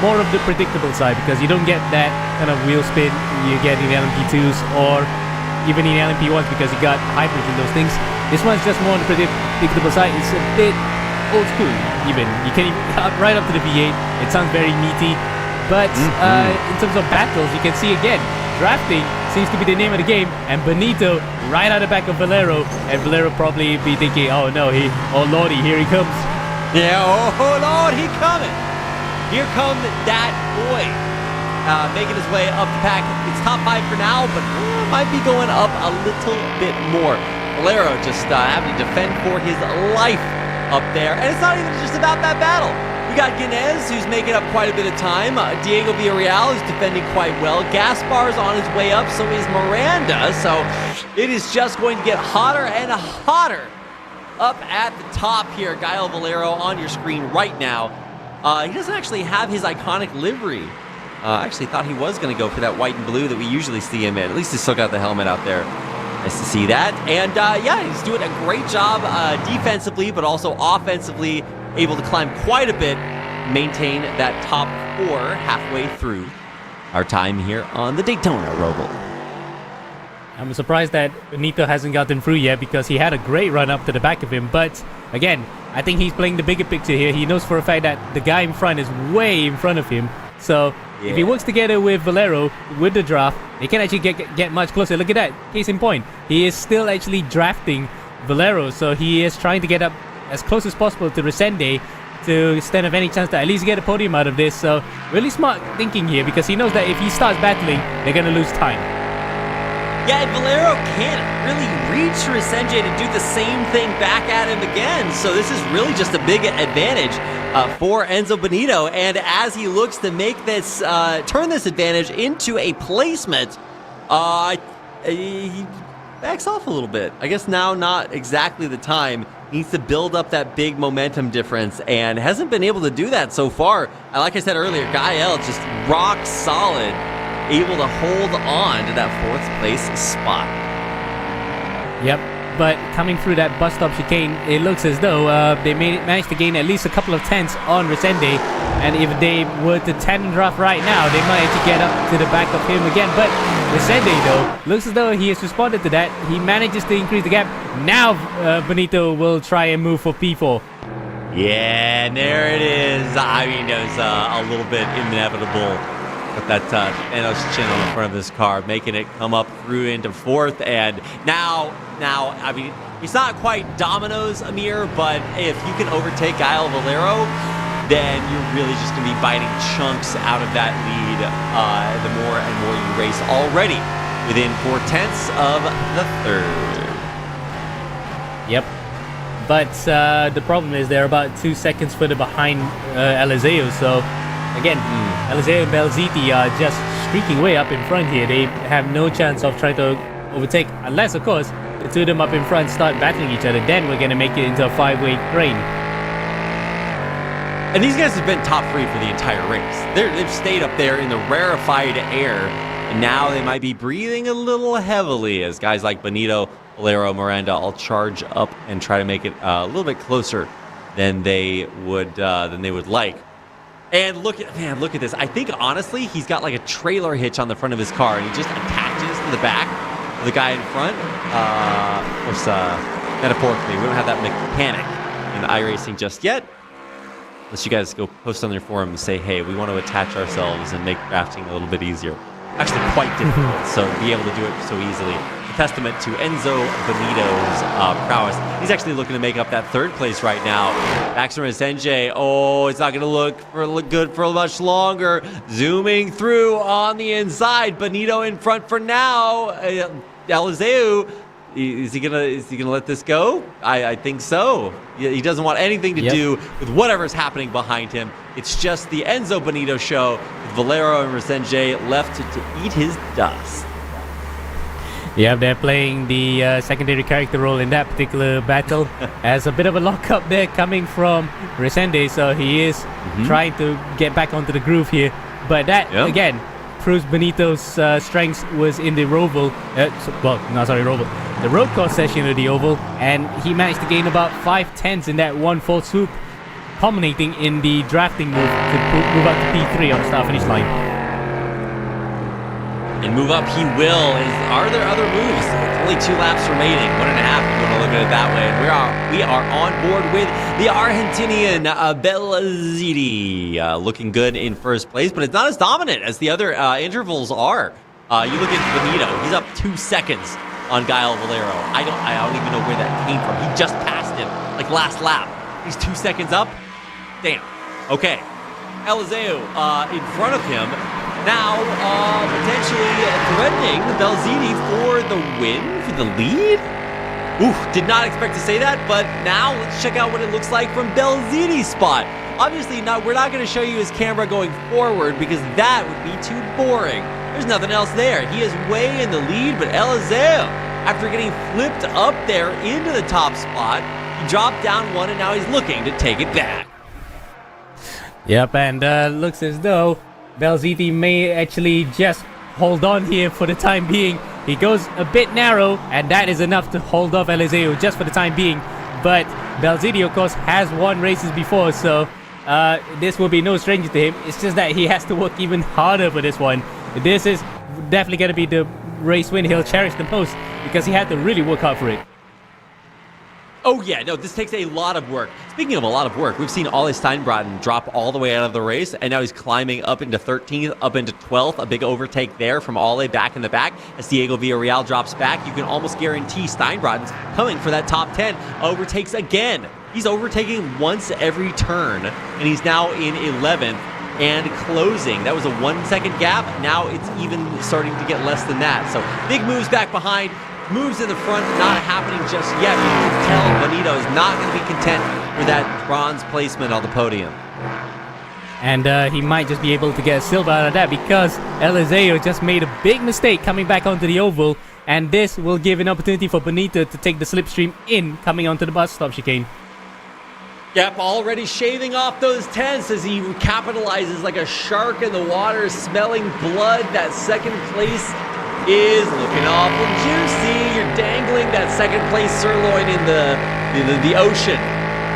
more of the predictable side because you don't get that kind of wheel spin you get in LMP2s or even in LMP1s because you got hybrids and those things. This one's just more on the predictable side. It's a bit old school even. You can right up to the V8. It sounds very meaty. But in terms of battles, you can see again, drafting seems to be the name of the game, and Benito right out the back of Valero, and Valero probably be thinking, oh no, oh lordy, here he comes. Yeah, oh Lord, he coming. Here come that boy, making his way up the pack. It's top 5 for now, but might be going up a little bit more. Valero just having to defend for his life up there, and it's not even just about that battle. We got Guinness, who's making up quite a bit of time. Diego Villarreal is defending quite well. Gaspar's on his way up, so is Miranda. So it is just going to get hotter and hotter up at the top here. Gael Valero on your screen right now. He doesn't actually have his iconic livery. I actually thought he was going to go for that white and blue that we usually see him in. At least he's still got the helmet out there. Nice to see that. And yeah, he's doing a great job defensively, but also offensively, able to climb quite a bit, maintain that top 4 halfway through our time here on the Daytona Roval. I'm surprised that Benito hasn't gotten through yet because he had a great run up to the back of him. But again, I think he's playing the bigger picture here. He knows for a fact that the guy in front is way in front of him. So if he works together with Valero with the draft, they can actually get much closer. Look at that. Case in point, he is still actually drafting Valero. So he is trying to get up as close as possible to Resende to stand up any chance to at least get a podium out of this. So really smart thinking here because he knows that if he starts battling, they're going to lose time. Yeah, and Valero can't really reach Resende to do the same thing back at him again. So this is really just a big advantage for Enzo Benito. And as he looks to make this, turn this advantage into a placement, he backs off a little bit. I guess now not exactly the time. He needs to build up that big momentum difference and hasn't been able to do that so far. Like I said earlier, Gael just rock solid, able to hold on to that 4th place spot. Yep, but coming through that bus stop chicane, it looks as though they managed to gain at least a couple of tenths on Resende. And if they were to 10 draft right now, they might actually get up to the back of him again. But Resende, though, looks as though he has responded to that. He manages to increase the gap. Now Benito will try and move for P4. Yeah, and there it is. I mean, it was a little bit inevitable with that Thanos chin on the front of this car, making it come up through into 4th. And now, I mean, it's not quite dominoes, Amir, but if you can overtake Gael Valero, then you're really just going to be biting chunks out of that lead the more and more you race, already within 4/10 of the 3rd. Yep. But the problem is they're about 2 seconds further behind Eliseo. So again, Eliseo and Belziti are just streaking way up in front here. They have no chance of trying to overtake, unless, of course, the two of them up in front start battling each other. Then we're going to make it into a 5-way train. And these guys have been top 3 for the entire race. They've stayed up there in the rarefied air, and now they might be breathing a little heavily as guys like Benito, Valero, Miranda all charge up and try to make it a little bit closer than they would like. And look at this. I think honestly, he's got like a trailer hitch on the front of his car, and he just attaches to the back of the guy in front. Of course, metaphorically, we don't have that mechanic in iRacing just yet. Unless you guys go post on their forum and say, hey, we want to attach ourselves and make drafting a little bit easier. Actually quite difficult, so be able to do it so easily. A testament to Enzo Benito's prowess. He's actually looking to make up that 3rd place right now. Maxim Resende, it's not going to look good for much longer. Zooming through on the inside. Benito in front for now. Eliseu, is he gonna let this go? I think so. He doesn't want anything to do with whatever's happening behind him. It's just the Enzo Benito show with Valero and Resende left to eat his dust. Yeah, they're playing the secondary character role in that particular battle as a bit of a lockup there coming from Resende, so he is trying to get back onto the groove here. But that, again, proves Benito's strengths was in the Roval, the road course session of the Oval, and he managed to gain about 5/10 in that 1/4 swoop, culminating in the drafting move to move up to P3 on the start-finish line. And move up he will. Are there other moves? Only 2 laps remaining. 1.5 if you want to look at it that way. And we are on board with the Argentinian Belziti. Looking good in first place, but it's not as dominant as the other intervals are. You look at Benito. He's up 2 seconds on Gael Valero. I don't even know where that came from. He just passed him like last lap. He's 2 seconds up. Damn. Okay. Eliseu in front of him. Now, potentially threatening Belziti for the win, for the lead. Ooh, did not expect to say that, but now let's check out what it looks like from Belziti's spot. Obviously, we're not going to show you his camera going forward because that would be too boring. There's nothing else there. He is way in the lead, but Eliseu, after getting flipped up there into the top spot, he dropped down one, and now he's looking to take it back. Yep, and looks as though Belziti may actually just hold on here for the time being. He goes a bit narrow, and that is enough to hold off Eliseu just for the time being. But Belziti, of course, has won races before, so this will be no stranger to him. It's just that he has to work even harder for this one. This is definitely going to be the race win he'll cherish the most because he had to really work hard for it. Oh yeah, no, this takes a lot of work. Speaking of a lot of work, we've seen Ole Steinbraten drop all the way out of the race, and now he's climbing up into 13th, up into 12th. A big overtake there from Ole back in the back. As Diego Villarreal drops back, you can almost guarantee Steinbraten's coming for that top 10. Overtakes again. He's overtaking once every turn, and he's now in 11th and closing. That was a 1 second gap. Now it's even starting to get less than that. So big moves back behind. Moves in the front, not happening just yet. You can tell Bonito is not going to be content with that bronze placement on the podium. And he might just be able to get a silver out of that because Eliseu just made a big mistake coming back onto the oval, and this will give an opportunity for Bonito to take the slipstream in coming onto the bus stop chicane. Yep, already shaving off those tenths as he capitalizes like a shark in the water, smelling blood. That second place is looking awful juicy. You're dangling that second place sirloin in the ocean,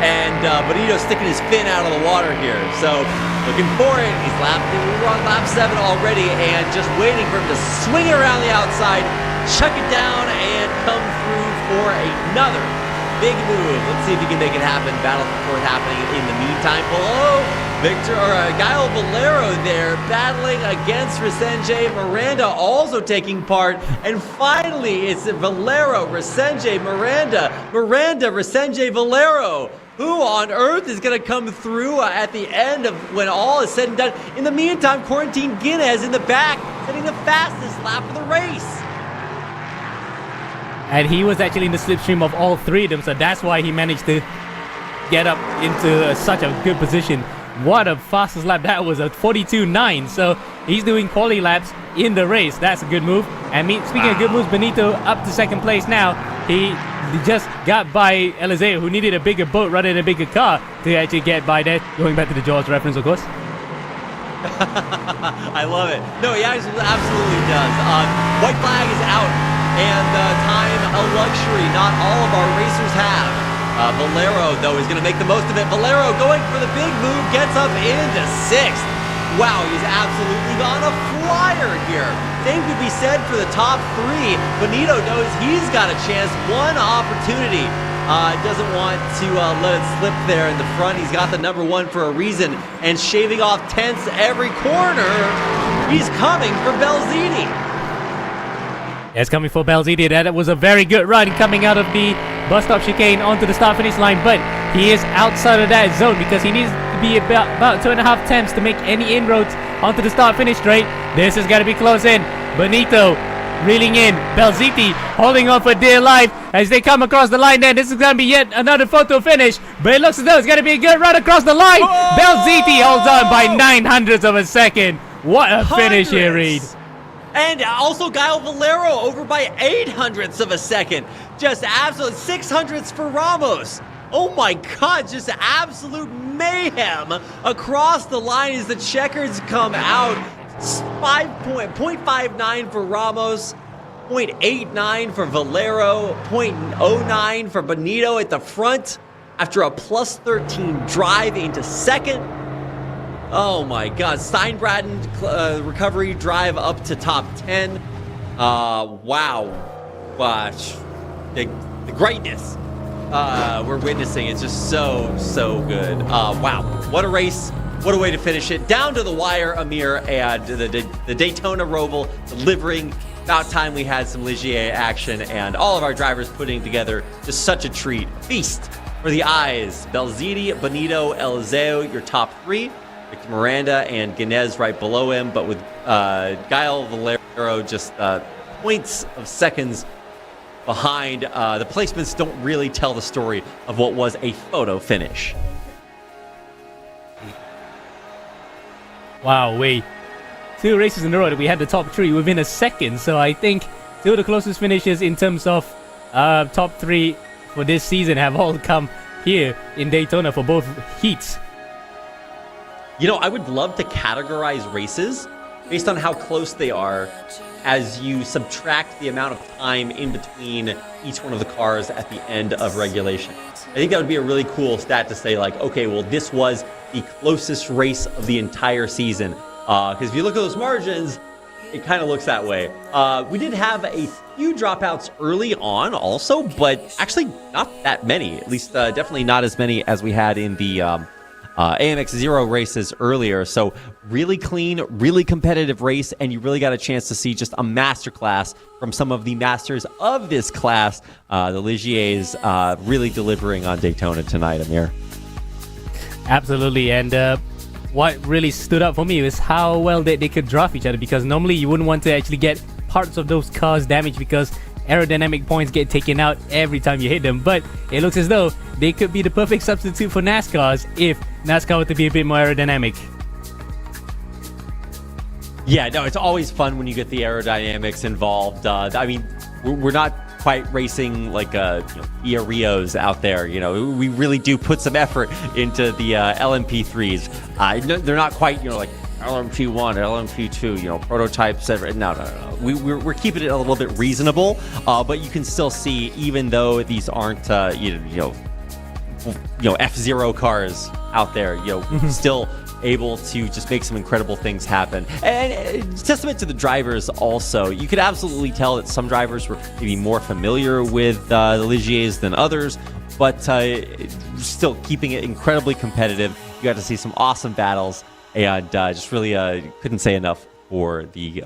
and Bonito sticking his fin out of the water here. So looking for it. We're on lap 7 already, and just waiting for him to swing it around the outside, chuck it down, and come through for another big move. Let's see if he can make it happen. Battle for fourth happening in the meantime. Below, Gael Valero there battling against Resenge Miranda, also taking part. And finally, it's Valero, Resenge, Miranda, Resenge, Valero. Who on earth is going to come through at the end of when all is said and done? In the meantime, Quarantine Guinness in the back, setting the fastest lap of the race. And he was actually in the slipstream of all three of them, so that's why he managed to get up into such a good position. What a fastest lap that was, a 42.9. So he's doing quality laps in the race. That's a good move. And speaking of good moves, Bonito up to second place now. He just got by Eliseu, who needed a bigger boat rather than a bigger car to actually get by there. Going back to the Jaws reference, of course. I love it. No, he absolutely does. White flag is out. And time a luxury not all of our racers have. Valero, though, is going to make the most of it. Valero going for the big move, gets up into 6th. Wow, he's absolutely on a flyer here. Same could be said for the top 3. Bonito knows he's got a chance, one opportunity. Doesn't want to let it slip there in the front. He's got the number 1 for a reason, and shaving off tenths every corner. He's coming for Belziti. It's coming for Belziti. That was a very good run coming out of the bus stop chicane onto the start-finish line, but he is outside of that zone because he needs to be about 2.5 tenths to make any inroads onto the start-finish straight. This is going to be close in. Bonito reeling in. Belziti holding on for dear life as they come across the line. Then this is going to be yet another photo finish, but it looks as though it's going to be a good run across the line. Oh! Belziti holds on by 900ths of a second. What a finish here, Reed. And also Gael Valero over by 800ths of a second. Just absolute 600ths for Ramos. Oh my God, just absolute mayhem across the line as the checkers come out. 0.59 for Ramos, 0.89 for Valero, 0.09 for Bonito at the front after a plus 13 drive into second. Oh my God, Steinbraten recovery drive up to top 10. Wow. Watch. The greatness we're witnessing is just so good. Wow. What a race. What a way to finish it. Down to the wire, Amir, and the Daytona Roval delivering. About time we had some Ligier action, and all of our drivers putting together just such a treat. Feast for the eyes. Belziti, Bonito, Eliseu, your top 3. Victor Miranda and Ganez right below him, but with Gael Valero just points of seconds behind. The placements don't really tell the story of what was a photo finish. Wow, wait. 2 races in a row that we had the top 3 within a second. So I think 2 of the closest finishes in terms of top 3 for this season have all come here in Daytona for both heats. You know, I would love to categorize races based on how close they are as you subtract the amount of time in between each one of the cars at the end of regulation. I think that would be a really cool stat to say, like, okay, well, this was the closest race of the entire season. Because if you look at those margins, it kind of looks that way. We did have a few dropouts early on also, but actually not that many. At least definitely not as many as we had in the AMX Zero races earlier. So really clean, really competitive race, and you really got a chance to see just a masterclass from some of the masters of this class. The Ligiers really delivering on Daytona tonight, Amir. Absolutely, and what really stood out for me was how well they could draft each other, because normally you wouldn't want to actually get parts of those cars damaged because aerodynamic points get taken out every time you hit them, but it looks as though they could be the perfect substitute for NASCARs if NASCAR were to be a bit more aerodynamic. Yeah, no, it's always fun when you get the aerodynamics involved. I mean, we're not quite racing like Via Rios out there. You know, we really do put some effort into the LMP3s. They're not quite, like LMP1, LMP2, prototypes. No. We're keeping it a little bit reasonable, but you can still see, even though these aren't, F-Zero cars out there, still able to just make some incredible things happen. And testament to the drivers also. You could absolutely tell that some drivers were maybe more familiar with the Ligiers than others, but still keeping it incredibly competitive. You got to see some awesome battles, and just really couldn't say enough for the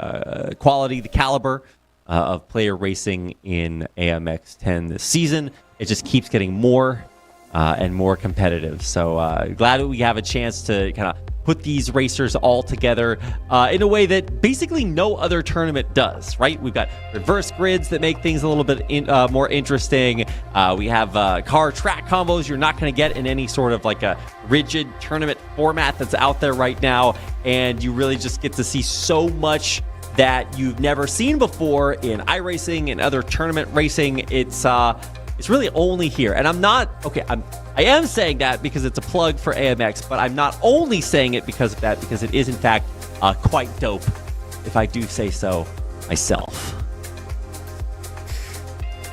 quality, the caliber of player racing in AMX 10 this season. It just keeps getting more and more competitive. So glad that we have a chance to kind of put these racers all together in a way that basically no other tournament does, right? We've got reverse grids that make things a little bit more interesting. We have car track combos you're not going to get in any sort of like a rigid tournament format that's out there right now. And you really just get to see so much that you've never seen before in iRacing and other tournament racing. It's really only here. And I am saying that because it's a plug for AMX, but I'm not only saying it because of that, because it is in fact quite dope, if I do say so myself.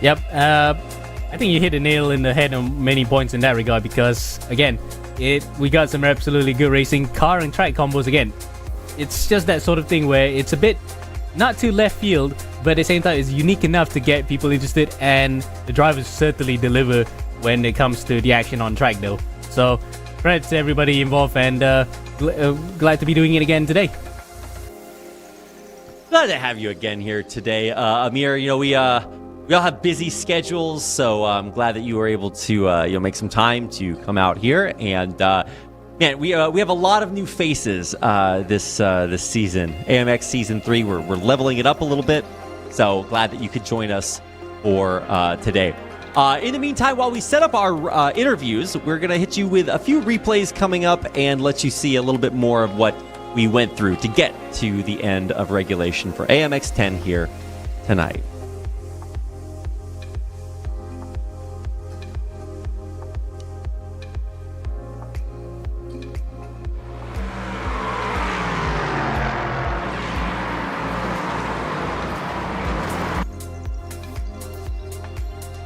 Yep, I think you hit the nail in the head on many points in that regard, because again, we got some absolutely good racing, car and track combos. Again, it's just that sort of thing where it's a bit not too left field, but at the same time it's unique enough to get people interested, and the drivers certainly deliver when it comes to the action on track though. So credits to everybody involved, and glad to be doing it again today. Glad to have you again here today, Amir. We all have busy schedules, so I'm glad that you were able to make some time to come out here. And man, we have a lot of new faces this season. AMX Season 3, we're leveling it up a little bit, so glad that you could join us for today. In the meantime, while we set up our interviews, we're going to hit you with a few replays coming up and let you see a little bit more of what we went through to get to the end of regulation for AMX 10 here tonight.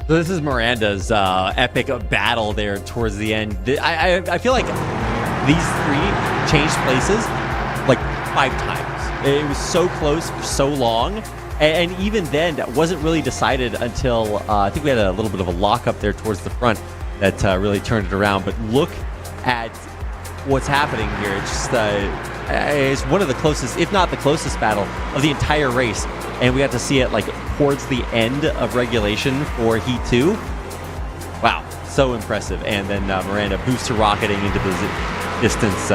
So this is Miranda's epic battle there towards the end. I feel like these three changed places like 5 times. It was so close for so long. And even then, that wasn't really decided until I think we had a little bit of a lockup there towards the front that really turned it around. But look at what's happening here. It's one of the closest, if not the closest battle of the entire race. And we got to see it like towards the end of regulation for Heat 2. Wow, so impressive. And then Miranda booster rocketing into the distance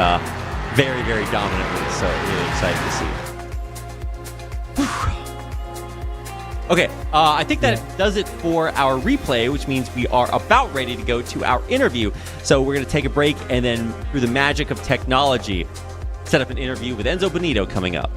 very, very dominantly. So really excited to see. Okay, I think that does it for our replay, which means we are about ready to go to our interview. So we're going to take a break and then, through the magic of technology, set up an interview with Enzo Bonito coming up.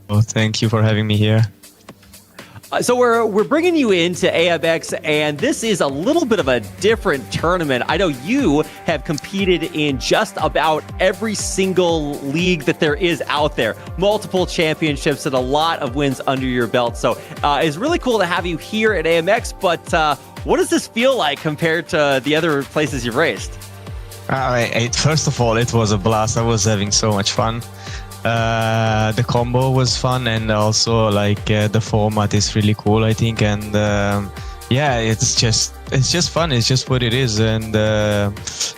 Oh, thank you for having me here. So we're bringing you into AMX, and this is a little bit of a different tournament. I know you have competed in just about every single league that there is out there, multiple championships and a lot of wins under your belt. So it's really cool to have you here at AMX, but what does this feel like compared to the other places you've raced? First of all, it was a blast. I was having so much fun. The combo was fun, and also like the format is really cool, I think. And yeah, it's just fun. It's just what it is. And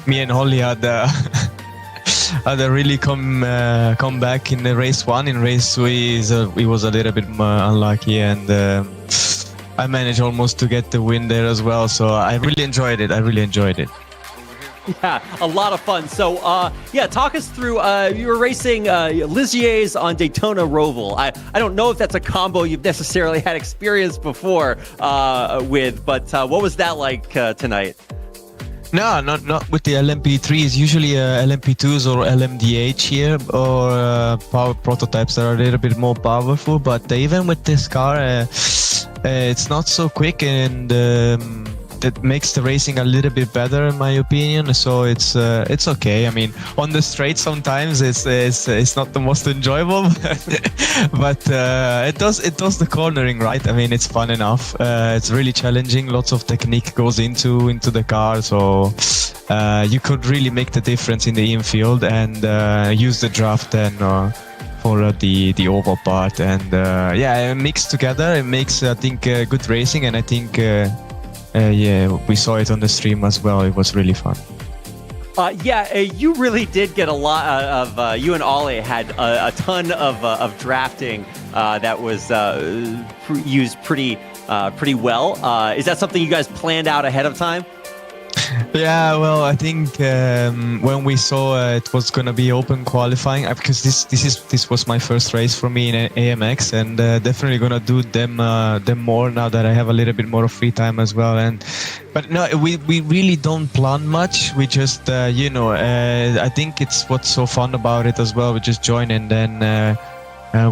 me and Holly had had a really come back in the race one. In race two, we was a little bit unlucky, and I managed almost to get the win there as well. So I really enjoyed it. Yeah, a lot of fun. So, talk us through, you were racing Ligier's on Daytona Roval. I don't know if that's a combo you've necessarily had experience before with, but what was that like tonight? No, not with the LMP3s. Usually LMP2s or LMDH here, or power prototypes that are a little bit more powerful. But even with this car, it's not so quick, and that makes the racing a little bit better, in my opinion. So it's okay. I mean, on the straight sometimes it's not the most enjoyable, but it does the cornering right. I mean, it's fun enough. It's really challenging. Lots of technique goes into the car, so you could really make the difference in the infield and use the draft then for the oval part. And mixed together, it makes, I think, good racing. And I think we saw it on the stream as well. It was really fun. You really did get a lot of. You and Ollie had a ton of drafting that was used pretty well. Is that something you guys planned out ahead of time? Yeah, well, I think when we saw it was gonna be open qualifying, because this was my first race for me in AMX, and definitely gonna do them more now that I have a little bit more of free time as well. But no, we really don't plan much. We just I think it's what's so fun about it as well. We just join, and then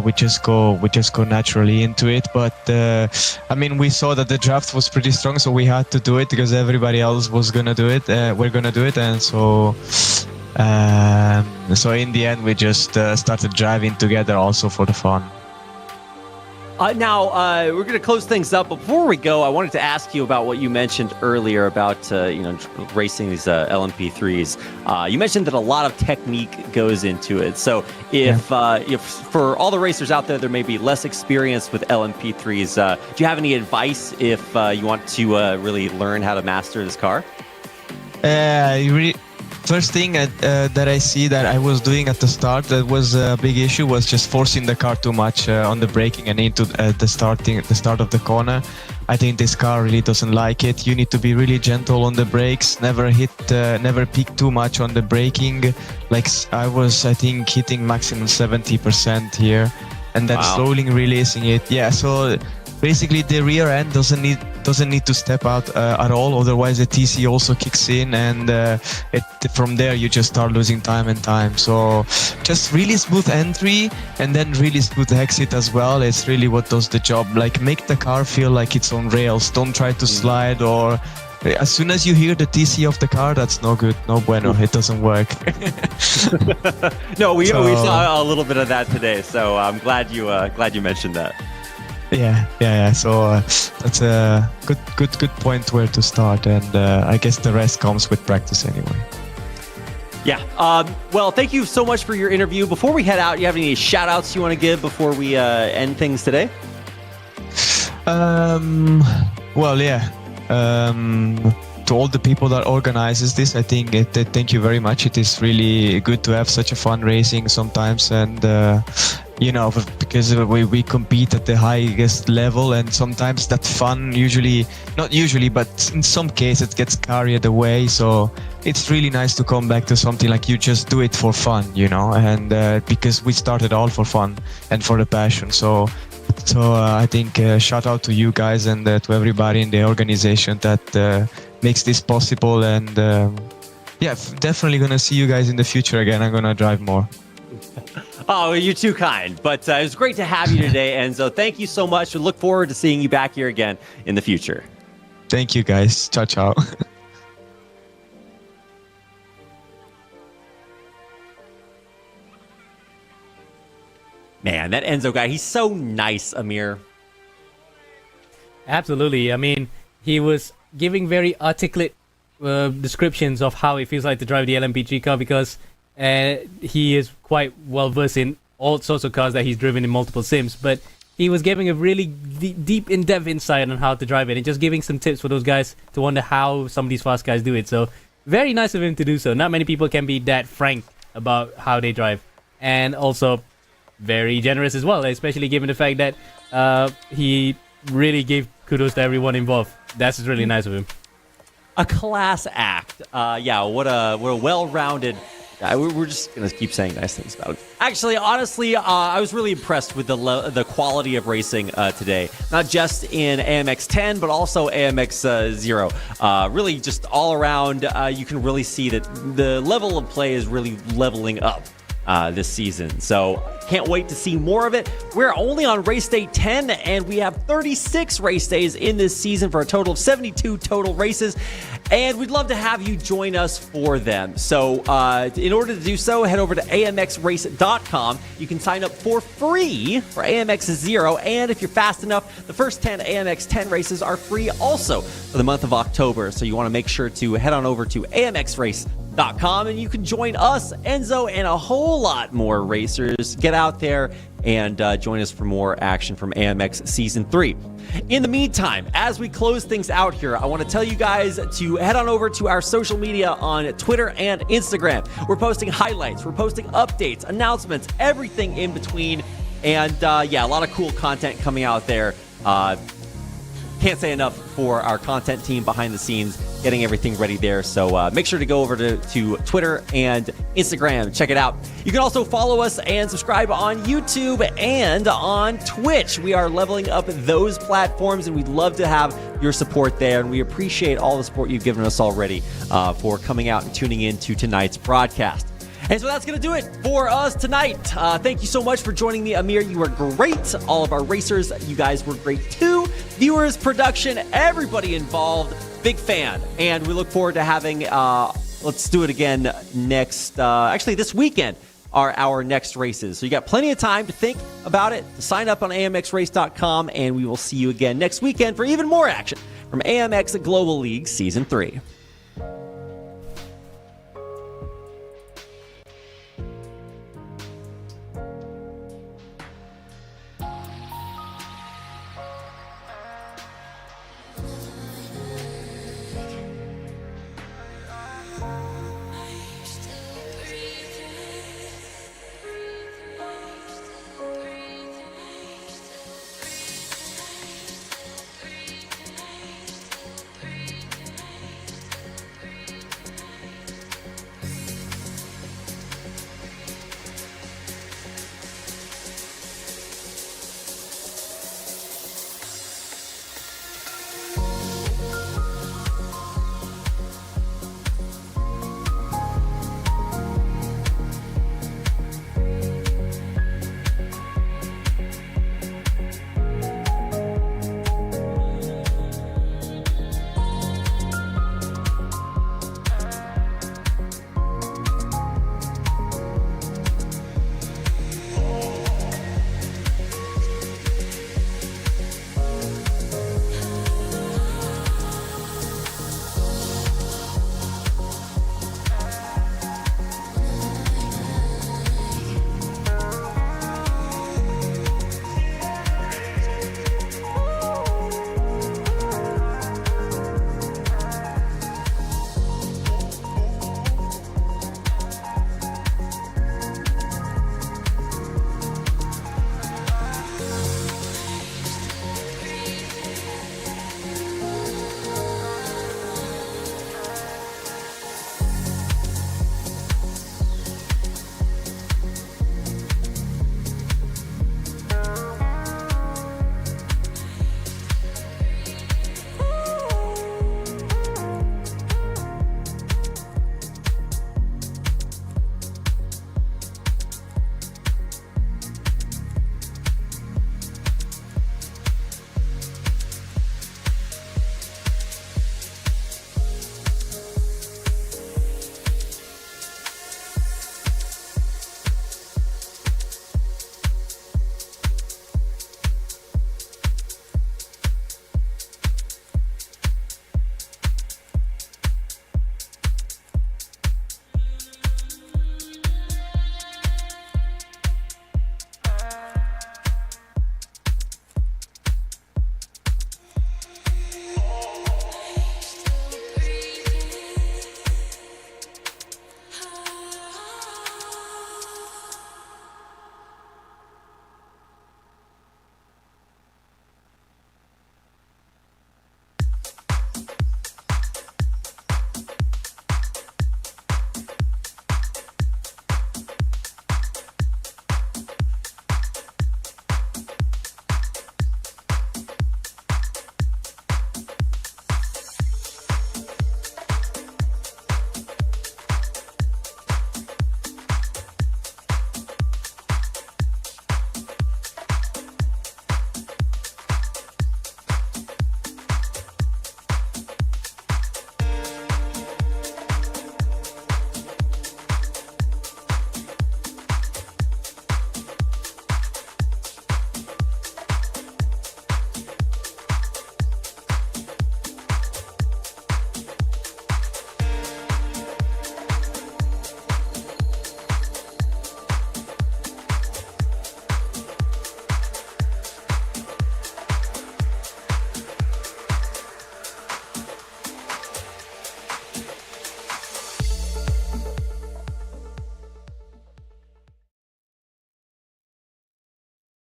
we just go naturally into it. But I mean, we saw that the draft was pretty strong, so we had to do it because everybody else was gonna do it. We're gonna do it, and so in the end, we just started driving together also for the fun. Now, we're going to close things up. But before we go, I wanted to ask you about what you mentioned earlier about racing these LMP3s. You mentioned that a lot of technique goes into it. So if for all the racers out there may be less experience with LMP3s, do you have any advice if you want to really learn how to master this car? First thing that I see that I was doing at the start that was a big issue was just forcing the car too much on the braking and into the start of the corner. I think this car really doesn't like it. You need to be really gentle on the brakes, never peak too much on the braking. Like I think hitting maximum 70% here, and then slowly releasing it. Yeah, so basically the rear end doesn't need to step out at all, otherwise the TC also kicks in, and from there you just start losing time. So just really smooth entry and then really smooth exit as well. It's really what does the job. Like, make the car feel like it's on rails. Don't try to slide, or as soon as you hear the TC of the car, that's no good, no bueno. It doesn't work. No, we saw a little bit of that today, so I'm glad you mentioned that. Yeah. So that's a good point where to start, and I guess the rest comes with practice anyway. Yeah. Well, thank you so much for your interview. Before we head out, you have any shout outs you want to give before we end things today? Well, yeah. To all the people that organizes this, I think thank you very much. It is really good to have such a fun racing sometimes, and because we compete at the highest level, and sometimes that fun not usually, but in some cases it gets carried away. So it's really nice to come back to something like you just do it for fun, and because we started all for fun and for the passion. So I think shout out to you guys and to everybody in the organization that makes this possible. And definitely gonna see you guys in the future again. I'm gonna drive more. Oh, you're too kind. But it was great to have you today, Enzo. Thank you so much. We look forward to seeing you back here again in the future. Thank you, guys. Ciao. Man, that Enzo guy, he's so nice, Amir. Absolutely. I mean, he was giving very articulate descriptions of how it feels like to drive the LMP3 car, because he is quite well versed in all sorts of cars that he's driven in multiple sims. But he was giving a really deep, in-depth insight on how to drive it, and just giving some tips for those guys to wonder how some of these fast guys do it. So very nice of him to do so. Not many people can be that frank about how they drive, and also very generous as well, especially given the fact that he really gave kudos to everyone involved. That's really nice of him. A class act. Yeah, what a well-rounded guy. We're just going to keep saying nice things about him. Actually, honestly, I was really impressed with the quality of racing today. Not just in AMX 10, but also AMX 0. Really, just all around, you can really see that the level of play is really leveling up this season. So can't wait to see more of it. We're only on race day 10, and we have 36 race days in this season for a total of 72 total races, and we'd love to have you join us for them. So in order to do so, head over to amxrace.com. You can sign up for free for AMX 0, and if you're fast enough, the first 10 AMX 10 races are free also for the month of October. So you want to make sure to head on over to amxrace.com, and you can join us, Enzo, and a whole lot more racers. Get out there and join us for more action from AMX Season 3. In the meantime, as we close things out here, I want to tell you guys to head on over to our social media on Twitter and Instagram. We're posting highlights, we're posting updates, announcements, everything in between. And a lot of cool content coming out there. Can't say enough for our content team behind the scenes, getting everything ready there. So make sure to go over to Twitter and Instagram. Check it out. You can also follow us and subscribe on YouTube and on Twitch. We are leveling up those platforms, and we'd love to have your support there. And we appreciate all the support you've given us already for coming out and tuning in to tonight's broadcast. And so that's going to do it for us tonight. Thank you so much for joining me, Amir. You were great. All of our racers, you guys were great too. Viewers, production, everybody involved. Big fan. And we look forward to having, let's do it again next, actually this weekend are our next races. So you got plenty of time to think about it, to sign up on amxrace.com, and we will see you again next weekend for even more action from AMX Global League Season 3.